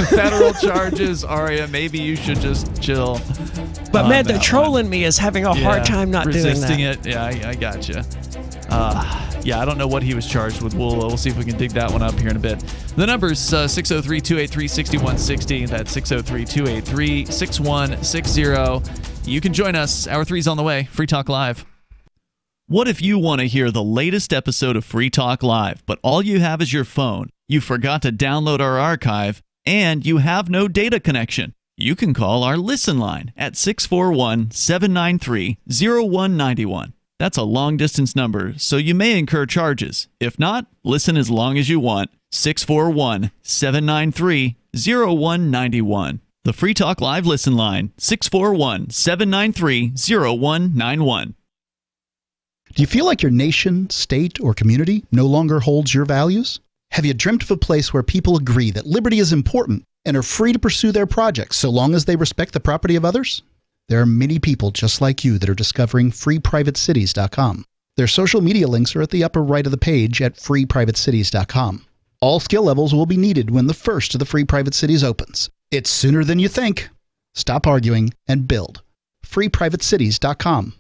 federal charges, Arya. Maybe you should just chill. But man, the trolling me is having a hard time not doing that. Resisting it. Yeah, I gotcha. Yeah, I don't know what he was charged with. We'll see if we can dig that one up here in a bit. The number's 603-283-6160. That's 603-283-6160. You can join us. Hour 3's on the way. Free Talk Live. What if you want to hear the latest episode of Free Talk Live, but all you have is your phone, you forgot to download our archive, and you have no data connection? You can call our Listen line at 641-793-0191. That's a long-distance number, so you may incur charges. If not, listen as long as you want. 641-793-0191. The Free Talk Live Listen line, 641-793-0191. Do you feel like your nation, state, or community no longer holds your values? Have you dreamt of a place where people agree that liberty is important and are free to pursue their projects so long as they respect the property of others? There are many people just like you that are discovering freeprivatecities.com. Their social media links are at the upper right of the page at freeprivatecities.com. All skill levels will be needed when the first of the Free Private Cities opens. It's sooner than you think. Stop arguing and build. freeprivatecities.com.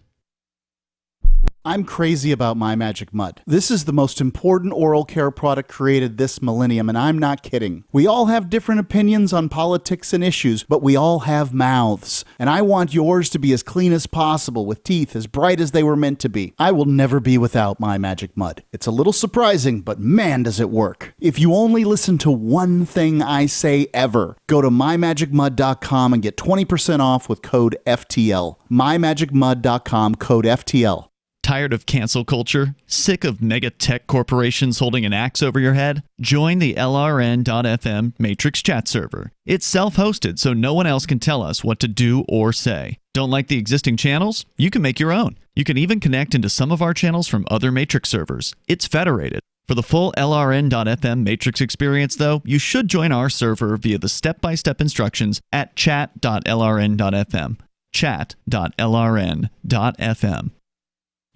I'm crazy about My Magic Mud. This is the most important oral care product created this millennium, and I'm not kidding. We all have different opinions on politics and issues, but we all have mouths. And I want yours to be as clean as possible, with teeth as bright as they were meant to be. I will never be without My Magic Mud. It's a little surprising, but man, does it work. If you only listen to one thing I say ever, go to mymagicmud.com and get 20% off with code FTL. mymagicmud.com, code FTL. Tired of cancel culture? Sick of mega tech corporations holding an axe over your head? Join the LRN.FM Matrix chat server. It's self-hosted, so no one else can tell us what to do or say. Don't like the existing channels? You can make your own. You can even connect into some of our channels from other Matrix servers. It's federated. For the full LRN.FM Matrix experience, though, you should join our server via the step-by-step instructions at chat.lrn.fm. chat.lrn.fm.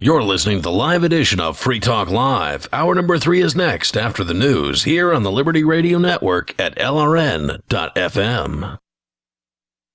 You're listening to the live edition of Free Talk Live. Hour number 3 is next after the news here on the Liberty Radio Network at LRN.FM.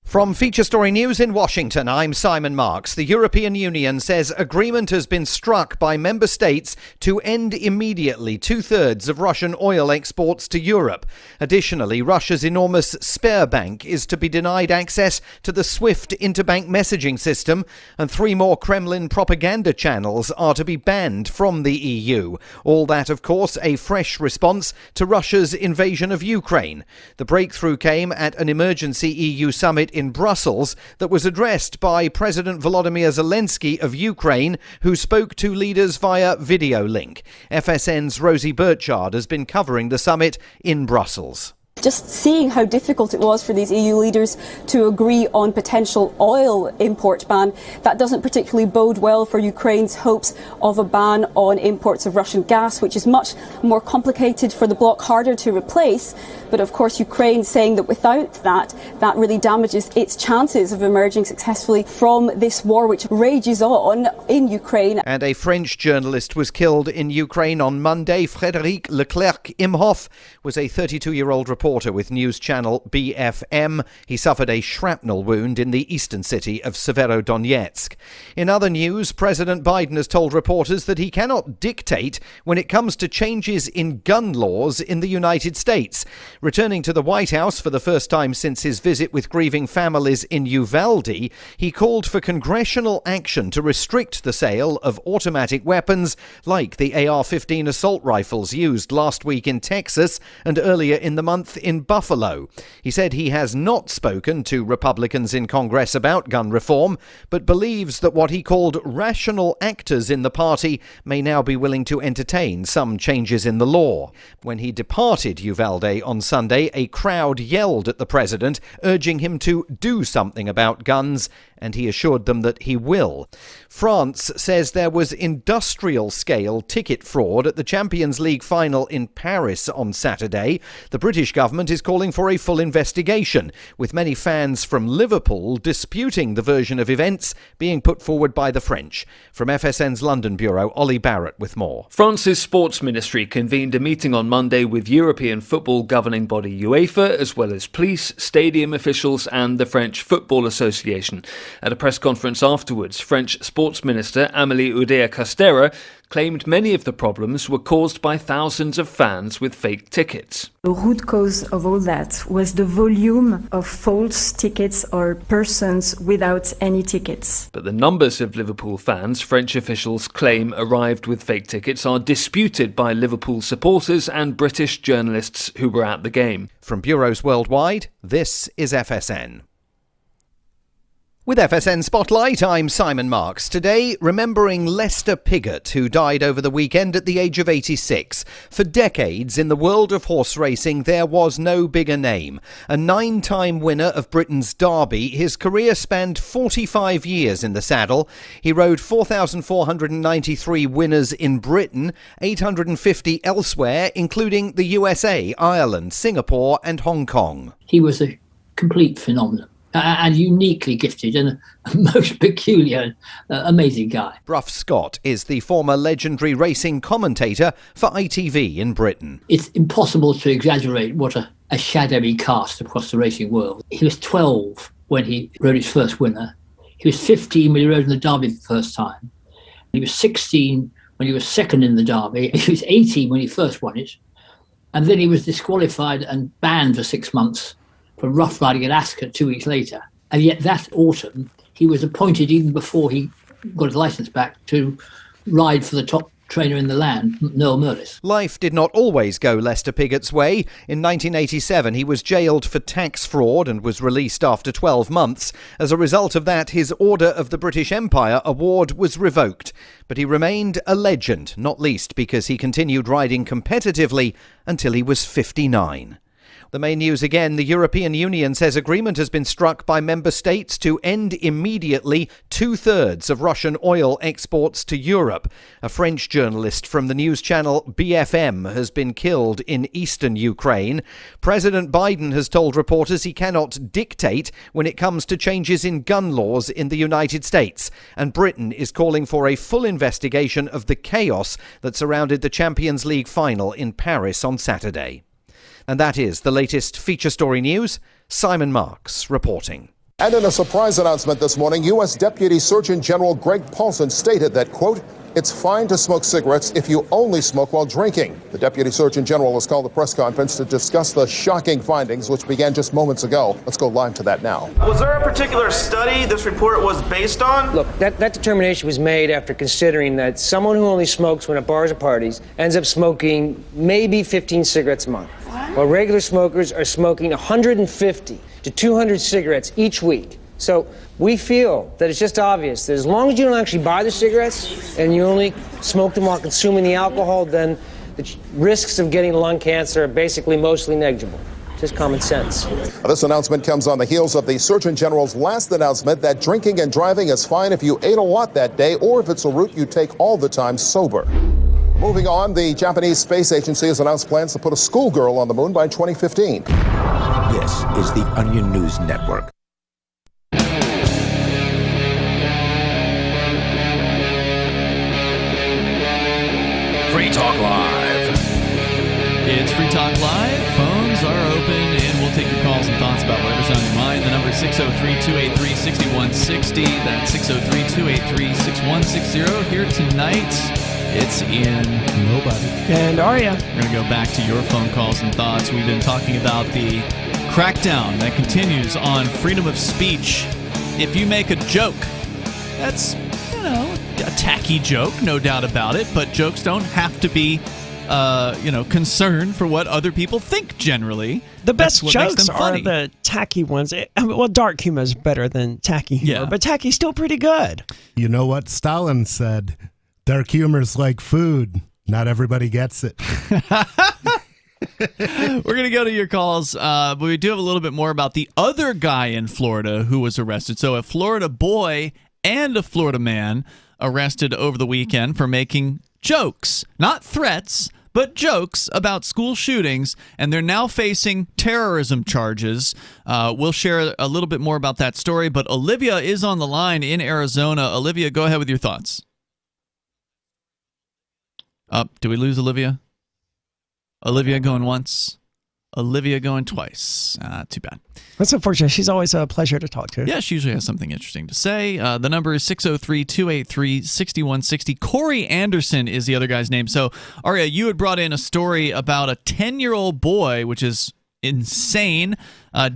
From Feature Story News in Washington, I'm Simon Marks. The European Union says agreement has been struck by member states to end immediately 2/3 of Russian oil exports to Europe. Additionally, Russia's enormous Sberbank is to be denied access to the SWIFT interbank messaging system, and 3 more Kremlin propaganda channels are to be banned from the EU. All that, of course, a fresh response to Russia's invasion of Ukraine. The breakthrough came at an emergency EU summit in Brussels that was addressed by President Volodymyr Zelensky of Ukraine, who spoke to leaders via video link. FSN's Rosie Burchard has been covering the summit in Brussels. Just seeing how difficult it was for these EU leaders to agree on potential oil import ban, that doesn't particularly bode well for Ukraine's hopes of a ban on imports of Russian gas, which is much more complicated for the bloc, harder to replace. But of course, Ukraine saying that without that really damages its chances of emerging successfully from this war which rages on in Ukraine. And a French journalist was killed in Ukraine on Monday. Frédéric Leclerc-Imhoff was a 32-year-old reporter with news channel BFM. He suffered a shrapnel wound in the eastern city of Severodonetsk. In other news, President Biden has told reporters that he cannot dictate when it comes to changes in gun laws in the United States. Returning to the White House for the first time since his visit with grieving families in Uvalde, he called for congressional action to restrict the sale of automatic weapons like the AR-15 assault rifles used last week in Texas and earlier in the month in Buffalo. He said he has not spoken to Republicans in Congress about gun reform, but believes that what he called rational actors in the party may now be willing to entertain some changes in the law. When he departed Uvalde on Sunday, a crowd yelled at the president, urging him to do something about guns, and he assured them that he will. France says there was industrial-scale ticket fraud at the Champions League final in Paris on Saturday. The British government is calling for a full investigation, with many fans from Liverpool disputing the version of events being put forward by the French. From FSN's London bureau, Ollie Barrett with more. France's sports ministry convened a meeting on Monday with European football governing body UEFA, as well as police, stadium officials and the French Football Association. At a press conference afterwards, French Sports Minister Amélie Oudéa-Castéra claimed many of the problems were caused by thousands of fans with fake tickets. The root cause of all that was the volume of false tickets or persons without any tickets. But the numbers of Liverpool fans French officials claim arrived with fake tickets are disputed by Liverpool supporters and British journalists who were at the game. From bureaus worldwide, this is FSN. With FSN Spotlight, I'm Simon Marks. Today, remembering Lester Piggott, who died over the weekend at the age of 86. For decades, in the world of horse racing, there was no bigger name. A 9-time winner of Britain's Derby, his career spanned 45 years in the saddle. He rode 4,493 winners in Britain, 850 elsewhere, including the USA, Ireland, Singapore and Hong Kong. He was a complete phenomenon. And uniquely gifted and a most peculiar, amazing guy. Bruff Scott is the former legendary racing commentator for ITV in Britain. It's impossible to exaggerate what a shadow he cast across the racing world. He was 12 when he rode his first winner. He was 15 when he rode in the Derby for the first time. He was 16 when he was second in the Derby. He was 18 when he first won it. And then he was disqualified and banned for 6 months for rough riding at Ascot 2 weeks later. And yet that autumn, he was appointed, even before he got his licence back, to ride for the top trainer in the land, Noel Merlis. Life did not always go Lester Piggott's way. In 1987, he was jailed for tax fraud and was released after 12 months. As a result of that, his Order of the British Empire award was revoked. But he remained a legend, not least because he continued riding competitively until he was 59. The main news again, the European Union says agreement has been struck by member states to end immediately 2/3 of Russian oil exports to Europe. A French journalist from the news channel BFM has been killed in eastern Ukraine. President Biden has told reporters he cannot dictate when it comes to changes in gun laws in the United States. And Britain is calling for a full investigation of the chaos that surrounded the Champions League final in Paris on Saturday. And that is the latest feature story news. Simon Marks reporting. And in a surprise announcement this morning, U.S. Deputy Surgeon General Greg Paulson stated that, quote, "It's fine to smoke cigarettes if you only smoke while drinking." The Deputy Surgeon General has called a press conference to discuss the shocking findings, which began just moments ago. Let's go live to that now. Was there a particular study this report was based on? Look, that determination was made after considering that someone who only smokes when at bars or parties ends up smoking maybe 15 cigarettes a month, while regular smokers are smoking 150 to 200 cigarettes each week. So we feel that it's just obvious that as long as you don't actually buy the cigarettes and you only smoke them while consuming the alcohol, then the risks of getting lung cancer are basically mostly negligible. just common sense. This announcement comes on the heels of the Surgeon General's last announcement that drinking and driving is fine if you ate a lot that day or if it's a route you take all the time sober. Moving on, the Japanese Space Agency has announced plans to put a schoolgirl on the moon by 2015. This is the Onion News Network. Free Talk Live. It's Free Talk Live. Phones are open, and we'll take your calls and thoughts about whatever's on your mind. The number is 603-283-6160. That's 603-283-6160. Here tonight, it's Ian. Nobody. And Arya. We're going to go back to your phone calls and thoughts. We've been talking about the crackdown that continues on freedom of speech. If you make a joke, that's, a tacky joke, no doubt about it, but jokes don't have to be concerned for what other people think generally. The best jokes are the tacky ones. Dark humor is better than tacky humor, but tacky's still pretty good. You know what Stalin said? Dark humor's like food. Not everybody gets it. We're going to go to your calls, but we do have a little bit more about the other guy in Florida who was arrested. So a Florida boy and a Florida man arrested over the weekend for making jokes, not threats, but jokes about school shootings, and they're now facing terrorism charges. We'll share a little bit more about that story, but Olivia is on the line in Arizona. Olivia, go ahead with your thoughts. Do we lose Olivia? Olivia going once. Olivia going twice. Too bad. That's unfortunate. She's always a pleasure to talk to. Yeah, she usually has something interesting to say. The number is 603-283-6160. Corey Anderson is the other guy's name. So, Aria, you had brought in a story about a 10-year-old boy, which is insane,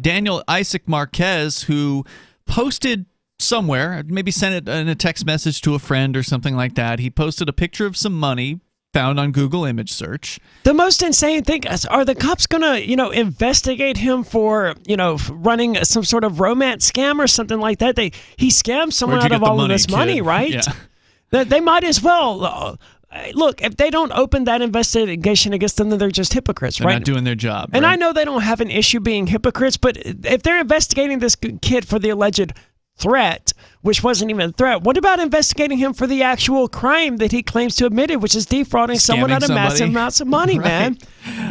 Daniel Isaac Marquez, who posted somewhere, maybe sent it in a text message to a friend or something like that. He posted a picture of some money found on Google image search. The most insane thing is, are the cops going to, investigate him for, running some sort of romance scam or something like that? He scammed someone out of all of this money, right? Yeah. They might as well. Look, if they don't open that investigation against them, then they're just hypocrites, They're right? not doing their job. And right? I know they don't have an issue being hypocrites, but if they're investigating this kid for the alleged threat, which wasn't even a threat, what about investigating him for the actual crime that he claims to have admitted, which is defrauding someone out of massive amounts of money, man?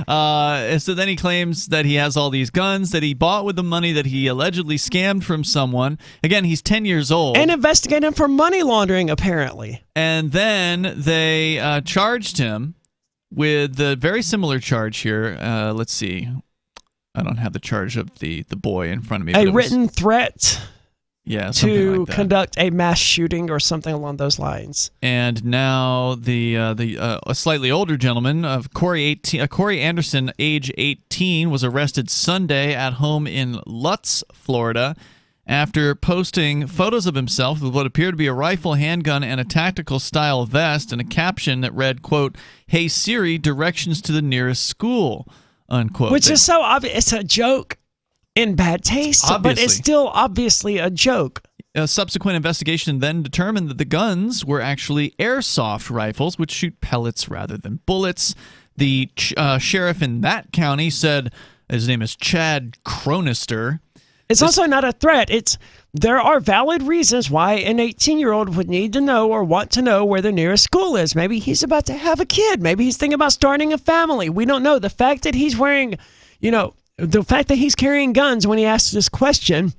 So then he claims that he has all these guns that he bought with the money that he allegedly scammed from someone. Again, he's 10 years old. And investigate him for money laundering, apparently. And then they charged him with a very similar charge here. Let's see. I don't have the charge of the boy in front of me. A written threat. Yeah, to like conduct a mass shooting or something along those lines. And now a slightly older gentleman, Corey Anderson, age 18, was arrested Sunday at home in Lutz, Florida, after posting photos of himself with what appeared to be a rifle, handgun, and a tactical-style vest, and a caption that read, quote, "Hey Siri, directions to the nearest school," unquote. Which is so obvious. It's a joke. In bad taste, but it's still obviously a joke. A subsequent investigation then determined that the guns were actually airsoft rifles, which shoot pellets rather than bullets. The sheriff in that county said his name is Chad Cronister. It's also not a threat. There are valid reasons why an 18-year-old would need to know or want to know where the nearest school is. Maybe he's about to have a kid. Maybe he's thinking about starting a family. We don't know. The fact that he's wearing, the fact that he's carrying guns when he asks this question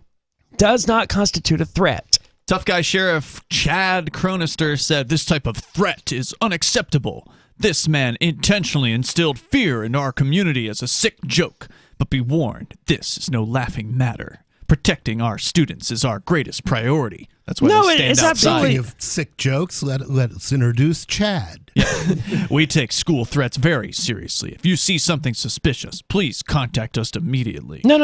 does not constitute a threat. Tough Guy Sheriff Chad Cronister said this type of threat is unacceptable. This man intentionally instilled fear in our community as a sick joke. But be warned, this is no laughing matter. Protecting our students is our greatest priority. That's why they stand outside. Speaking of sick jokes, let's introduce Chad. Yeah. We take school threats very seriously. If you see something suspicious, please contact us immediately. No.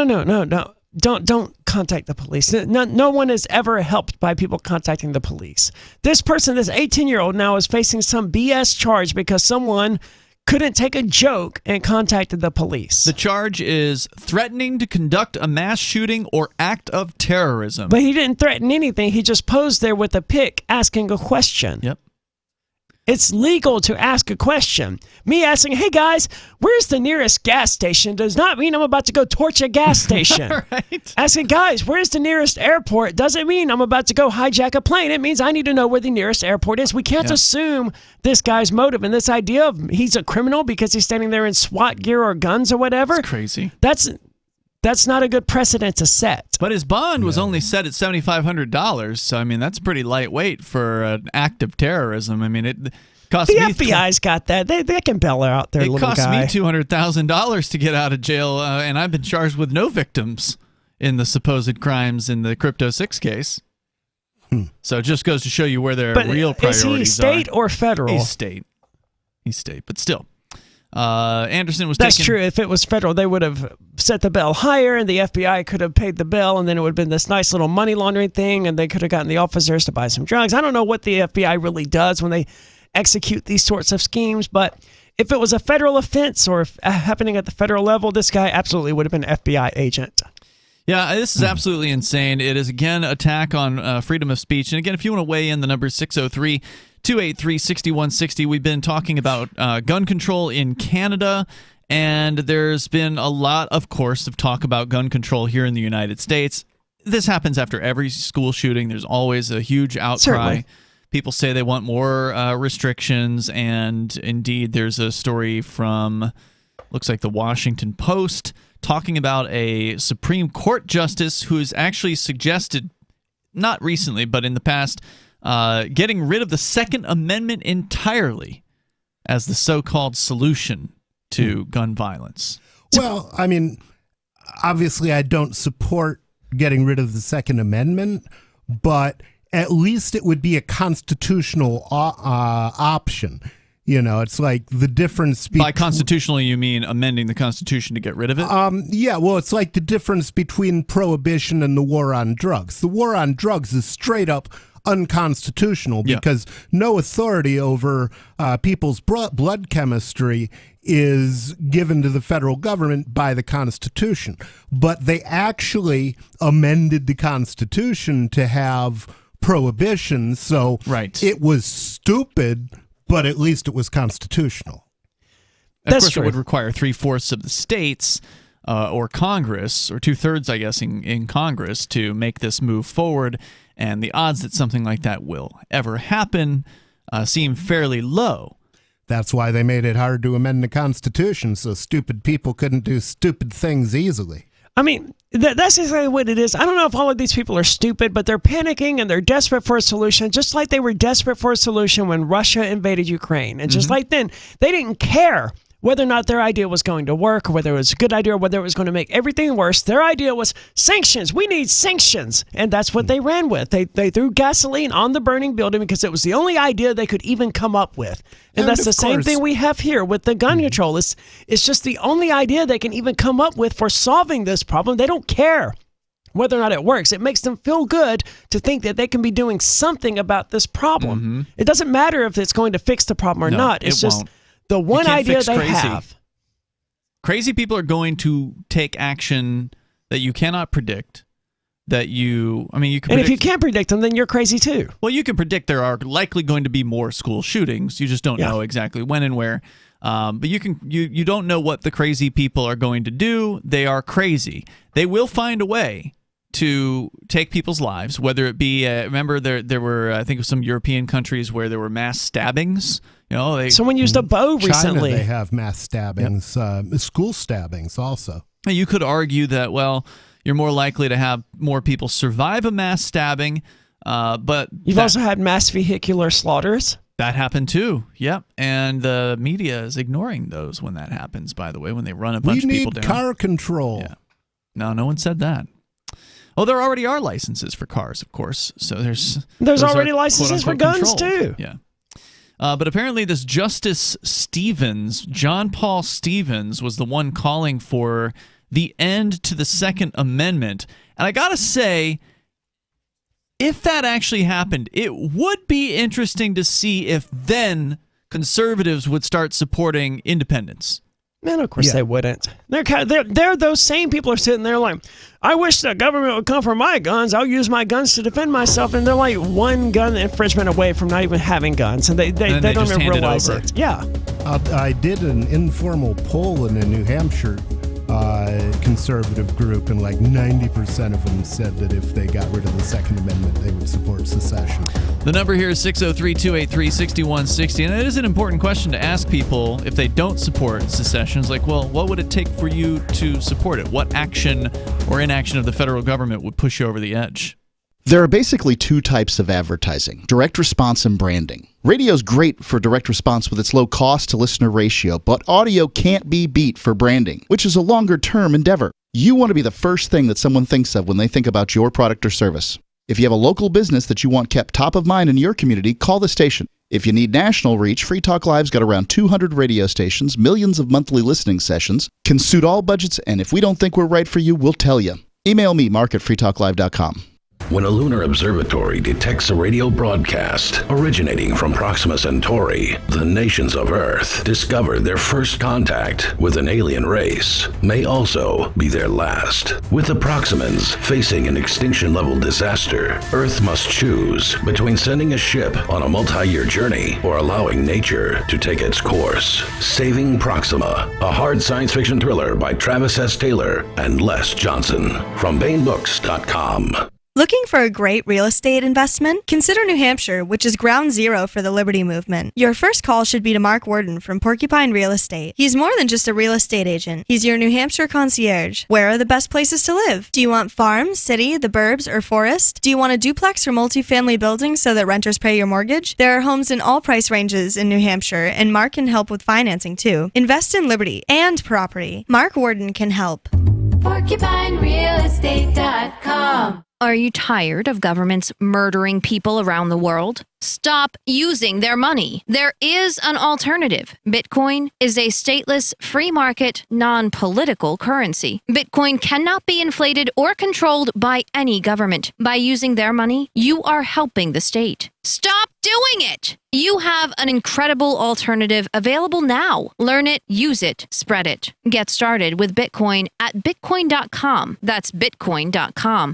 Don't contact the police. No one is ever helped by people contacting the police. This person, this 18-year-old now, is facing some BS charge because someone couldn't take a joke and contacted the police. The charge is threatening to conduct a mass shooting or act of terrorism. But he didn't threaten anything. He just posed there with a pic asking a question. Yep. It's legal to ask a question. Me asking, hey guys, where's the nearest gas station does not mean I'm about to go torch a gas station. Right. Asking, guys, where's the nearest airport doesn't mean I'm about to go hijack a plane. It means I need to know where the nearest airport is. We can't assume this guy's motive. And this idea of he's a criminal because he's standing there in SWAT gear or guns or whatever. It's crazy. That's not a good precedent to set. But his bond was only set at $7,500, so I mean that's pretty lightweight for an act of terrorism. I mean it cost the me FBI's got that. They can bail out their little guy. It cost me $200,000 to get out of jail, and I've been charged with no victims in the supposed crimes in the Crypto 6 case. So it just goes to show you where their real priorities are. Is he state or federal? He's state. He's state, but still. Anderson was That's true. If it was federal, they would have set the bail higher, and the FBI could have paid the bill, and then it would have been this nice little money laundering thing, and they could have gotten the officers to buy some drugs. I don't know what the FBI really does when they execute these sorts of schemes, but if it was a federal offense or happening at the federal level, this guy absolutely would have been an FBI agent. Yeah, this is absolutely insane. It is, again, attack on freedom of speech. And again, if you want to weigh in, the number is 603-283-6160. We've been talking about gun control in Canada, and there's been a lot, of course, of talk about gun control here in the United States. This happens after every school shooting. There's always a huge outcry. Certainly. People say they want more restrictions, and indeed there's a story from, looks like the Washington Post, talking about a Supreme Court justice who has actually suggested, not recently, but in the past, getting rid of the Second Amendment entirely as the so-called solution to gun violence. Well, I mean, obviously I don't support getting rid of the Second Amendment, but at least it would be a constitutional option. You know, it's like the difference By constitutionally, you mean amending the Constitution to get rid of it? Yeah, well, it's like the difference between prohibition and the war on drugs. The war on drugs is straight up unconstitutional because no authority over people's blood chemistry is given to the federal government by the Constitution. But they actually amended the Constitution to have prohibition, so it was stupid, but at least it was constitutional. Of course, it would require 3/4 of the states or Congress, or 2/3, I guess, in Congress to make this move forward. And the odds that something like that will ever happen seem fairly low. That's why they made it hard to amend the Constitution, so stupid people couldn't do stupid things easily. I mean, that's exactly what it is. I don't know if all of these people are stupid, but they're panicking and they're desperate for a solution, just like they were desperate for a solution when Russia invaded Ukraine. And just like then, they didn't care whether or not their idea was going to work, or whether it was a good idea, or whether it was going to make everything worse. Their idea was sanctions. We need sanctions. And that's what they ran with. They threw gasoline on the burning building because it was the only idea they could even come up with. And that's the same thing we have here with the gun control. It's just the only idea they can even come up with for solving this problem. They don't care whether or not it works. It makes them feel good to think that they can be doing something about this problem. It doesn't matter if it's going to fix the problem or not. It's just the one idea they have. Crazy people are going to take action that you cannot predict. You can predict, and if you can't predict them, then you're crazy too. Well, you can predict there are likely going to be more school shootings. You just don't know exactly when and where. But you don't know what the crazy people are going to do. They are crazy. They will find a way to take people's lives, whether it be remember there were I think some European countries where there were mass stabbings. You know, someone used a bow recently. China, they have mass stabbings, school stabbings also. You could argue that, well, you're more likely to have more people survive a mass stabbing, but you've also had mass vehicular slaughters. That happened too. Yep, and the media is ignoring those when that happens. By the way, when they run a bunch of people down. We need car control. Yeah. No one said that. Oh, there already are licenses for cars, of course. So there's already licenses for guns too. Yeah. But apparently this Justice Stevens, John Paul Stevens, was the one calling for the end to the Second Amendment. And I got to say, if that actually happened, it would be interesting to see if then conservatives would start supporting independence. Man, of course they wouldn't. They're those same people are sitting there like, I wish the government would come for my guns. I'll use my guns to defend myself. And they're like one gun infringement away from not even having guns. And they don't even realize it. Yeah. I did an informal poll in a New Hampshire conservative group, and like 90% of them said that if they got rid of the Second Amendment, they would support secession. The number here is 603-283-6160, and it is an important question to ask people if they don't support secession. It's like, well, what would it take for you to support it? What action or inaction of the federal government would push you over the edge? There are basically two types of advertising: direct response and branding. Radio's great for direct response with its low cost to listener ratio, but audio can't be beat for branding, which is a longer term endeavor. You want to be the first thing that someone thinks of when they think about your product or service. If you have a local business that you want kept top of mind in your community, call the station. If you need national reach, Free Talk Live's got around 200 radio stations, millions of monthly listening sessions, can suit all budgets, and if we don't think we're right for you, we'll tell you. Email me, mark@freetalklive.com. When a lunar observatory detects a radio broadcast originating from Proxima Centauri, the nations of Earth discover their first contact with an alien race may also be their last. With the Proximans facing an extinction-level disaster, Earth must choose between sending a ship on a multi-year journey or allowing nature to take its course. Saving Proxima, a hard science fiction thriller by Travis S. Taylor and Les Johnson from BaneBooks.com. Looking for a great real estate investment? Consider New Hampshire, which is ground zero for the Liberty Movement. Your first call should be to Mark Worden from Porcupine Real Estate. He's more than just a real estate agent. He's your New Hampshire concierge. Where are the best places to live? Do you want farm, city, the burbs, or forest? Do you want a duplex or multifamily building so that renters pay your mortgage? There are homes in all price ranges in New Hampshire, and Mark can help with financing too. Invest in Liberty and property. Mark Worden can help. PorcupineRealEstate.com. Are you tired of governments murdering people around the world? Stop using their money. There is an alternative. Bitcoin is a stateless, free market, non-political currency. Bitcoin cannot be inflated or controlled by any government. By using their money, you are helping the state. Stop doing it! You have an incredible alternative available now. Learn it, use it, spread it. Get started with Bitcoin at Bitcoin.com. That's Bitcoin.com.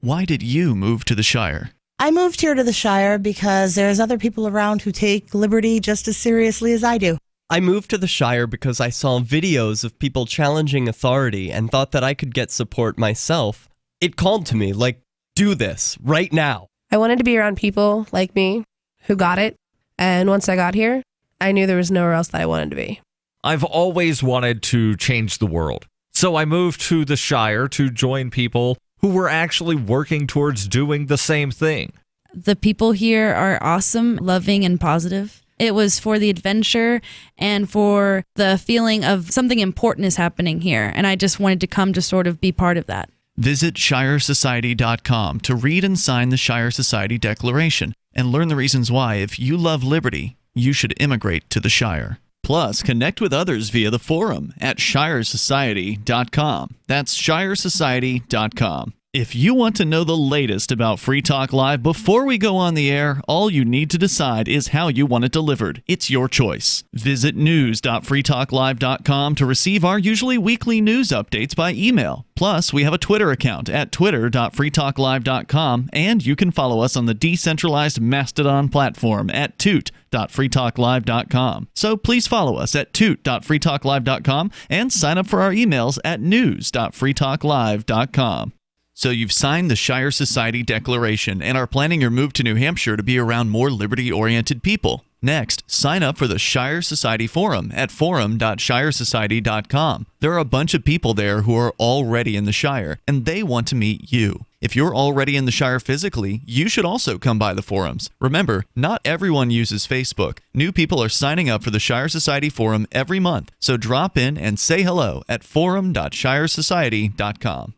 Why did you move to the Shire? I moved here to the Shire because there's other people around who take liberty just as seriously as I do. I moved to the Shire because I saw videos of people challenging authority and thought that I could get support myself. It called to me, like, do this, right now. I wanted to be around people like me who got it, and once I got here, I knew there was nowhere else that I wanted to be. I've always wanted to change the world, so I moved to the Shire to join people who were actually working towards doing the same thing. The people here are awesome, loving, and positive. It was for the adventure and for the feeling of something important is happening here, and I just wanted to come to sort of be part of that. Visit ShireSociety.com to read and sign the Shire Society Declaration and learn the reasons why, if you love liberty, you should immigrate to the Shire. Plus, connect with others via the forum at ShireSociety.com. That's ShireSociety.com. If you want to know the latest about Free Talk Live before we go on the air, all you need to decide is how you want it delivered. It's your choice. Visit news.freetalklive.com to receive our usually weekly news updates by email. Plus, we have a Twitter account at twitter.freetalklive.com, and you can follow us on the decentralized Mastodon platform at toot.freetalklive.com. So please follow us at toot.freetalklive.com and sign up for our emails at news.freetalklive.com. So you've signed the Shire Society Declaration and are planning your move to New Hampshire to be around more liberty-oriented people. Next, sign up for the Shire Society Forum at forum.shiresociety.com. There are a bunch of people there who are already in the Shire, and they want to meet you. If you're already in the Shire physically, you should also come by the forums. Remember, not everyone uses Facebook. New people are signing up for the Shire Society Forum every month, so drop in and say hello at forum.shiresociety.com.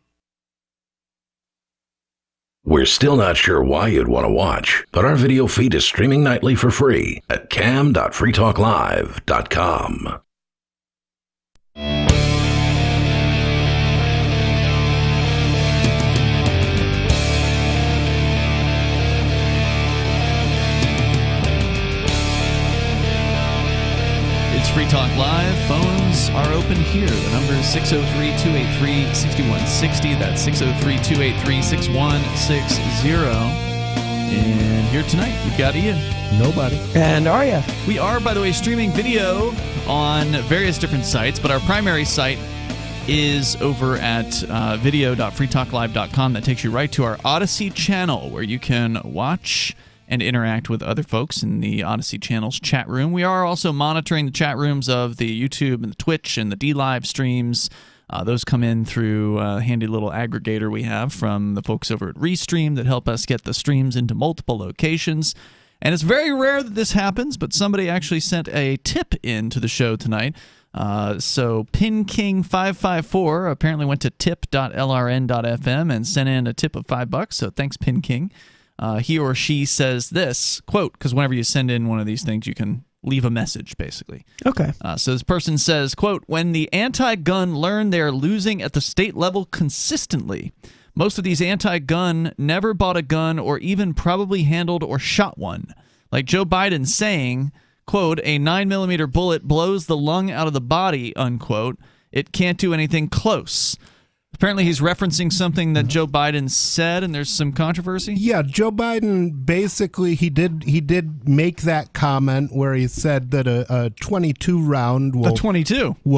We're still not sure why you'd want to watch, but our video feed is streaming nightly for free at cam.freetalklive.com. It's Free Talk Live. Phones are open here. The number is 603-283-6160. That's 603-283-6160. And here tonight, we've got Ian. Nobody. And Arya. We are, by the way, streaming video on various different sites, but our primary site is over at video.freetalklive.com. That takes you right to our Odyssey channel, where you can watch and interact with other folks in the Odyssey channel's chat room. We are also monitoring the chat rooms of the YouTube and the Twitch and the DLive streams. Those come in through a handy little aggregator we have from the folks over at Restream that help us get the streams into multiple locations. And it's very rare that this happens, but somebody actually sent a tip into the show tonight. So PinKing554 apparently went to tip.lrn.fm and sent in a tip of $5. So thanks, PinKing. He or she says this, quote, because whenever you send in one of these things, you can leave a message, basically. Okay. So this person says, quote, when the anti-gun learn they're losing at the state level consistently, most of these anti-gun never bought a gun or even probably handled or shot one. Like Joe Biden saying, quote, a 9mm bullet blows the lung out of the body, unquote. It can't do anything close. Apparently he's referencing something that Joe Biden said, and there's some controversy. Yeah, Joe Biden basically he did make that comment where he said that a 22 round will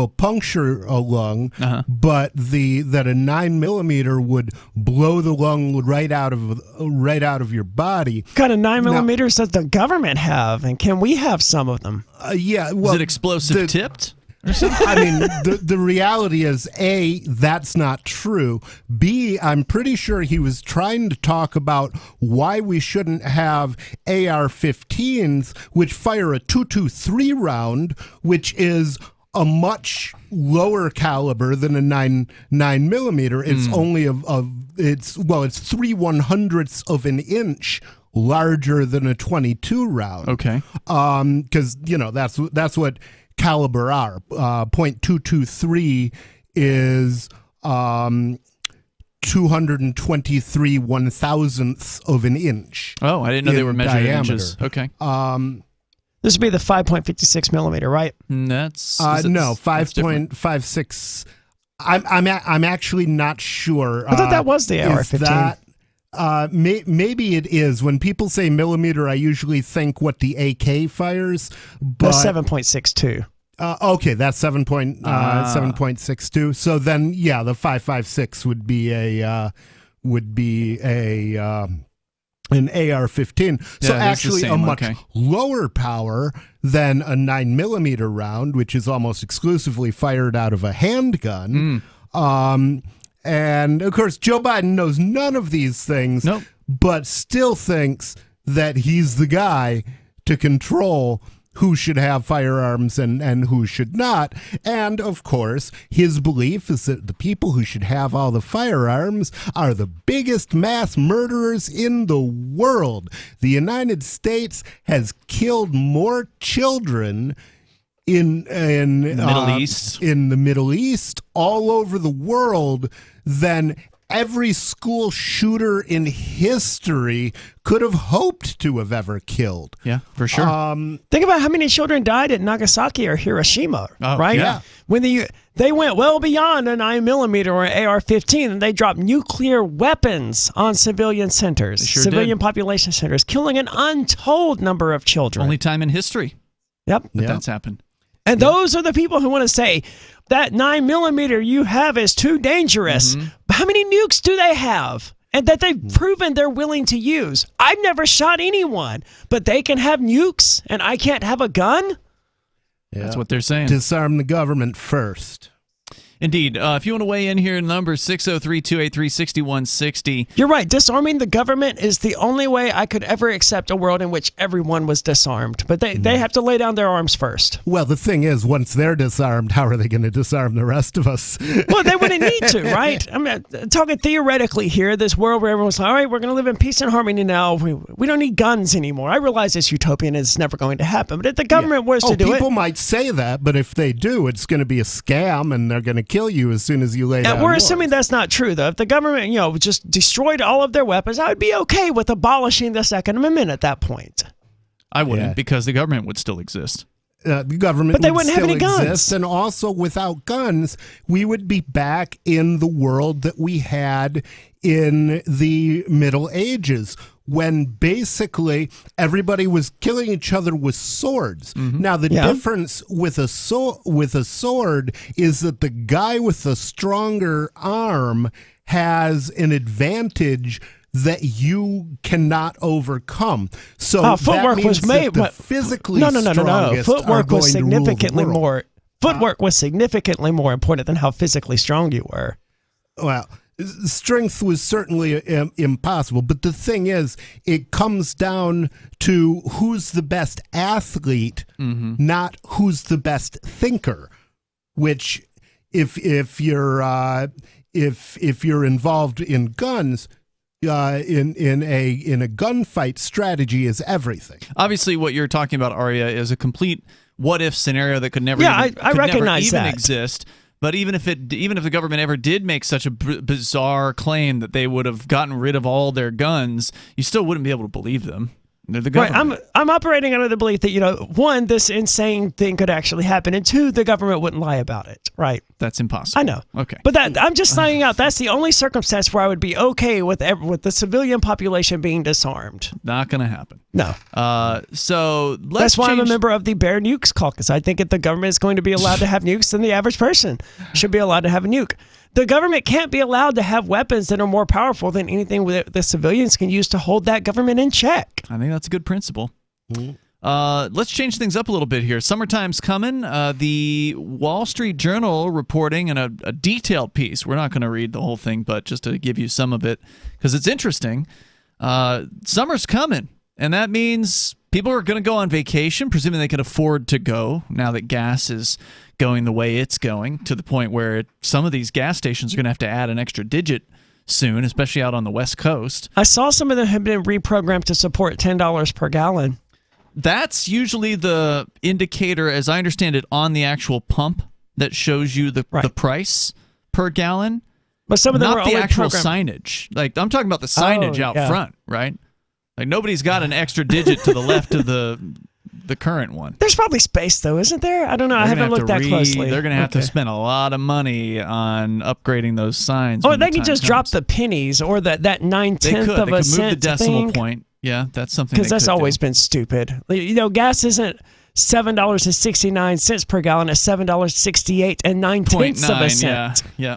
puncture a lung, but that a 9mm would blow the lung right out of your body. What kind of 9mm does the government have, and can we have some of them? Yeah, well, is it explosive tipped? I mean, the reality is, A, that's not true. B, I'm pretty sure he was trying to talk about why we shouldn't have AR-15s, which fire a 223 round, which is a much lower caliber than a 9mm. It's only it's 3/100ths of an inch larger than a 22 round. Okay. Because that's what caliber are. .223 is 223 1,000ths of an inch. Oh, I didn't know they were measured in diameter. inches. Okay. This would be the 5.56mm, right? That's no 5.56. I'm actually not sure. I thought that was the AR-15. Maybe it is. When people say millimeter, I usually think what the AK fires. But that's 7.62. Okay, that's 7.62. So then, yeah, the 5.56 would be an AR-15. So actually, a much lower power than a 9mm round, which is almost exclusively fired out of a handgun. And, of course, Joe Biden knows none of these things, but still thinks that he's the guy to control who should have firearms and who should not. And, of course, his belief is that the people who should have all the firearms are the biggest mass murderers in the world. The United States has killed more children in the Middle East, all over the world, than every school shooter in history could have hoped to have ever killed. Yeah, for sure. Think about how many children died at Nagasaki or Hiroshima, right? Yeah. When they went well beyond a 9mm or an AR-15, and they dropped nuclear weapons on civilian centers, civilian population centers, killing an untold number of children. Only time in history. Yep. That's happened. And those are the people who want to say that 9mm you have is too dangerous. How many nukes do they have? And that they've proven they're willing to use. I've never shot anyone, but they can have nukes and I can't have a gun? Yeah. That's what they're saying. Disarm the government first. Indeed. If you want to weigh in here, number 603-283-6160. You're right. Disarming the government is the only way I could ever accept a world in which everyone was disarmed. But they have to lay down their arms first. Well, the thing is, once they're disarmed, how are they going to disarm the rest of us? Well, they wouldn't need to, right? I'm talking theoretically here, this world where everyone's like, all right, we're going to live in peace and harmony now. We don't need guns anymore. I realize it's utopian and it's never going to happen. But if the government was to do it... People might say that, but if they do, it's going to be a scam and they're going to kill you as soon as you lay down. And we're assuming that's not true, though. If the government, just destroyed all of their weapons, I would be okay with abolishing the Second Amendment at that point. I wouldn't, because the government would still exist. the government but they would wouldn't have still any guns. exist, and also without guns, we would be back in the world that we had in the Middle Ages, when basically everybody was killing each other with swords. Now, the difference with a sword is that the guy with the stronger arm has an advantage that you cannot overcome. So footwork was made, but physically no. strongest Footwork are was going to rule the significantly world. more. Footwork was significantly more important than how physically strong you were. Well, strength was certainly impossible, but the thing is, it comes down to who's the best athlete, not who's the best thinker. Which, if you're involved in guns, in a gunfight, strategy is everything. Obviously, what you're talking about, Arya, is a complete what-if scenario that could never I could recognize never even that. exist. But even if the government ever did make such a bizarre claim that they would have gotten rid of all their guns, you still wouldn't be able to believe them. They're the government. Right, I'm operating under the belief that, one, this insane thing could actually happen, and two, the government wouldn't lie about it. Right? That's impossible. I know. Okay. But I'm just saying out that's the only circumstance where I would be okay with the civilian population being disarmed. Not going to happen. No. So that's why I'm a member of the Bear Nukes Caucus. I think if the government is going to be allowed to have nukes, then the average person should be allowed to have a nuke. The government can't be allowed to have weapons that are more powerful than anything that the civilians can use to hold that government in check. I think that's a good principle. Let's change things up a little bit here. Summertime's coming. The Wall Street Journal reporting in a detailed piece. We're not going to read the whole thing, but just to give you some of it, because it's interesting. Summer's coming, and that means people are going to go on vacation, presuming they can afford to go now that gas is going the way it's going, to the point where some of these gas stations are going to have to add an extra digit soon, especially out on the West Coast. I saw some of them have been reprogrammed to support $10 per gallon. That's usually the indicator, as I understand it, on the actual pump that shows you the price per gallon. But some of them not are the only actual programmed. signage. Like, I'm talking about the signage out front, right? Like, nobody's got an extra digit to the left of the current one. There's probably space, though, isn't there? I don't know. I haven't looked that closely. They're going to have to spend a lot of money on upgrading those signs. Oh, they can just drop the pennies or that 9/10 of a cent. They could move the decimal thing. point. Yeah, that's something. Because that's always been stupid. Gas isn't $7.69 per gallon. It's $7.68 and 9/10 of a cent. Yeah.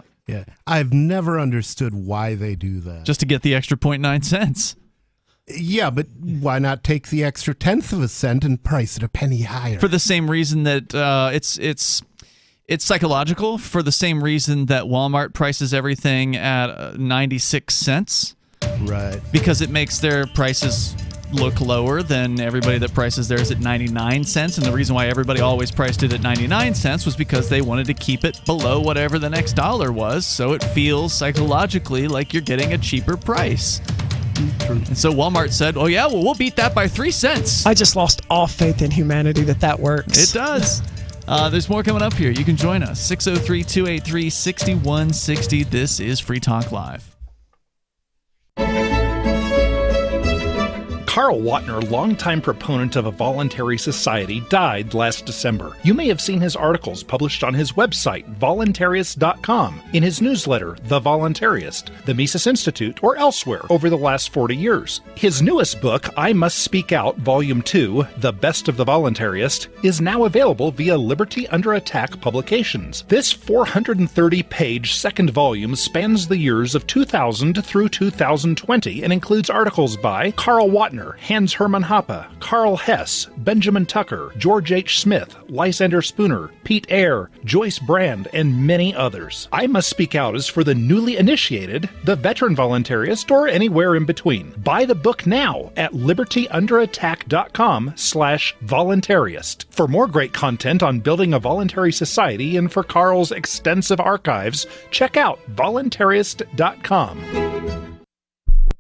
I've never understood why they do that. Just to get the extra 0.9 cents. Yeah, but why not take the extra 1/10 of a cent and price it a penny higher? For the same reason that it's psychological. For the same reason that Walmart prices everything at 96 cents. Right. Because it makes their prices look lower than everybody that prices theirs at 99 cents. And the reason why everybody always priced it at 99 cents was because they wanted to keep it below whatever the next dollar was, so it feels psychologically like you're getting a cheaper price. And so Walmart said, oh yeah, well, we'll beat that by 3 cents. I just lost all faith in humanity that works. It does. There's more coming up here. You can join us. 603-283-6160. This is Free Talk Live. Carl Watner, longtime proponent of a voluntary society, died last December. You may have seen his articles published on his website, voluntarist.com, in his newsletter, The Voluntarist, the Mises Institute, or elsewhere over the last 40 years. His newest book, I Must Speak Out, Volume 2, The Best of the Voluntarist, is now available via Liberty Under Attack Publications. This 430-page second volume spans the years of 2000 through 2020 and includes articles by Carl Watner, Hans Hermann Hoppe, Carl Hess, Benjamin Tucker, George H. Smith, Lysander Spooner, Pete Eyre, Joyce Brand, and many others. I Must Speak Out is for the newly initiated, the veteran voluntarist, or anywhere in between. Buy the book now at libertyunderattack.com/voluntarist. For more great content on building a voluntary society and for Carl's extensive archives, check out voluntarist.com.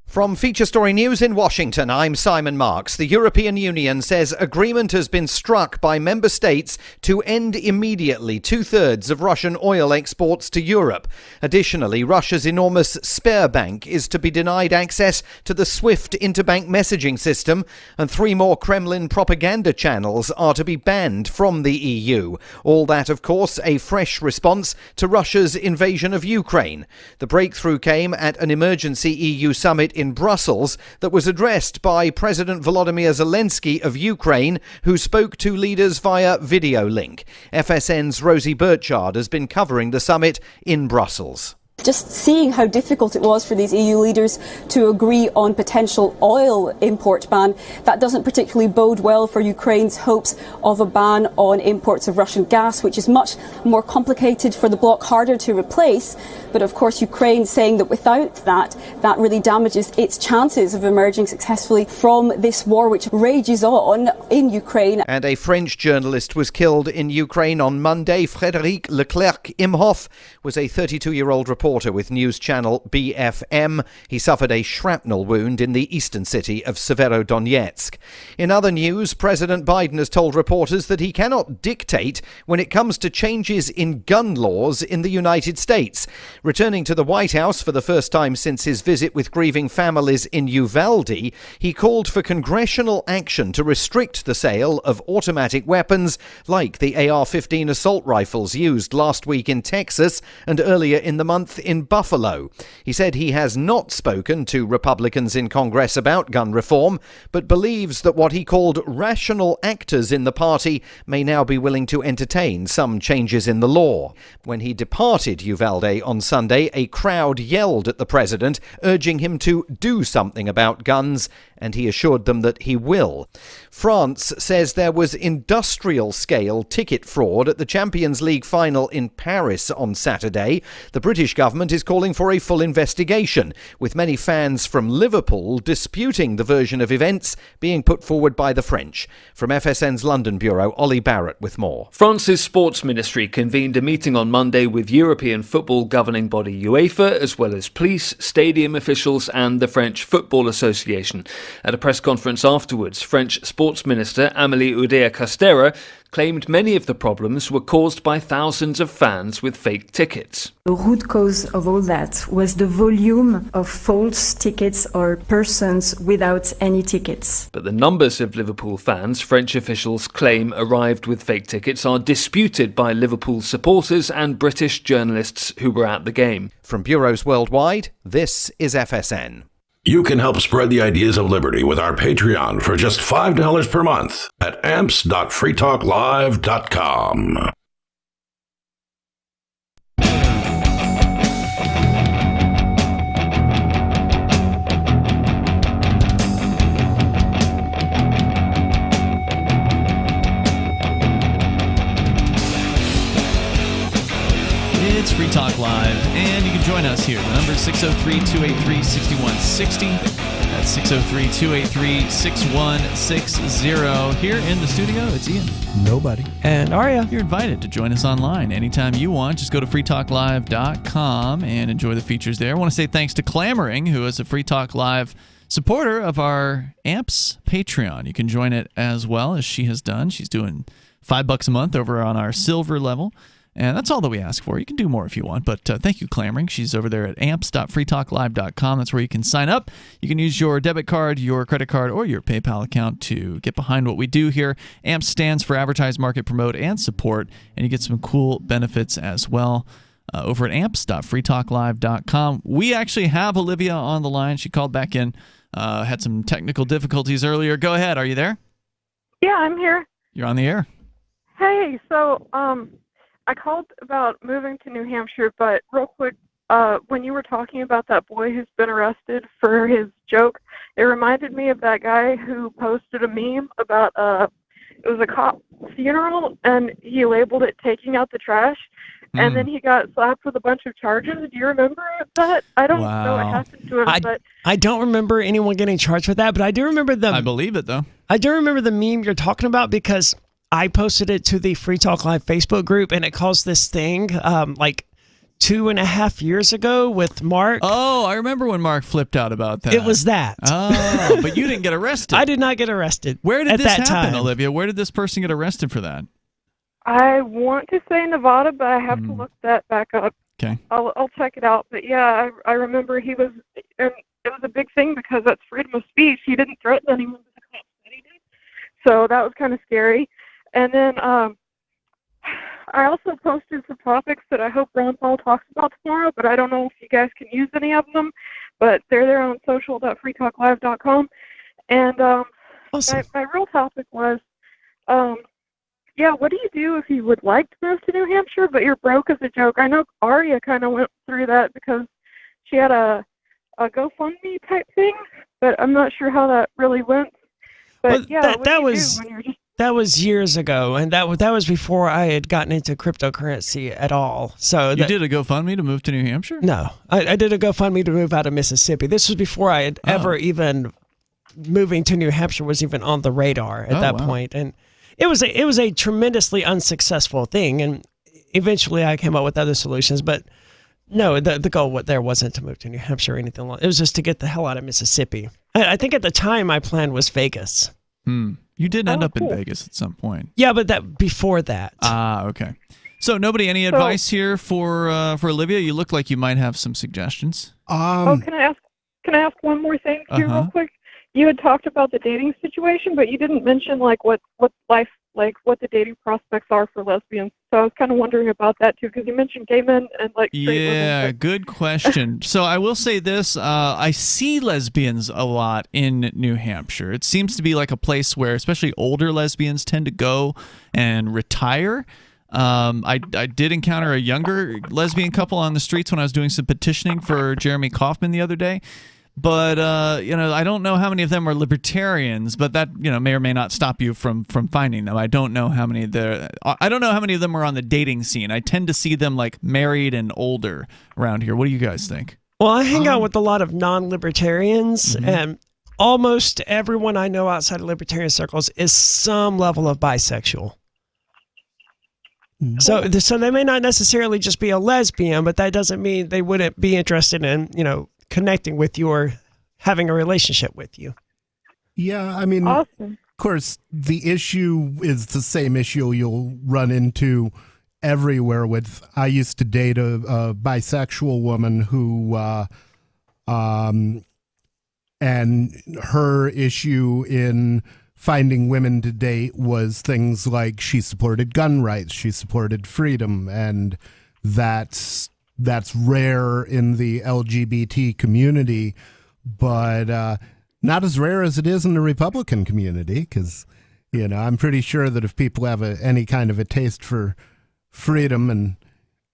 From Feature Story News in Washington, I'm Simon Marks. The European Union says agreement has been struck by member states to end immediately 2/3 of Russian oil exports to Europe. Additionally, Russia's enormous Sberbank is to be denied access to the SWIFT interbank messaging system, and 3 more Kremlin propaganda channels are to be banned from the EU. All that, of course, a fresh response to Russia's invasion of Ukraine. The breakthrough came at an emergency EU summit in Brussels that was addressed by President Volodymyr Zelensky of Ukraine, who spoke to leaders via video link. FSN's Rosie Burchard has been covering the summit in Brussels. Just seeing how difficult it was for these EU leaders to agree on potential oil import ban, that doesn't particularly bode well for Ukraine's hopes of a ban on imports of Russian gas, which is much more complicated for the bloc, harder to replace. But of course, Ukraine saying that without that really damages its chances of emerging successfully from this war, which rages on in Ukraine. And a French journalist was killed in Ukraine on Monday. Frédéric Leclerc-Imhoff was a 32-year-old reporter with news channel BFM. He suffered a shrapnel wound in the eastern city of Severodonetsk. In other news, President Biden has told reporters that he cannot dictate when it comes to changes in gun laws in the United States. Returning to the White House for the first time since his visit with grieving families in Uvalde, he called for congressional action to restrict the sale of automatic weapons like the AR-15 assault rifles used last week in Texas and earlier in the month in Buffalo. He said he has not spoken to Republicans in Congress about gun reform, but believes that what he called rational actors in the party may now be willing to entertain some changes in the law. When he departed Uvalde on Sunday, a crowd yelled at the president, urging him to do something about guns, and he assured them that he will. France says there was industrial-scale ticket fraud at the Champions League final in Paris on Saturday. The British government is calling for a full investigation, with many fans from Liverpool disputing the version of events being put forward by the French. From FSN's London bureau, Ollie Barrett with more. France's sports ministry convened a meeting on Monday with European football governing body UEFA, as well as police, stadium officials and the French Football Association. At a press conference afterwards, French Sports Minister Amélie Oudéa-Castéra claimed many of the problems were caused by thousands of fans with fake tickets. The root cause of all that was the volume of false tickets or persons without any tickets. But the numbers of Liverpool fans French officials claim arrived with fake tickets are disputed by Liverpool supporters and British journalists who were at the game. From bureaus worldwide, this is FSN. You can help spread the ideas of liberty with our Patreon for just $5 per month at amps.freetalklive.com. It's Free Talk Live, and you can join us here. The number is 603-283-6160. That's 603-283-6160. Here in the studio, it's Ian. Nobody. And Aria. You're invited to join us online anytime you want. Just go to freetalklive.com and enjoy the features there. I want to say thanks to Clamoring, who is a Free Talk Live supporter of our AMPS Patreon. You can join it as well, as she has done. She's doing $5 a month over on our silver level. And that's all that we ask for. You can do more if you want, but thank you, Clamoring. She's over there at amps.freetalklive.com. That's where you can sign up. You can use your debit card, your credit card, or your PayPal account to get behind what we do here. AMPS stands for Advertise, Market, Promote, and Support, and you get some cool benefits as well over at amps.freetalklive.com. We actually have Olivia on the line. She called back in, had some technical difficulties earlier. Go ahead. Are you there? Yeah, I'm here. You're on the air. Hey, so I called about moving to New Hampshire, but real quick, when you were talking about that boy who's been arrested for his joke, it reminded me of that guy who posted a meme about it was a cop funeral, and he labeled it "taking out the trash," and then he got slapped with a bunch of charges. Do you remember that? I don't know what happened to him, but I don't remember anyone getting charged for that, but I do remember the. I believe it though. I do remember the meme you're talking about because I posted it to the Free Talk Live Facebook group, and it calls this thing like 2.5 years ago with Mark. Oh, I remember when Mark flipped out about that. It was that. Oh, but you didn't get arrested. I did not get arrested. Where did at this that happen, time. Olivia? Where did this person get arrested for that? I want to say Nevada, but I have to look that back up. Okay. I'll check it out. But yeah, I remember he was, and it was a big thing because that's freedom of speech. He didn't threaten anyone with the cops that he did. So that was kind of scary. And then I also posted some topics that I hope Ron Paul talks about tomorrow, but I don't know if you guys can use any of them. But they're there on social.freetalklive.com. And awesome. my real topic was, yeah, what do you do if you would like to move to New Hampshire, but you're broke as a joke? I know Aria kind of went through that because she had a GoFundMe type thing, but I'm not sure how that really went. But Well, yeah, that- what do that you was- do when you're just That was years ago, and that was before I had gotten into cryptocurrency at all. So You did a GoFundMe to move to New Hampshire? No, I did a GoFundMe to move out of Mississippi. This was before I had ever even moving to New Hampshire was even on the radar at that point. And it was a tremendously unsuccessful thing. And eventually, I came up with other solutions. But no, the goal there wasn't to move to New Hampshire or anything like. It was just to get the hell out of Mississippi. I think at the time my plan was Vegas. You did end up in Vegas at some point. Yeah, but that before that. Ah, okay. So, nobody, any advice here for Olivia? You look like you might have some suggestions. can I ask one more thing here real quick? You had talked about the dating situation, but you didn't mention like what life like what the dating prospects are for lesbians. So I was kind of wondering about that too, because you mentioned gay men and like straight women. Yeah, good question. So I will say this: I see lesbians a lot in New Hampshire. It seems to be like a place where, especially older lesbians, tend to go and retire. I did encounter a younger lesbian couple on the streets when I was doing some petitioning for Jeremy Kauffman the other day. But I don't know how many of them are libertarians, but that may or may not stop you from finding them. I don't know how many I don't know how many of them are on the dating scene. I tend to see them like married and older around here. What do you guys think? Well, I hang out with a lot of non-libertarians, and almost everyone I know outside of libertarian circles is some level of bisexual. So they may not necessarily just be a lesbian, but that doesn't mean they wouldn't be interested in, connecting with you or having a relationship with you. Yeah, I mean, of course, the issue is the same issue you'll run into everywhere with. I used to date a bisexual woman who, and her issue in finding women to date was things like she supported gun rights, she supported freedom, and that's rare in the LGBT community, but not as rare as it is in the Republican community, because, I'm pretty sure that if people have any kind of a taste for freedom and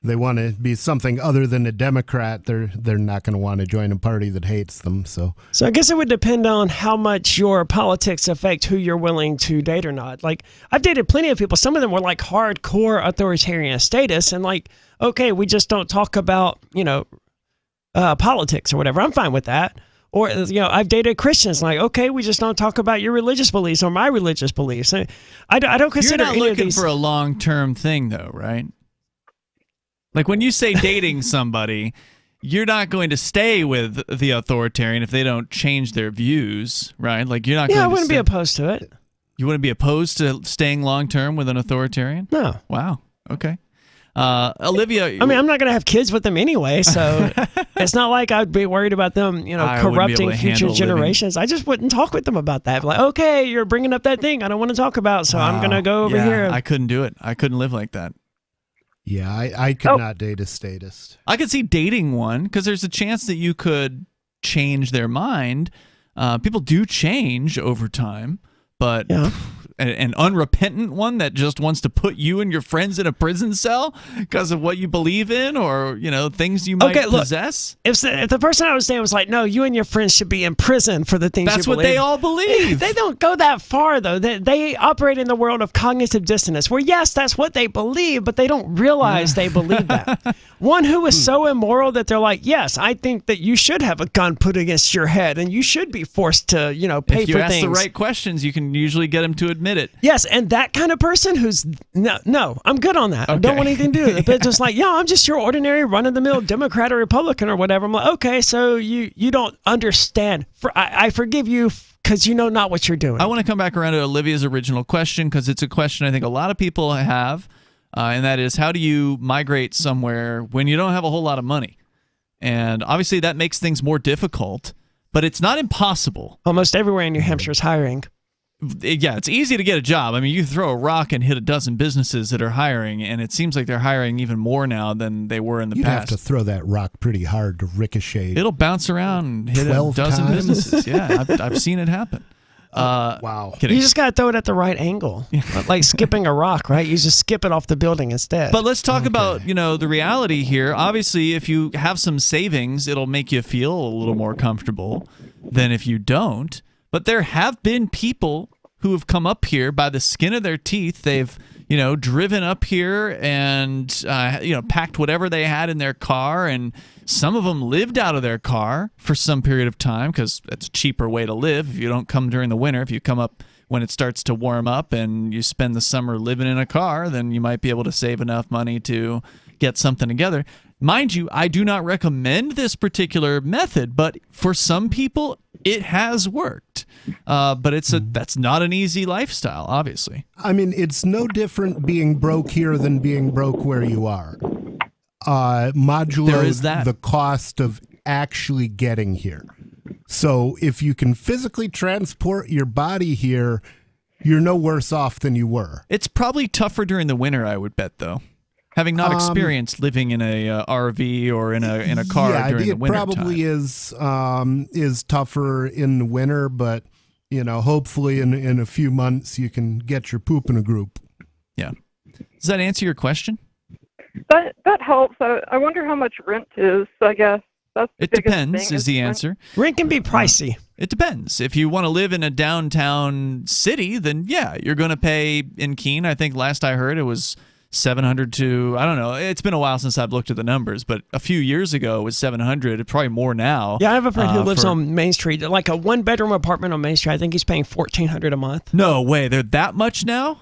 they want to be something other than a Democrat, they're not going to want to join a party that hates them. So I guess it would depend on how much your politics affect who you're willing to date or not. Like, I've dated plenty of people. Some of them were like hardcore authoritarian status and like, okay, we just don't talk about, politics or whatever. I'm fine with that. Or, I've dated Christians like, okay, we just don't talk about your religious beliefs or my religious beliefs. I don't consider You're not any of looking these for a long-term thing, though, right? Like when you say dating somebody, you're not going to stay with the authoritarian if they don't change their views, right? Like you're not. Yeah, going I wouldn't be opposed to it. You wouldn't be opposed to staying long-term with an authoritarian? No. Wow. Okay. Olivia, I mean, I'm not going to have kids with them anyway, so it's not like I'd be worried about them, I wouldn't be able corrupting to future handle generations. I just wouldn't talk with them about that. Like, okay, you're bringing up that thing I don't want to talk about, so I'm going to go over here. I couldn't do it. I couldn't live like that. yeah, I could not date a statist. I could see dating one because there's a chance that you could change their mind. People do change over time, but an unrepentant one that just wants to put you and your friends in a prison cell because of what you believe in or things you might possess. If the person I was saying was like, no, you and your friends should be in prison for the things That's you what believe. they all believe. They don't go that far though. They operate in the world of cognitive dissonance where yes, that's what they believe, but they don't realize they believe that. One who is so immoral that they're like, yes, I think that you should have a gun put against your head and you should be forced to, pay for things. If you ask the right questions, you can usually get them to admit admit it. Yes, and that kind of person who's no, I'm good on that. I don't want anything to do with it. But just like, yeah, I'm just your ordinary run-of-the-mill Democrat or Republican or whatever. I'm like, okay, so you don't understand. I forgive you because you know not what you're doing. I want to come back around to Olivia's original question because it's a question I think a lot of people have, and that is, how do you migrate somewhere when you don't have a whole lot of money? And obviously that makes things more difficult, but it's not impossible. Almost everywhere in New Hampshire is hiring. Yeah, it's easy to get a job. I mean, you throw a rock and hit a dozen businesses that are hiring, and it seems like they're hiring even more now than they were in the You'd past. have to throw that rock pretty hard to ricochet. It'll bounce around and hit a 12 dozen times. businesses. Yeah, I've seen it happen. Wow. Kidding. You just got to throw it at the right angle. Like skipping a rock, right? You just skip it off the building instead. But let's talk about, the reality here. Obviously, if you have some savings, it'll make you feel a little more comfortable than if you don't. But there have been people who have come up here by the skin of their teeth. They've, driven up here and, packed whatever they had in their car. And some of them lived out of their car for some period of time because that's a cheaper way to live. If you don't come during the winter, if you come up when it starts to warm up and you spend the summer living in a car, then you might be able to save enough money to get something together. Mind you, I do not recommend this particular method, but for some people, it has worked. But that's not an easy lifestyle, obviously. I mean, it's no different being broke here than being broke where you are. Modulo There is that. the cost of actually getting here. So if you can physically transport your body here, you're no worse off than you were. It's probably tougher during the winter, I would bet, though. Having not experienced living in a RV or in a car during the winter it probably is tougher in the winter, but hopefully in a few months you can get your poop in a group. Yeah. Does that answer your question? That helps. I wonder how much rent is. I guess that's the It biggest depends thing is the answer. Rent can be pricey. It depends. If you want to live in a downtown city, then yeah, you're going to pay in Keene. I think last I heard it was $700 to, I don't know. It's been a while since I've looked at the numbers, but a few years ago it was $700. Probably more now. Yeah, I have a friend who lives on Main Street, like a one-bedroom apartment on Main Street. I think he's paying $1,400 a month. No way, they're that much now?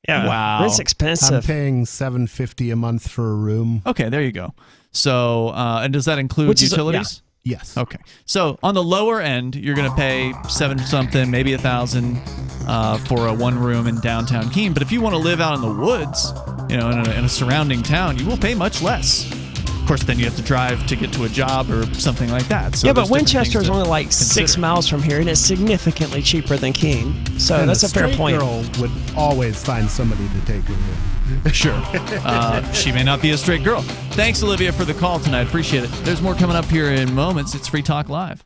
Yeah, wow, rent's expensive. I'm paying $750 a month for a room. Okay, there you go. So, and does that include utilities? Yes. Okay. So on the lower end, you're going to pay $7-something, maybe $1,000 for a one room in downtown Keene. But if you want to live out in the woods, in a surrounding town, you will pay much less. Of course, then you have to drive to get to a job or something like that. So yeah, but Winchester is only like 6 miles from here, and it's significantly cheaper than Keene. So and that's a fair point. Girl would always find somebody to take her in. Sure. She may not be a straight girl. Thanks, Olivia, for the call tonight. Appreciate it. There's more coming up here in moments. It's Free Talk Live.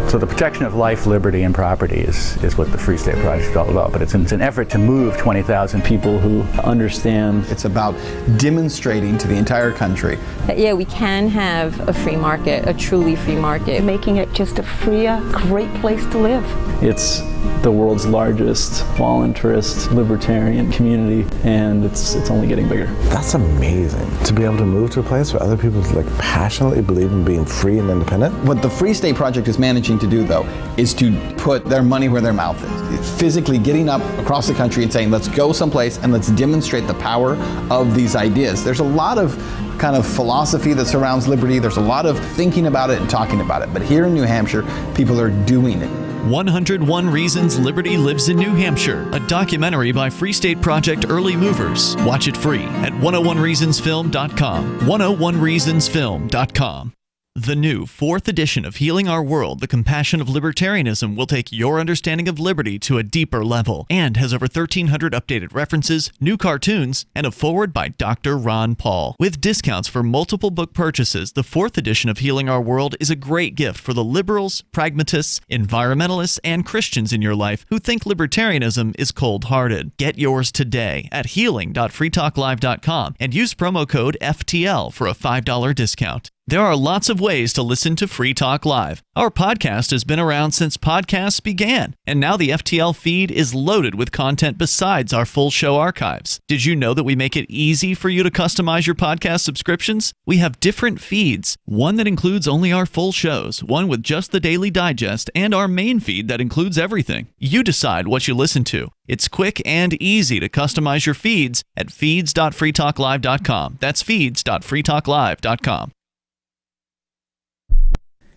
So the protection of life, liberty, and property is what the Free State Project is all about. But it's an effort to move 20,000 people who understand. It's about demonstrating to the entire country that, yeah, we can have a free market, a truly free market. Making it just a freer, great place to live. It's the world's largest voluntarist libertarian community, and it's only getting bigger. That's amazing, to be able to move to a place where other people passionately believe in being free and independent. What the Free State Project is managing to do, though, is to put their money where their mouth is. It's physically getting up across the country and saying, let's go someplace and let's demonstrate the power of these ideas. There's a lot of kind of philosophy that surrounds liberty. There's a lot of thinking about it and talking about it. But here in New Hampshire, people are doing it. 101 Reasons Liberty Lives in New Hampshire, a documentary by Free State Project Early Movers. Watch it free at 101reasonsfilm.com. 101reasonsfilm.com. The new 4th edition of Healing Our World, The Compassion of Libertarianism will take your understanding of liberty to a deeper level and has over 1,300 updated references, new cartoons, and a foreword by Dr. Ron Paul. With discounts for multiple book purchases, the 4th edition of Healing Our World is a great gift for the liberals, pragmatists, environmentalists, and Christians in your life who think libertarianism is cold-hearted. Get yours today at healing.freetalklive.com and use promo code FTL for a $5 discount. There are lots of ways to listen to Free Talk Live. Our podcast has been around since podcasts began, and now the FTL feed is loaded with content besides our full show archives. Did you know that we make it easy for you to customize your podcast subscriptions? We have different feeds, one that includes only our full shows, one with just the Daily Digest, and our main feed that includes everything. You decide what you listen to. It's quick and easy to customize your feeds at feeds.freetalklive.com. That's feeds.freetalklive.com.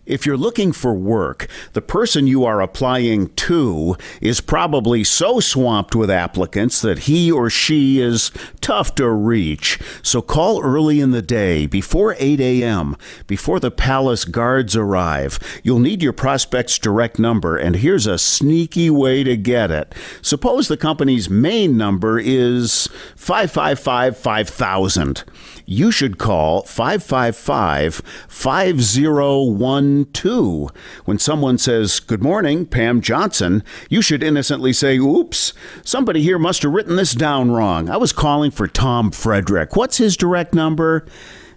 If you're looking for work, the person you are applying to is probably so swamped with applicants that he or she is tough to reach. So call early in the day, before 8 a.m., before the palace guards arrive. You'll need your prospect's direct number, and here's a sneaky way to get it. Suppose the company's main number is 555-5000. You should call 555-5012. When someone says, "Good morning, Pam Johnson," you should innocently say, "Oops, somebody here must have written this down wrong. I was calling for Tom Frederick. What's his direct number?"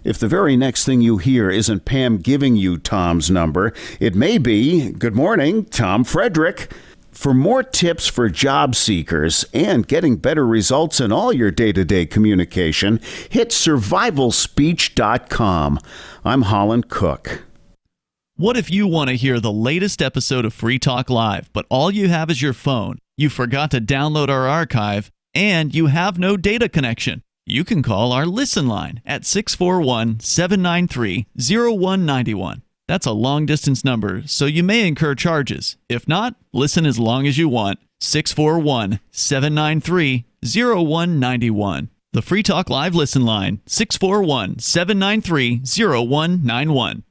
If the very next thing you hear isn't Pam giving you Tom's number, it may be, "Good morning, Tom Frederick." For more tips for job seekers and getting better results in all your day-to-day communication, hit survivalspeech.com. I'm Holland Cook. What if you want to hear the latest episode of Free Talk Live, but all you have is your phone, you forgot to download our archive, and you have no data connection? You can call our Listen line at 641-793-0191. That's a long-distance number, so you may incur charges. If not, listen as long as you want. 641-793-0191. The Free Talk Live Listen line, 641-793-0191.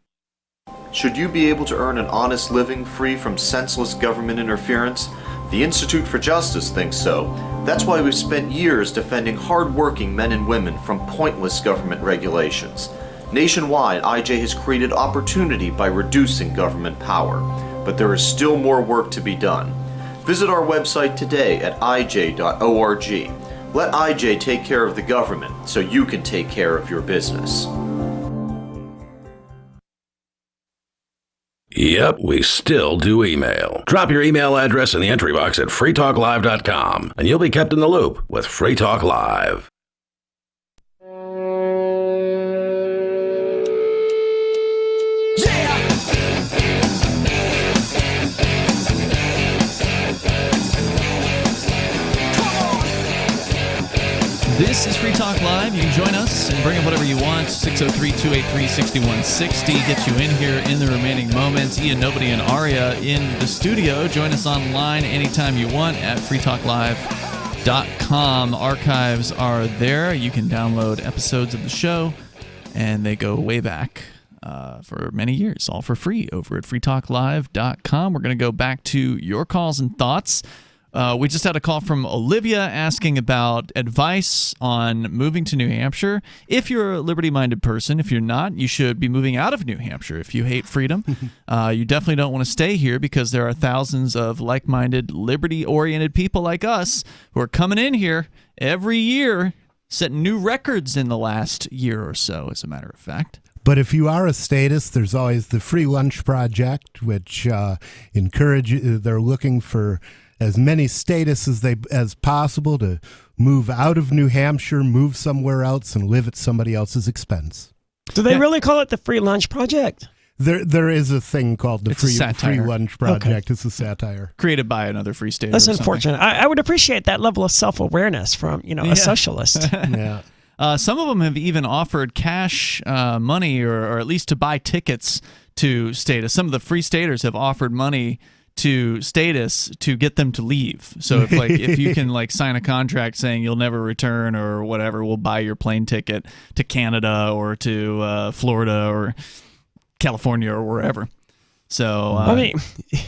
Should you be able to earn an honest living free from senseless government interference? The Institute for Justice thinks so. That's why we've spent years defending hard-working men and women from pointless government regulations. Nationwide, IJ has created opportunity by reducing government power, but there is still more work to be done. Visit our website today at ij.org. Let IJ take care of the government so you can take care of your business. Yep, we still do email. Drop your email address in the entry box at freetalklive.com, and you'll be kept in the loop with Free Talk Live. This is Free Talk Live. You can join us and bring up whatever you want. 603-283-6160 gets you in here in the remaining moments. Ian, Nobody, and Aria in the studio. Join us online anytime you want at freetalklive.com. Archives are there. You can download episodes of the show, and they go way back for many years, all for free over at freetalklive.com. We're going to go back to your calls and thoughts. We just had a call from Olivia asking about advice on moving to New Hampshire. If you're a liberty-minded person, if you're not, you should be moving out of New Hampshire. If you hate freedom, you definitely don't want to stay here because there are thousands of like-minded, liberty-oriented people like us who are coming in here every year, setting new records in the last year or so, as a matter of fact. But if you are a statist, there's always the Free Lunch Project, which they're looking for as many statists as possible to move out of New Hampshire, move somewhere else, and live at somebody else's expense. Do they really call it the Free Lunch Project? There is a thing called the Free Lunch Project. Okay. It's a satire. Created by another free stater. That's unfortunate. I would appreciate that level of self-awareness from a socialist. Yeah. Some of them have even offered cash money or at least to buy tickets to statists. Some of the free staters have offered money to statists to get them to leave. So if you can sign a contract saying you'll never return or whatever, we'll buy your plane ticket to Canada or to Florida or California or wherever. So I mean,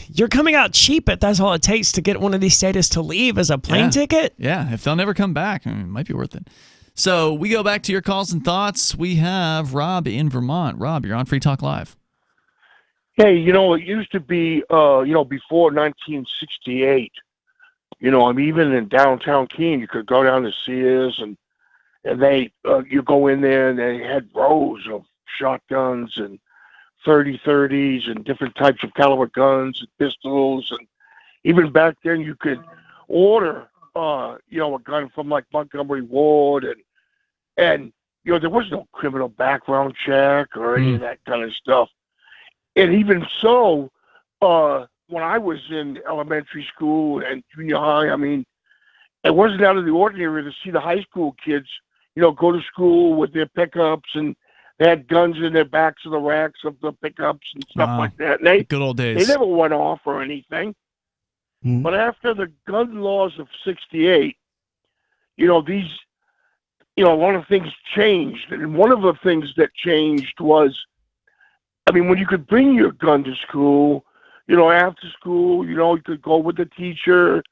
you're coming out cheap, but that's all it takes to get one of these statists to leave as a plane ticket. Yeah, if they'll never come back, it might be worth it. So we go back to your calls and thoughts. We have Rob in Vermont. Rob, you're on Free Talk Live. Hey, it used to be, before 1968, even in downtown Keene, you could go down to Sears and they, you go in there and they had rows of shotguns and 30-30s and different types of caliber guns and pistols. And even back then you could order, a gun from like Montgomery Ward and there was no criminal background check or any of that kind of stuff. And even so, when I was in elementary school and junior high, I mean, it wasn't out of the ordinary to see the high school kids, go to school with their pickups, and they had guns in their backs of the racks of the pickups and stuff like that. And good old days. They never went off or anything. Mm-hmm. But after the gun laws of '68, these, a lot of things changed. And one of the things that changed was, I mean, when you could bring your gun to school, after school, you could go with the teacher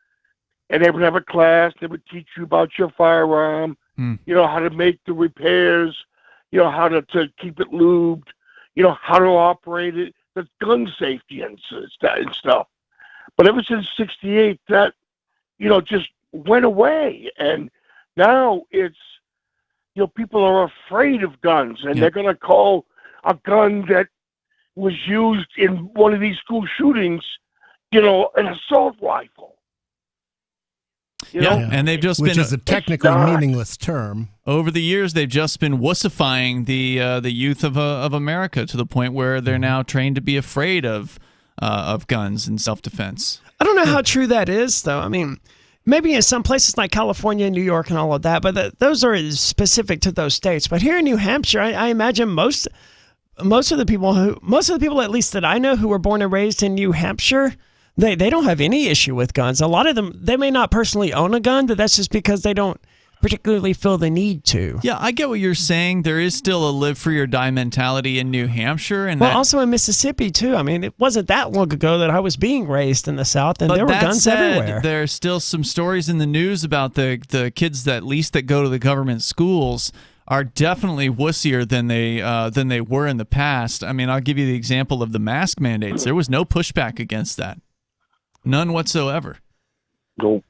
and they would have a class. They would teach you about your firearm, how to make the repairs, how to keep it lubed, how to operate it, the gun safety and stuff. But ever since '68, that, just went away. And now it's, people are afraid of guns, and they're going to call a gun that was used in one of these school shootings, an assault rifle. And they've just which been, is a technically meaningless term. Over the years, they've just been wussifying the youth of America to the point where they're now trained to be afraid of guns and self-defense. I don't know how true that is, though. I mean, maybe in some places like California and New York and all of that, but those are specific to those states. But here in New Hampshire, I imagine most of the people, at least that I know, who were born and raised in New Hampshire, they don't have any issue with guns. A lot of them, they may not personally own a gun, but that's just because they don't particularly feel the need to. Yeah, I get what you're saying. There is still a live free or die mentality in New Hampshire, and also in Mississippi too. I mean, it wasn't that long ago that I was being raised in the South, and there were guns everywhere. There's still some stories in the news about the kids that go to the government schools are definitely wussier than they were in the past. I mean, I'll give you the example of the mask mandates. There was no pushback against that, none whatsoever. No.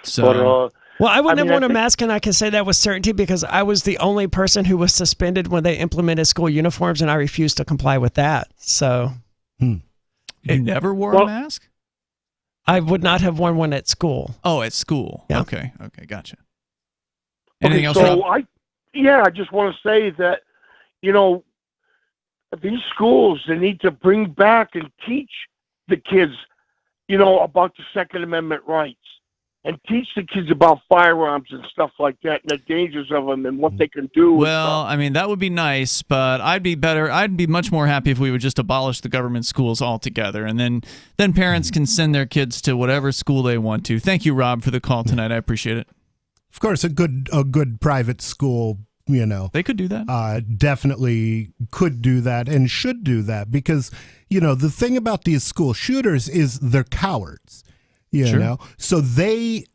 So. Well, I would never worn a mask, and I can say that with certainty because I was the only person who was suspended when they implemented school uniforms, and I refused to comply with that. So, You never wore a mask? I would not have worn one at school. Oh, at school. Yeah. Okay, gotcha. Anything else, so Rob? I just want to say that, these schools, they need to bring back and teach the kids, about the Second Amendment rights. And teach the kids about firearms and stuff like that, and the dangers of them, and what they can do. Well, I mean, that would be nice, but I'd be much more happy if we would just abolish the government schools altogether, and then parents can send their kids to whatever school they want to. Thank you, Rob, for the call tonight. I appreciate it. Of course, a good private school, they could do that. Definitely could do that and should do that because, the thing about these school shooters is they're cowards. So they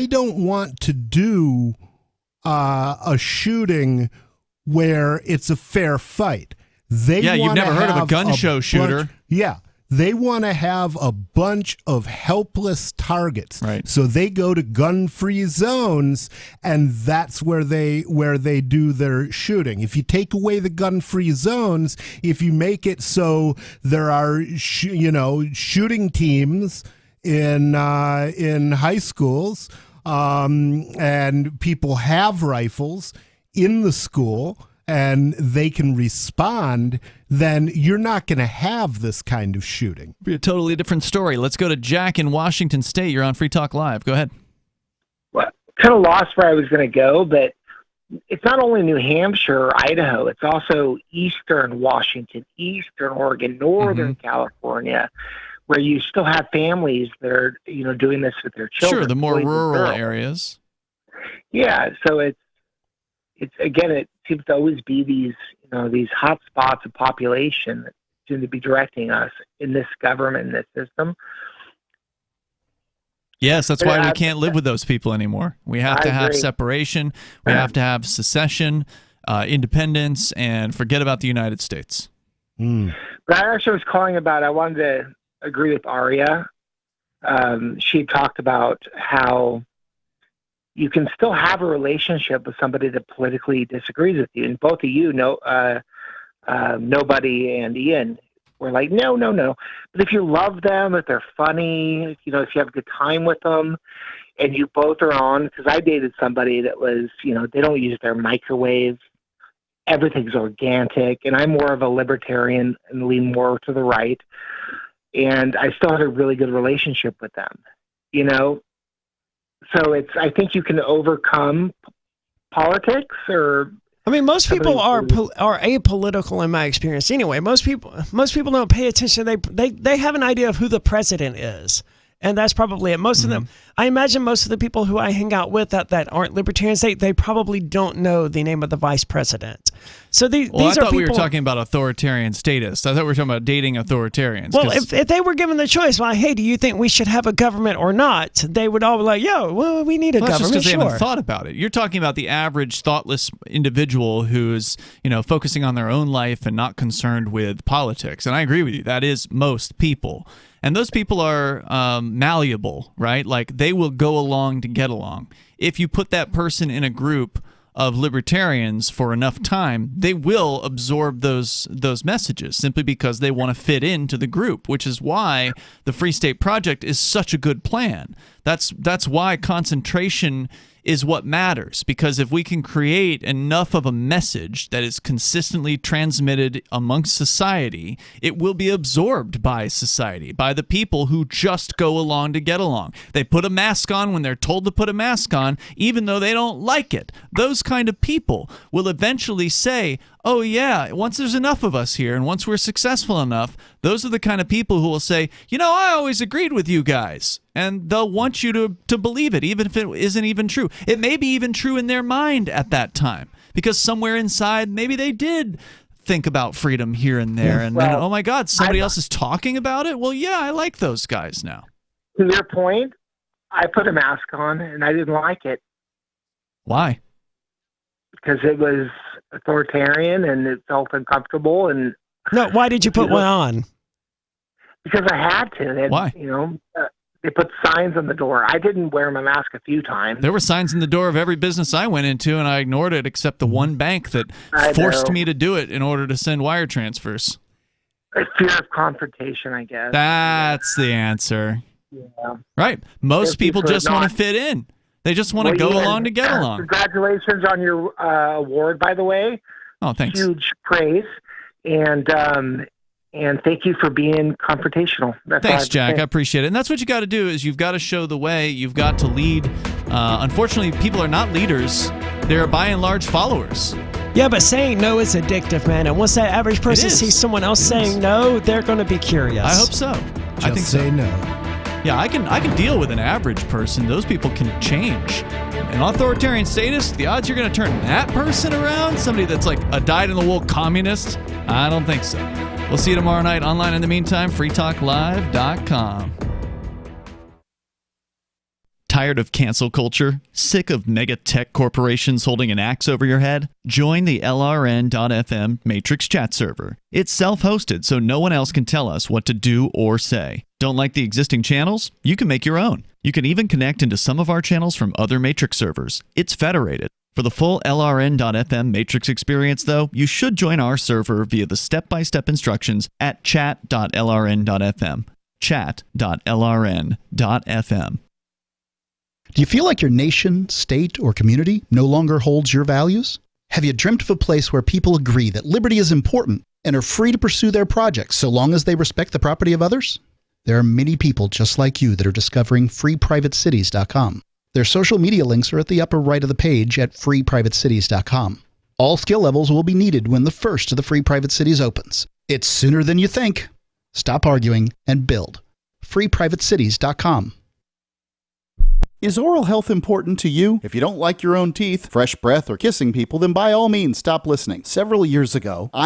don't want to do a shooting where it's a fair fight. You've never heard of a gun show shooter. They want to have a bunch of helpless targets. Right. So they go to gun-free zones, and that's where they do their shooting. If you take away the gun-free zones, if you make it so there are shooting teams in high schools, and people have rifles in the school and they can respond, then you're not going to have this kind of shooting. Be a totally different story. Let's go to Jack in Washington State. You're on Free Talk Live. Go ahead. Well, kind of lost where I was going to go, but it's not only New Hampshire or Idaho, it's also eastern Washington, eastern Oregon, northern California, where you still have families that are, doing this with their children. Sure, the more rural areas. Yeah, so it's again, it seems to always be these hot spots of population that seem to be directing us in this government, in this system. Yes, that's why we can't live with those people anymore. We have to have separation. We have to have secession, independence, and forget about the United States. But I actually was calling about, I wanted to agree with Aria. She talked about how you can still have a relationship with somebody that politically disagrees with you. And both of you know, Nobody and Ian were like, no. But if you love them, if they're funny, if you have a good time with them, and you both are on, because I dated somebody that was, they don't use their microwave. Everything's organic, and I'm more of a libertarian and lean more to the right. And I still had a really good relationship with them, So I think you can overcome politics or. I mean, most people are apolitical in my experience. Anyway, most people don't pay attention. They have an idea of who the president is, and that's probably it. Most of them, I imagine, most of the people who I hang out with that aren't libertarians, they probably don't know the name of the vice president. So these are people. We were talking about authoritarian statists. I thought we were talking about dating authoritarians. Well, if they were given the choice, well, hey, do you think we should have a government or not? They would all be like, we need a government. That's just because they haven't thought about it. You're talking about the average thoughtless individual who's focusing on their own life and not concerned with politics. And I agree with you. That is most people. And those people are malleable, right? Like they will go along to get along. If you put that person in a group of libertarians for enough time, they will absorb those messages simply because they want to fit into the group, which is why the Free State Project is such a good plan. That's why concentration is what matters, because if we can create enough of a message that is consistently transmitted amongst society, it will be absorbed by society, by the people who just go along to get along. They put a mask on when they're told to put a mask on, even though they don't like it. Those kind of people will eventually say, oh yeah, once there's enough of us here and once we're successful enough, those are the kind of people who will say, I always agreed with you guys. And they'll want you to believe it, even if it isn't even true. It may be even true in their mind at that time, because somewhere inside, maybe they did think about freedom here and there. And then, oh my God, somebody else is talking about it? Well, yeah, I like those guys now. To your point, I put a mask on and I didn't like it. Why? Because it was authoritarian and it felt uncomfortable. And no, why did you put one on? Because I had to. Why? They put signs on the door. I didn't wear my mask a few times. There were signs in the door of every business I went into, and I ignored it except the one bank that forced me to do it in order to send wire transfers. A fear of confrontation, I guess. That's the answer. Yeah. Right. Most people just want to fit in. They just want to go along to get along. Congratulations on your award, by the way. Oh, thanks. Huge praise. And thank you for being confrontational. Thanks, Jack. I appreciate it. And that's what you got to do is you've got to show the way. You've got to lead. Unfortunately, people are not leaders. They're by and large followers. Yeah, but saying no is addictive, man. And once that average person sees someone else saying no, they're going to be curious. I hope so. I think say no. Yeah, I can deal with an average person. Those people can change. An authoritarian statist, the odds you're going to turn that person around, somebody that's like a dyed-in-the-wool communist, I don't think so. We'll see you tomorrow night online. In the meantime, freetalklive.com. Tired of cancel culture? Sick of mega tech corporations holding an axe over your head? Join the LRN.FM Matrix chat server. It's self-hosted, so no one else can tell us what to do or say. Don't like the existing channels? You can make your own. You can even connect into some of our channels from other Matrix servers. It's federated. For the full LRN.FM Matrix experience, though, you should join our server via the step-by-step instructions at chat.lrn.fm. Chat.lrn.fm. Do you feel like your nation, state, or community no longer holds your values? Have you dreamt of a place where people agree that liberty is important and are free to pursue their projects so long as they respect the property of others? There are many people just like you that are discovering freeprivatecities.com. Their social media links are at the upper right of the page at freeprivatecities.com. All skill levels will be needed when the first of the Free Private Cities opens. It's sooner than you think. Stop arguing and build. freeprivatecities.com. Is oral health important to you? If you don't like your own teeth, fresh breath, or kissing people, then by all means stop listening. Several years ago,